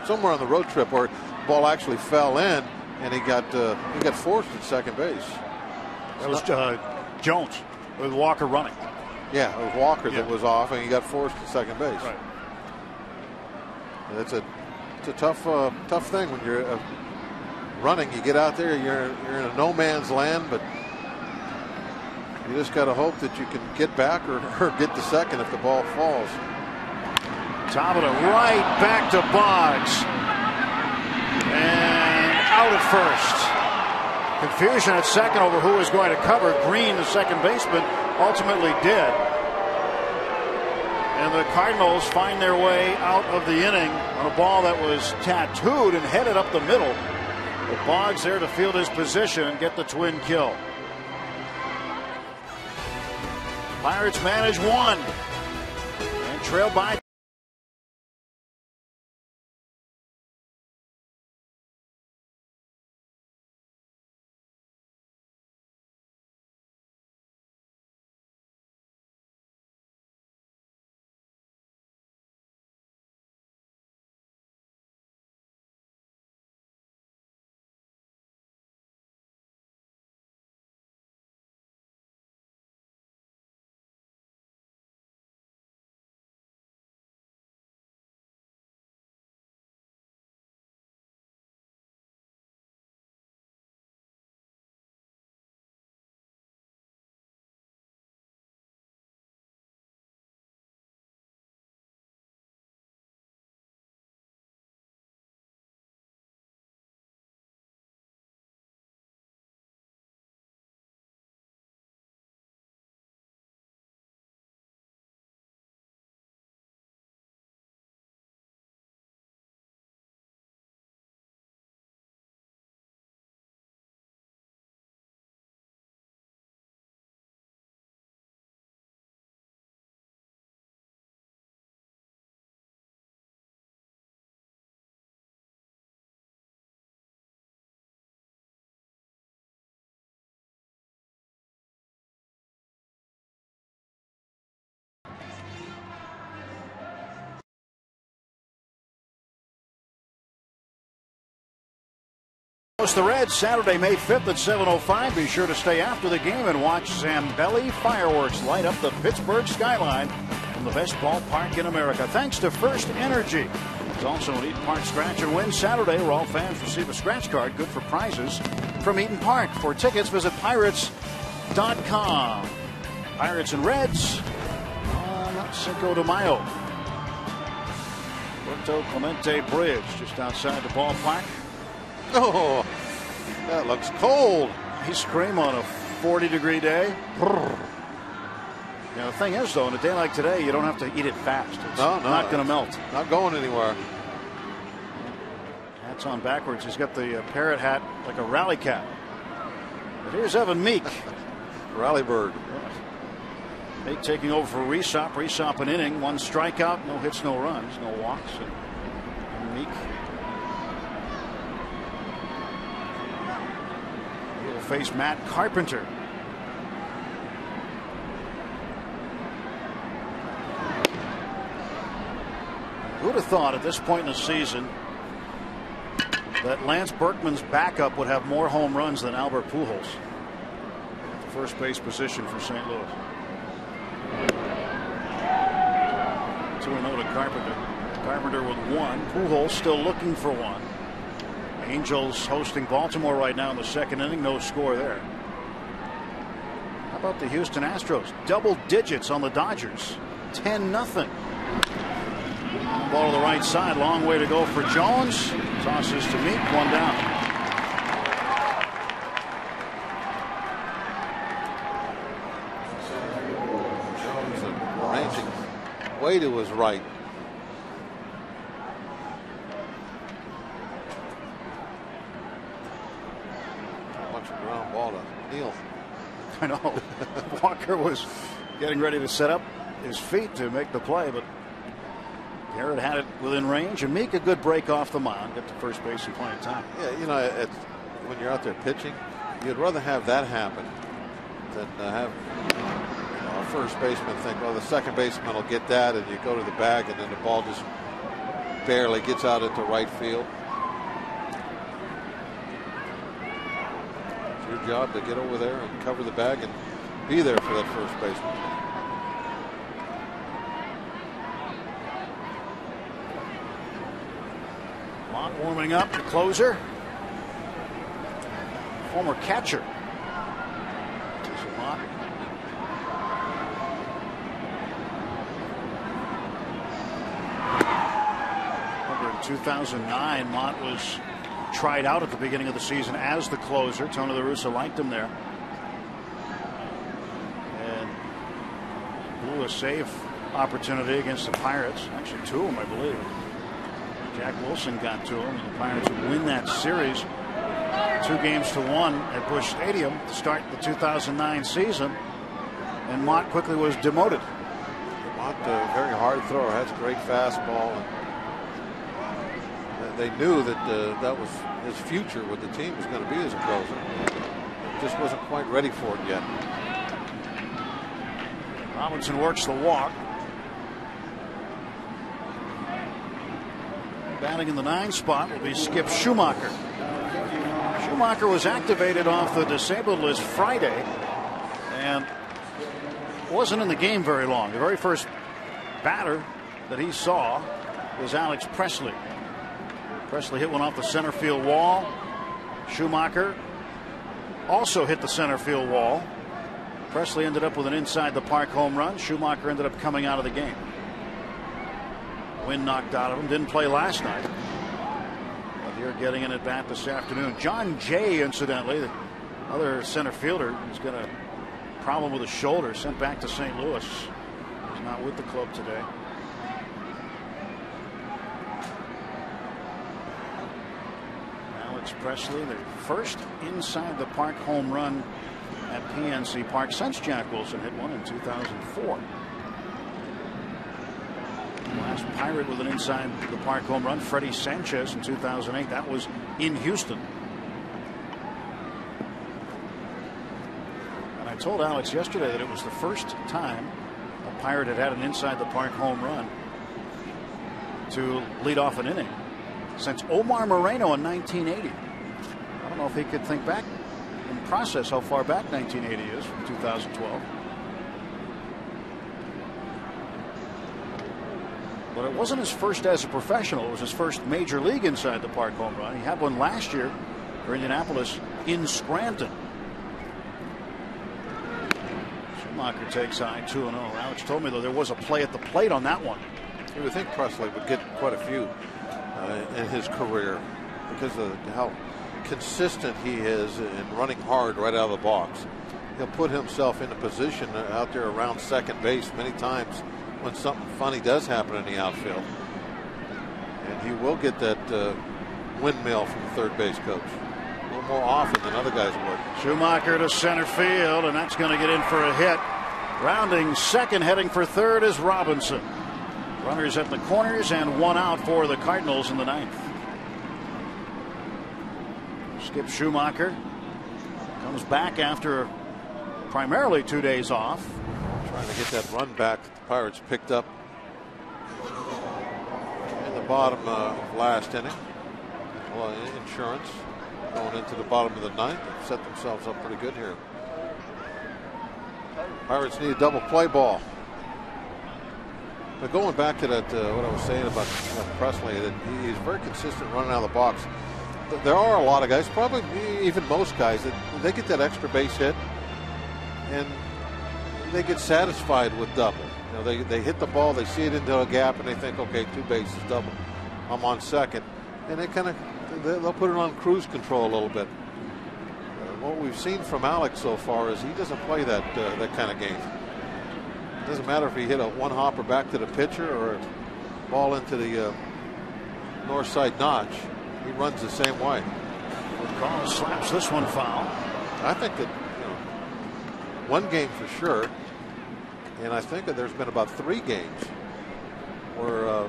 Somewhere on the road trip where the ball actually fell in. And he got forced at second base. That was Jones with Walker running. Yeah, it was Walker that was off, and he got forced at second base. Right. It's a tough thing when you're running. You get out there, you're in a no man's land, but you just got to hope that you can get back or get to second if the ball falls. Top of the right back to Boggs. And out at first. Confusion at second over who was going to cover. Green, the second baseman, ultimately did. And the Cardinals find their way out of the inning on a ball that was tattooed and headed up the middle. But Boggs there to field his position and get the twin kill. Pirates manage one and trail by Host the Reds Saturday, May 5th at 7:05. Be sure to stay after the game and watch Zambelli fireworks light up the Pittsburgh skyline from the best ballpark in America. Thanks to First Energy. There's also an Eaton Park Scratch and Win Saturday, where all fans receive a scratch card good for prizes from Eaton Park. For tickets, visit Pirates.com. Pirates and Reds on Cinco de Mayo. Puerto Clemente Bridge just outside the ballpark. Oh, that looks cold. Ice cream on a 40-degree day. Now, the thing is, though, on a day like today, you don't have to eat it fast. It's not going to melt. Not going anywhere. Hat's on backwards. He's got the parrot hat like a rally cap. But here's Evan Meek. Rally bird. Meek taking over for Resop. Resop an inning. 1 strikeout. No hits, no runs, no walks. And Meek will face Matt Carpenter. Who'd have thought at this point in the season that Lance Berkman's backup would have more home runs than Albert Pujols at the first base position for St. Louis. 2-0 to Carpenter. Carpenter with 1. Pujols still looking for 1. Angels hosting Baltimore right now in the 2nd inning. No score there. How about the Houston Astros? Double digits on the Dodgers. 10-0. Ball to the right side. Long way to go for Jones. Tosses to Meek. 1 down. Jones ranching way to his right. Bunch of ground ball to Neal. I know. Walker was getting ready to set up his feet to make the play, but Garrett had it within range, and Meek a good break off the mound. Get to first base in plenty of time. Yeah, you know, when you're out there pitching, you'd rather have that happen than have a first baseman think, well, the second baseman will get that, and you go to the bag, and then the ball just barely gets out into right field. It's your job to get over there and cover the bag and be there for that first baseman. Mott warming up, the closer. Former catcher. Mott. Remember in 2009, Mott was tried out at the beginning of the season as the closer. Tony La Russa liked him there. And blew a save opportunity against the Pirates. Actually, 2 of them, I believe. Jack Wilson got to him, and the Pirates would win that series 2-1 at Busch Stadium to start the 2009 season. And Mott quickly was demoted. Mott, a very hard thrower, has a great fastball. And they knew that that was his future, what the team was going to be as a closer. Just wasn't quite ready for it yet. Robinson works the walk. Batting in the 9 spot will be Skip Schumacher. Schumacher was activated off the disabled list Friday and wasn't in the game very long. The very first batter that he saw was Alex Presley. Presley hit one off the center field wall. Schumacher also hit the center field wall. Presley ended up with an inside the park home run. Schumacher ended up coming out of the game. Wind knocked out of him. Didn't play last night. But here getting an at bat this afternoon. John Jay, incidentally, the other center fielder, has got a problem with his shoulder. Sent back to St. Louis. He's not with the club today. Alex Presley, the first inside the park home run at PNC Park since Jack Wilson hit one in 2004. Last Pirate with an inside the park home run, Freddie Sanchez in 2008. That was in Houston. And I told Alex yesterday that it was the first time a Pirate had an inside the park home run to lead off an inning since Omar Moreno in 1980. I don't know if he could think back and process how far back 1980 is from 2012. But it wasn't his first as a professional. It was his first major league inside the park home run. He had one last year for Indianapolis in Scranton. Schumacher takes high 2-0. Alex told me, though, there was a play at the plate on that one. You would think Presley would get quite a few in his career because of how consistent he is in running hard right out of the box. He'll put himself in a position out there around second base many times when something funny does happen in the outfield. And he will get that windmill from the third base coach a little more often than other guys would. Schumacher to center field, and that's going to get in for a hit. Rounding second, heading for third is Robinson. Runners at the corners and one out for the Cardinals in the ninth. Skip Schumacher comes back after primarily 2 days off. Trying to get that run back that the Pirates picked up in the bottom of last inning. Well, insurance going into the bottom of the ninth. They've set themselves up pretty good here. Pirates need a double play ball. But going back to that, what I was saying about Presley, that he's very consistent running out of the box. There are a lot of guys, probably even most guys, that they get that extra base hit and they get satisfied with double. You know, they hit the ball, they see it into a gap, and they think, okay, 2 bases, double. I'm on second, and they'll put it on cruise control a little bit. What we've seen from Alex so far is he doesn't play that kind of game. It doesn't matter if he hit a one-hopper back to the pitcher or a ball into the north side notch. He runs the same way. Call slaps this one foul. I think that one game for sure, and I think that there's been about 3 games where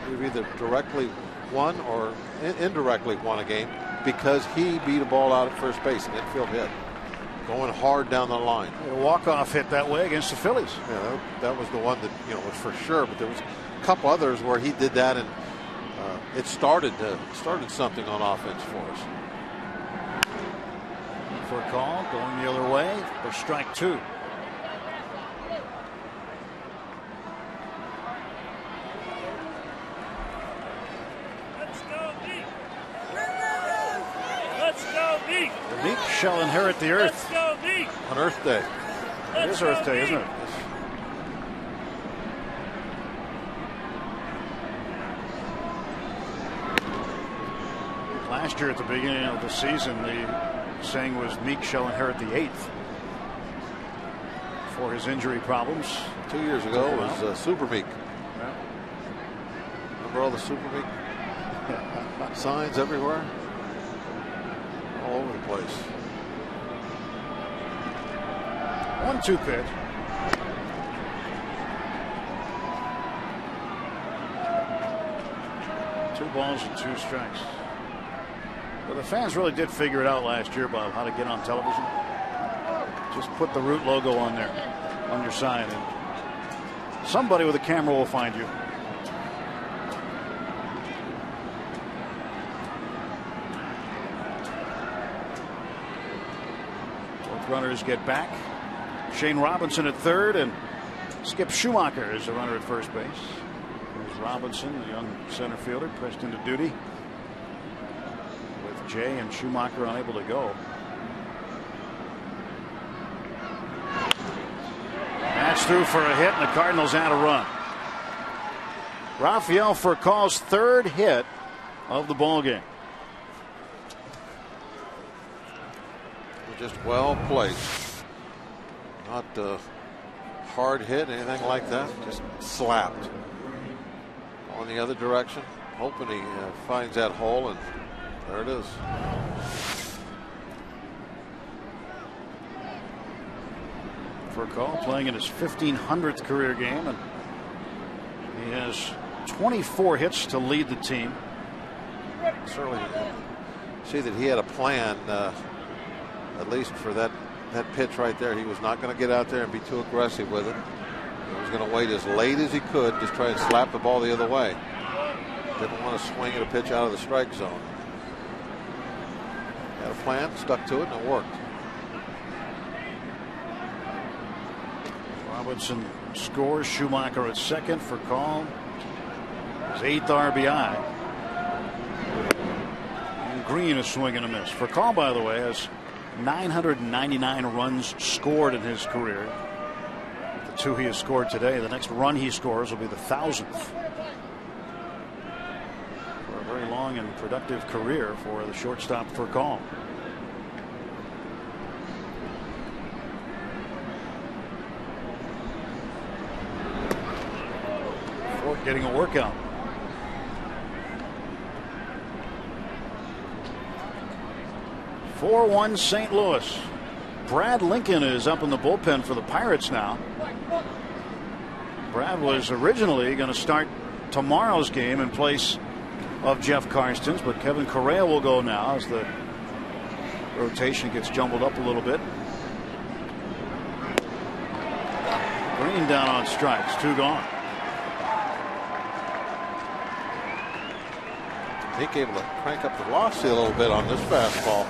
we've either directly won or indirectly won a game because he beat a ball out at first base, an infield hit, going hard down the line. A walk-off hit that way against the Phillies. Yeah, that was the one that was for sure. But there was a couple others where he did that, and it started something on offense for us. For a call, going the other way for strike 2. Let's go, Meek. Let's go, Meek. The Meek shall inherit the earth. Let's go, Meek. On Earth Day. It is Earth Day, isn't it? Last year at the beginning of the season, the saying was Meek shall inherit the 8th for his injury problems. 2 years ago it was Super Meek. Yeah. Remember all the Super Meek signs everywhere? All over the place. 1-2 pitch. Two balls and 2 strikes. Well, the fans really did figure it out last year, Bob, how to get on television. Just put the Root logo on there, on your sign, and somebody with a camera will find you. Both runners get back. Shane Robinson at third, and Skip Schumacher is the runner at first base. There's Robinson, the young center fielder, pressed into duty. Jay and Schumacher unable to go. That's through for a hit, and the Cardinals add a run. Rafael Furcal's 3rd hit of the ball game. Just well placed. Not a hard hit, anything like that. Just slapped. On the other direction, hoping he finds that hole, and there it is. Furcal playing in his 1500th career game, and he has 24 hits to lead the team. Certainly see that he had a plan, at least for that pitch right there. He was not going to get out there and be too aggressive with it. He was going to wait as late as he could, just try and slap the ball the other way. Didn't want to swing at a pitch out of the strike zone. Had a plan, stuck to it, and it worked. Robinson scores. Schumacher at second for Call. His 8th RBI. And Green is swinging a miss. For Call, by the way, has 999 runs scored in his career. The 2 he has scored today. The next run he scores will be the 1,000th. For a very long and productive career for the shortstop for Call. Fort getting a workout. (4-1) St. Louis. Brad Lincoln is up in the bullpen for the Pirates now. Brad was originally going to start tomorrow's game in place of Jeff Karstens, but Kevin Correa will go now as the rotation gets jumbled up a little bit. Green down on strikes, 2 gone. He able to crank up the velocity a little bit on this fastball.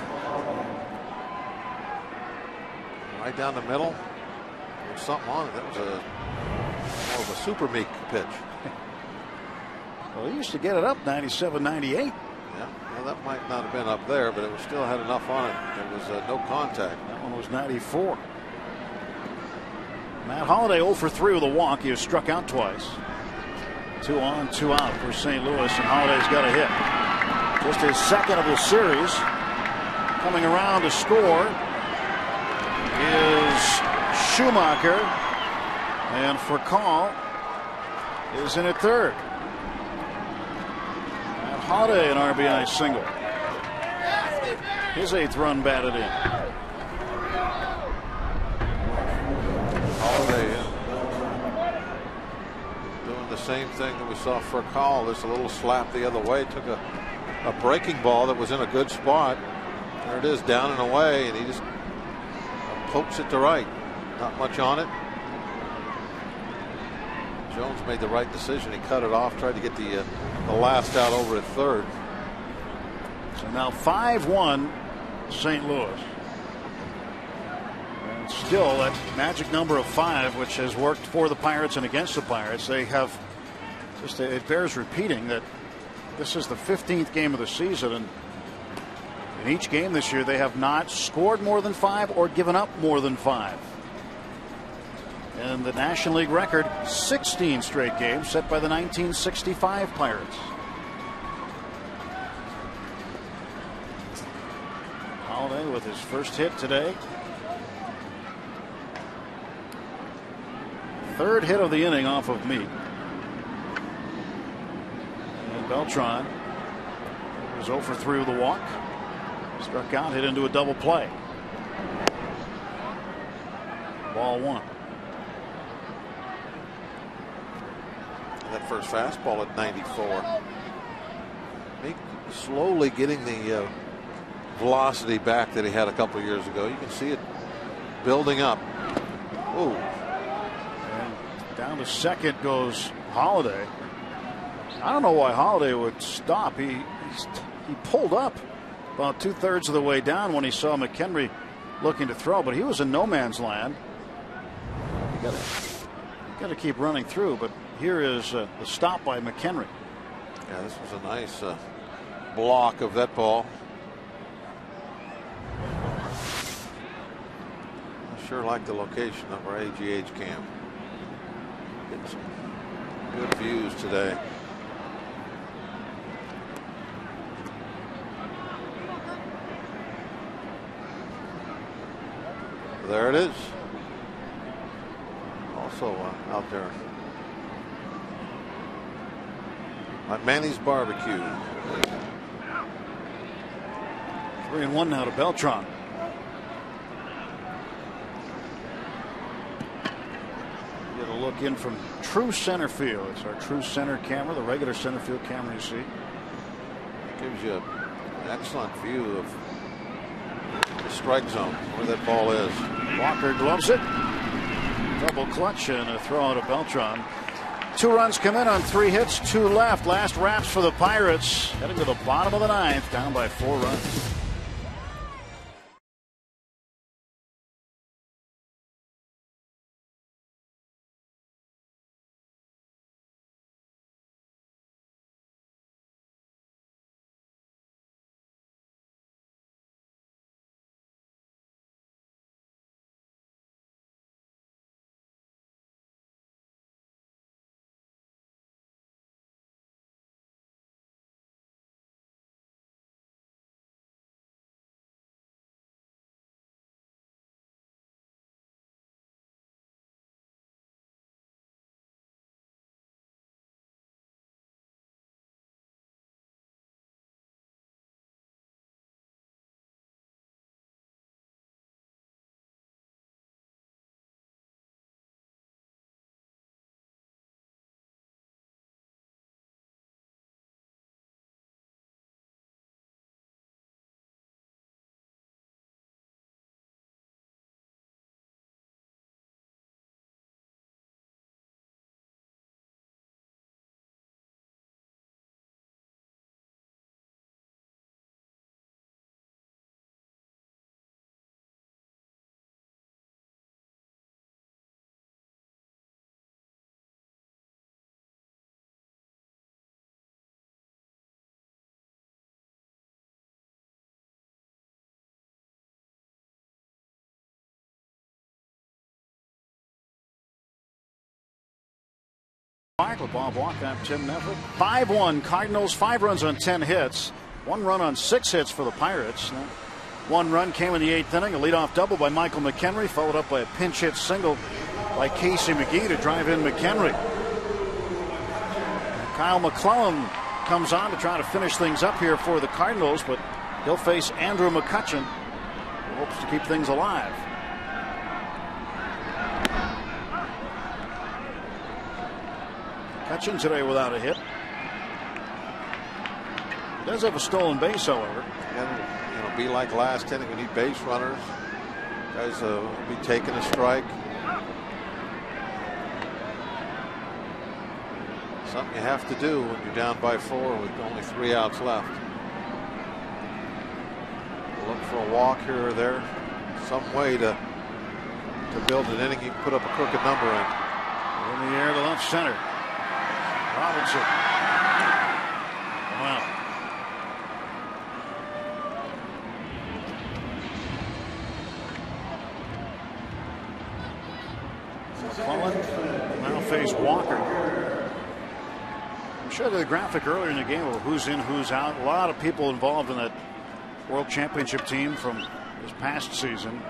Right down the middle. There's something on it. That was more of a super meek pitch. Well, he used to get it up 97, 98. Yeah, well, that might not have been up there, but it still had enough on it. There was no contact. That one was 94. Matt Holliday 0 for 3 with a walk. He has struck out twice. 2 on, 2 out for St. Louis, and Holliday's got a hit. Just his second of the series. Coming around to score is Schumacher, and for Call is in at third. And Holliday an RBI single. His 8th run batted in. Holliday doing the same thing that we saw for Call. There's a little slap the other way. Took a breaking ball that was in a good spot. There it is, down and away, and he just pokes it to right. Not much on it. Jones made the right decision. He cut it off, tried to get the last out over at third. So now 5-1 St. Louis. And still that magic number of 5, which has worked for the Pirates and against the Pirates. They have just, it bears repeating that this is the 15th game of the season, and in each game this year they have not scored more than 5 or given up more than 5. And the National League record, 16 straight games set by the 1965 Pirates. Holliday with his first hit today. 3rd hit of the inning off of Meek. And Beltran was 0 for 3 with a walk. Struck out, hit into a double play. Ball 1. That first fastball at 94. Meek slowly getting the velocity back that he had a couple years ago. You can see it building up. Ooh. And down to second goes Holliday. I don't know why Holliday would stop. He pulled up about 2/3 of the way down when he saw McHenry looking to throw, but he was in no man's land. You got to keep running through, but here is the stop by McHenry. Yeah, this was a nice block of that ball. I sure like the location of our AGH cam. Getting some good views today. There it is. Also out there at Manny's Barbecue. 3-1 now to Beltran. Get a look in from true center field. It's our true center camera, the regular center field camera you see. It gives you an excellent view of the strike zone where that ball is. Walker gloves it. Double clutch and a throw to Beltran. 2 runs come in on 3 hits, 2 left. Last wraps for the Pirates. Heading to the bottom of the 9th, down by 4 runs. Park with Bob Walcott, Tim Neff. 5-1 Cardinals, 5 runs on 10 hits, 1 run on 6 hits for the Pirates. That 1 run came in the 8th inning, a leadoff double by Michael McHenry, followed up by a pinch hit single by Casey McGee to drive in McHenry. Kyle McClellan comes on to try to finish things up here for the Cardinals, but he'll face Andrew McCutchen, who hopes to keep things alive. McCutchen today without a hit. He does have a stolen base, however. And, be like last inning. We need base runners. Guys will be taking a strike. Something you have to do when you're down by 4 with only 3 outs left. Look for a walk here or there. Some way to build an inning you can put up a crooked number in. In the air to left center. Robinson. Wow. McClellan now face Walker. I showed you the graphic earlier in the game of who's in, who's out. A lot of people involved in that World Championship team from this past season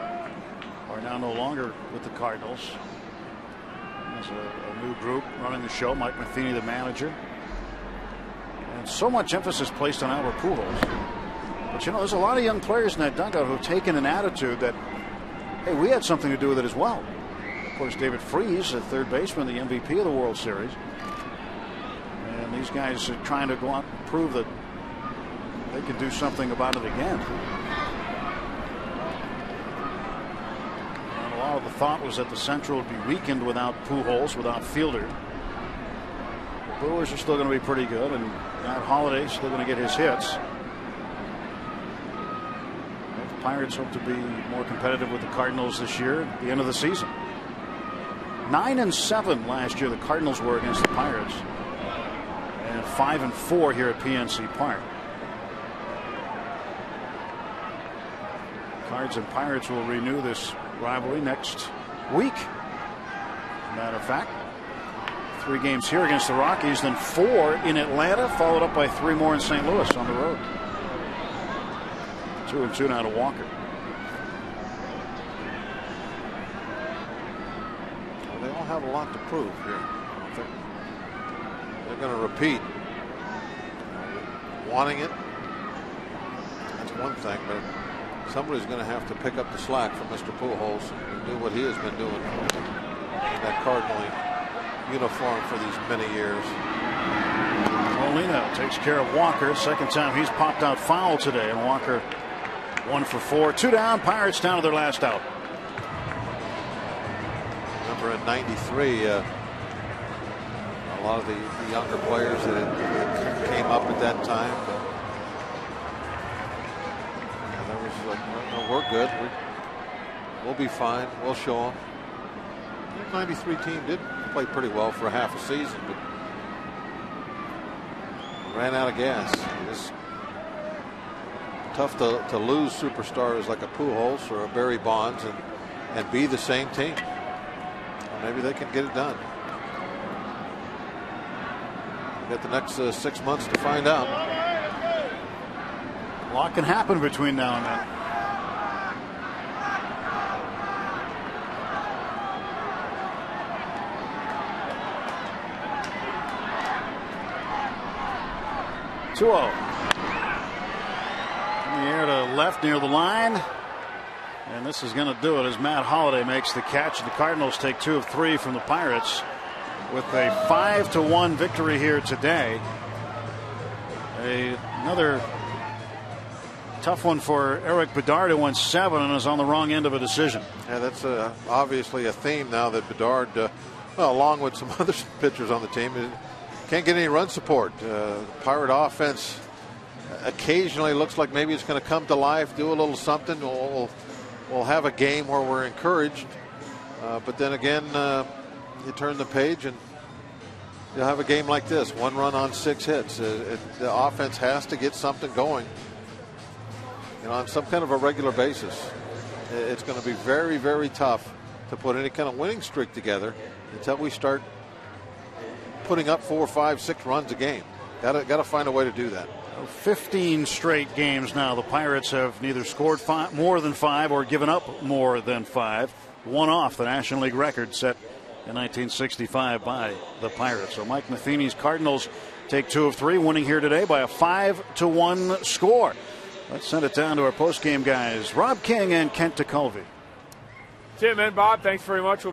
are now no longer with the Cardinals. There's a new group running the show. Mike Matheny, the manager. And so much emphasis placed on Albert Pujols. But there's a lot of young players in that dugout who have taken an attitude that, hey, we had something to do with it as well. Of course, David Freese, the third baseman, the MVP of the World Series. And these guys are trying to go out and prove that they can do something about it again. And a lot of the thought was that the Central would be weakened without Pujols, without Fielder. The Brewers are still going to be pretty good, and Matt Holliday's still going to get his hits. The Pirates hope to be more competitive with the Cardinals this year at the end of the season. 9-7 last year the Cardinals were against the Pirates, and 5-4 here at PNC Park. Cards and Pirates will renew this rivalry next week. As a matter of fact, 3 games here against the Rockies, then 4 in Atlanta, followed up by 3 more in St. Louis on the road. 2-2 now to Walker. Well, they all have a lot to prove here. I don't think they're going to repeat. Wanting it, that's one thing, but somebody's going to have to pick up the slack from Mr. Pujols and do what he has been doing in that Cardinal uniform for these many years. Molina takes care of Walker. Second time he's popped out foul today, and Walker 1 for 4. 2 down. Pirates down to their last out. Remember in '93, a lot of the younger players that came up at that time. There was like, no, we're good. We'll be fine. We'll show them. The '93 team did play pretty well for half a season, but ran out of gas. It's tough to lose superstars like a Pujols or a Barry Bonds and be the same team. Maybe they can get it done. We've got the next 6 months to find out. A lot can happen between now and then. (2-0). In the air to left near the line. And this is going to do it as Matt Holliday makes the catch. The Cardinals take 2 of 3 from the Pirates with a 5-1 victory here today. Another tough one for Eric Bedard, who went 7 and is on the wrong end of a decision. Yeah, that's obviously a theme now that Bedard, along with some other pitchers on the team, can't get any run support. Pirate offense occasionally looks like maybe it's going to come to life, do a little something. We'll have a game where we're encouraged, but then again, you turn the page and you'll have a game like this: 1 run on 6 hits. The offense has to get something going, on some kind of a regular basis. It's going to be very, very tough to put any kind of winning streak together until we start putting up 4, 5, 6 runs a game. Got to find a way to do that. 15 straight games now. The Pirates have neither scored more than 5 or given up more than 5. One off the National League record set in 1965 by the Pirates. So Mike Matheny's Cardinals take 2 of 3, winning here today by a 5-1 score. Let's send it down to our post-game guys, Rob King and Kent Tekulve. That's it, man. Bob, thanks very much.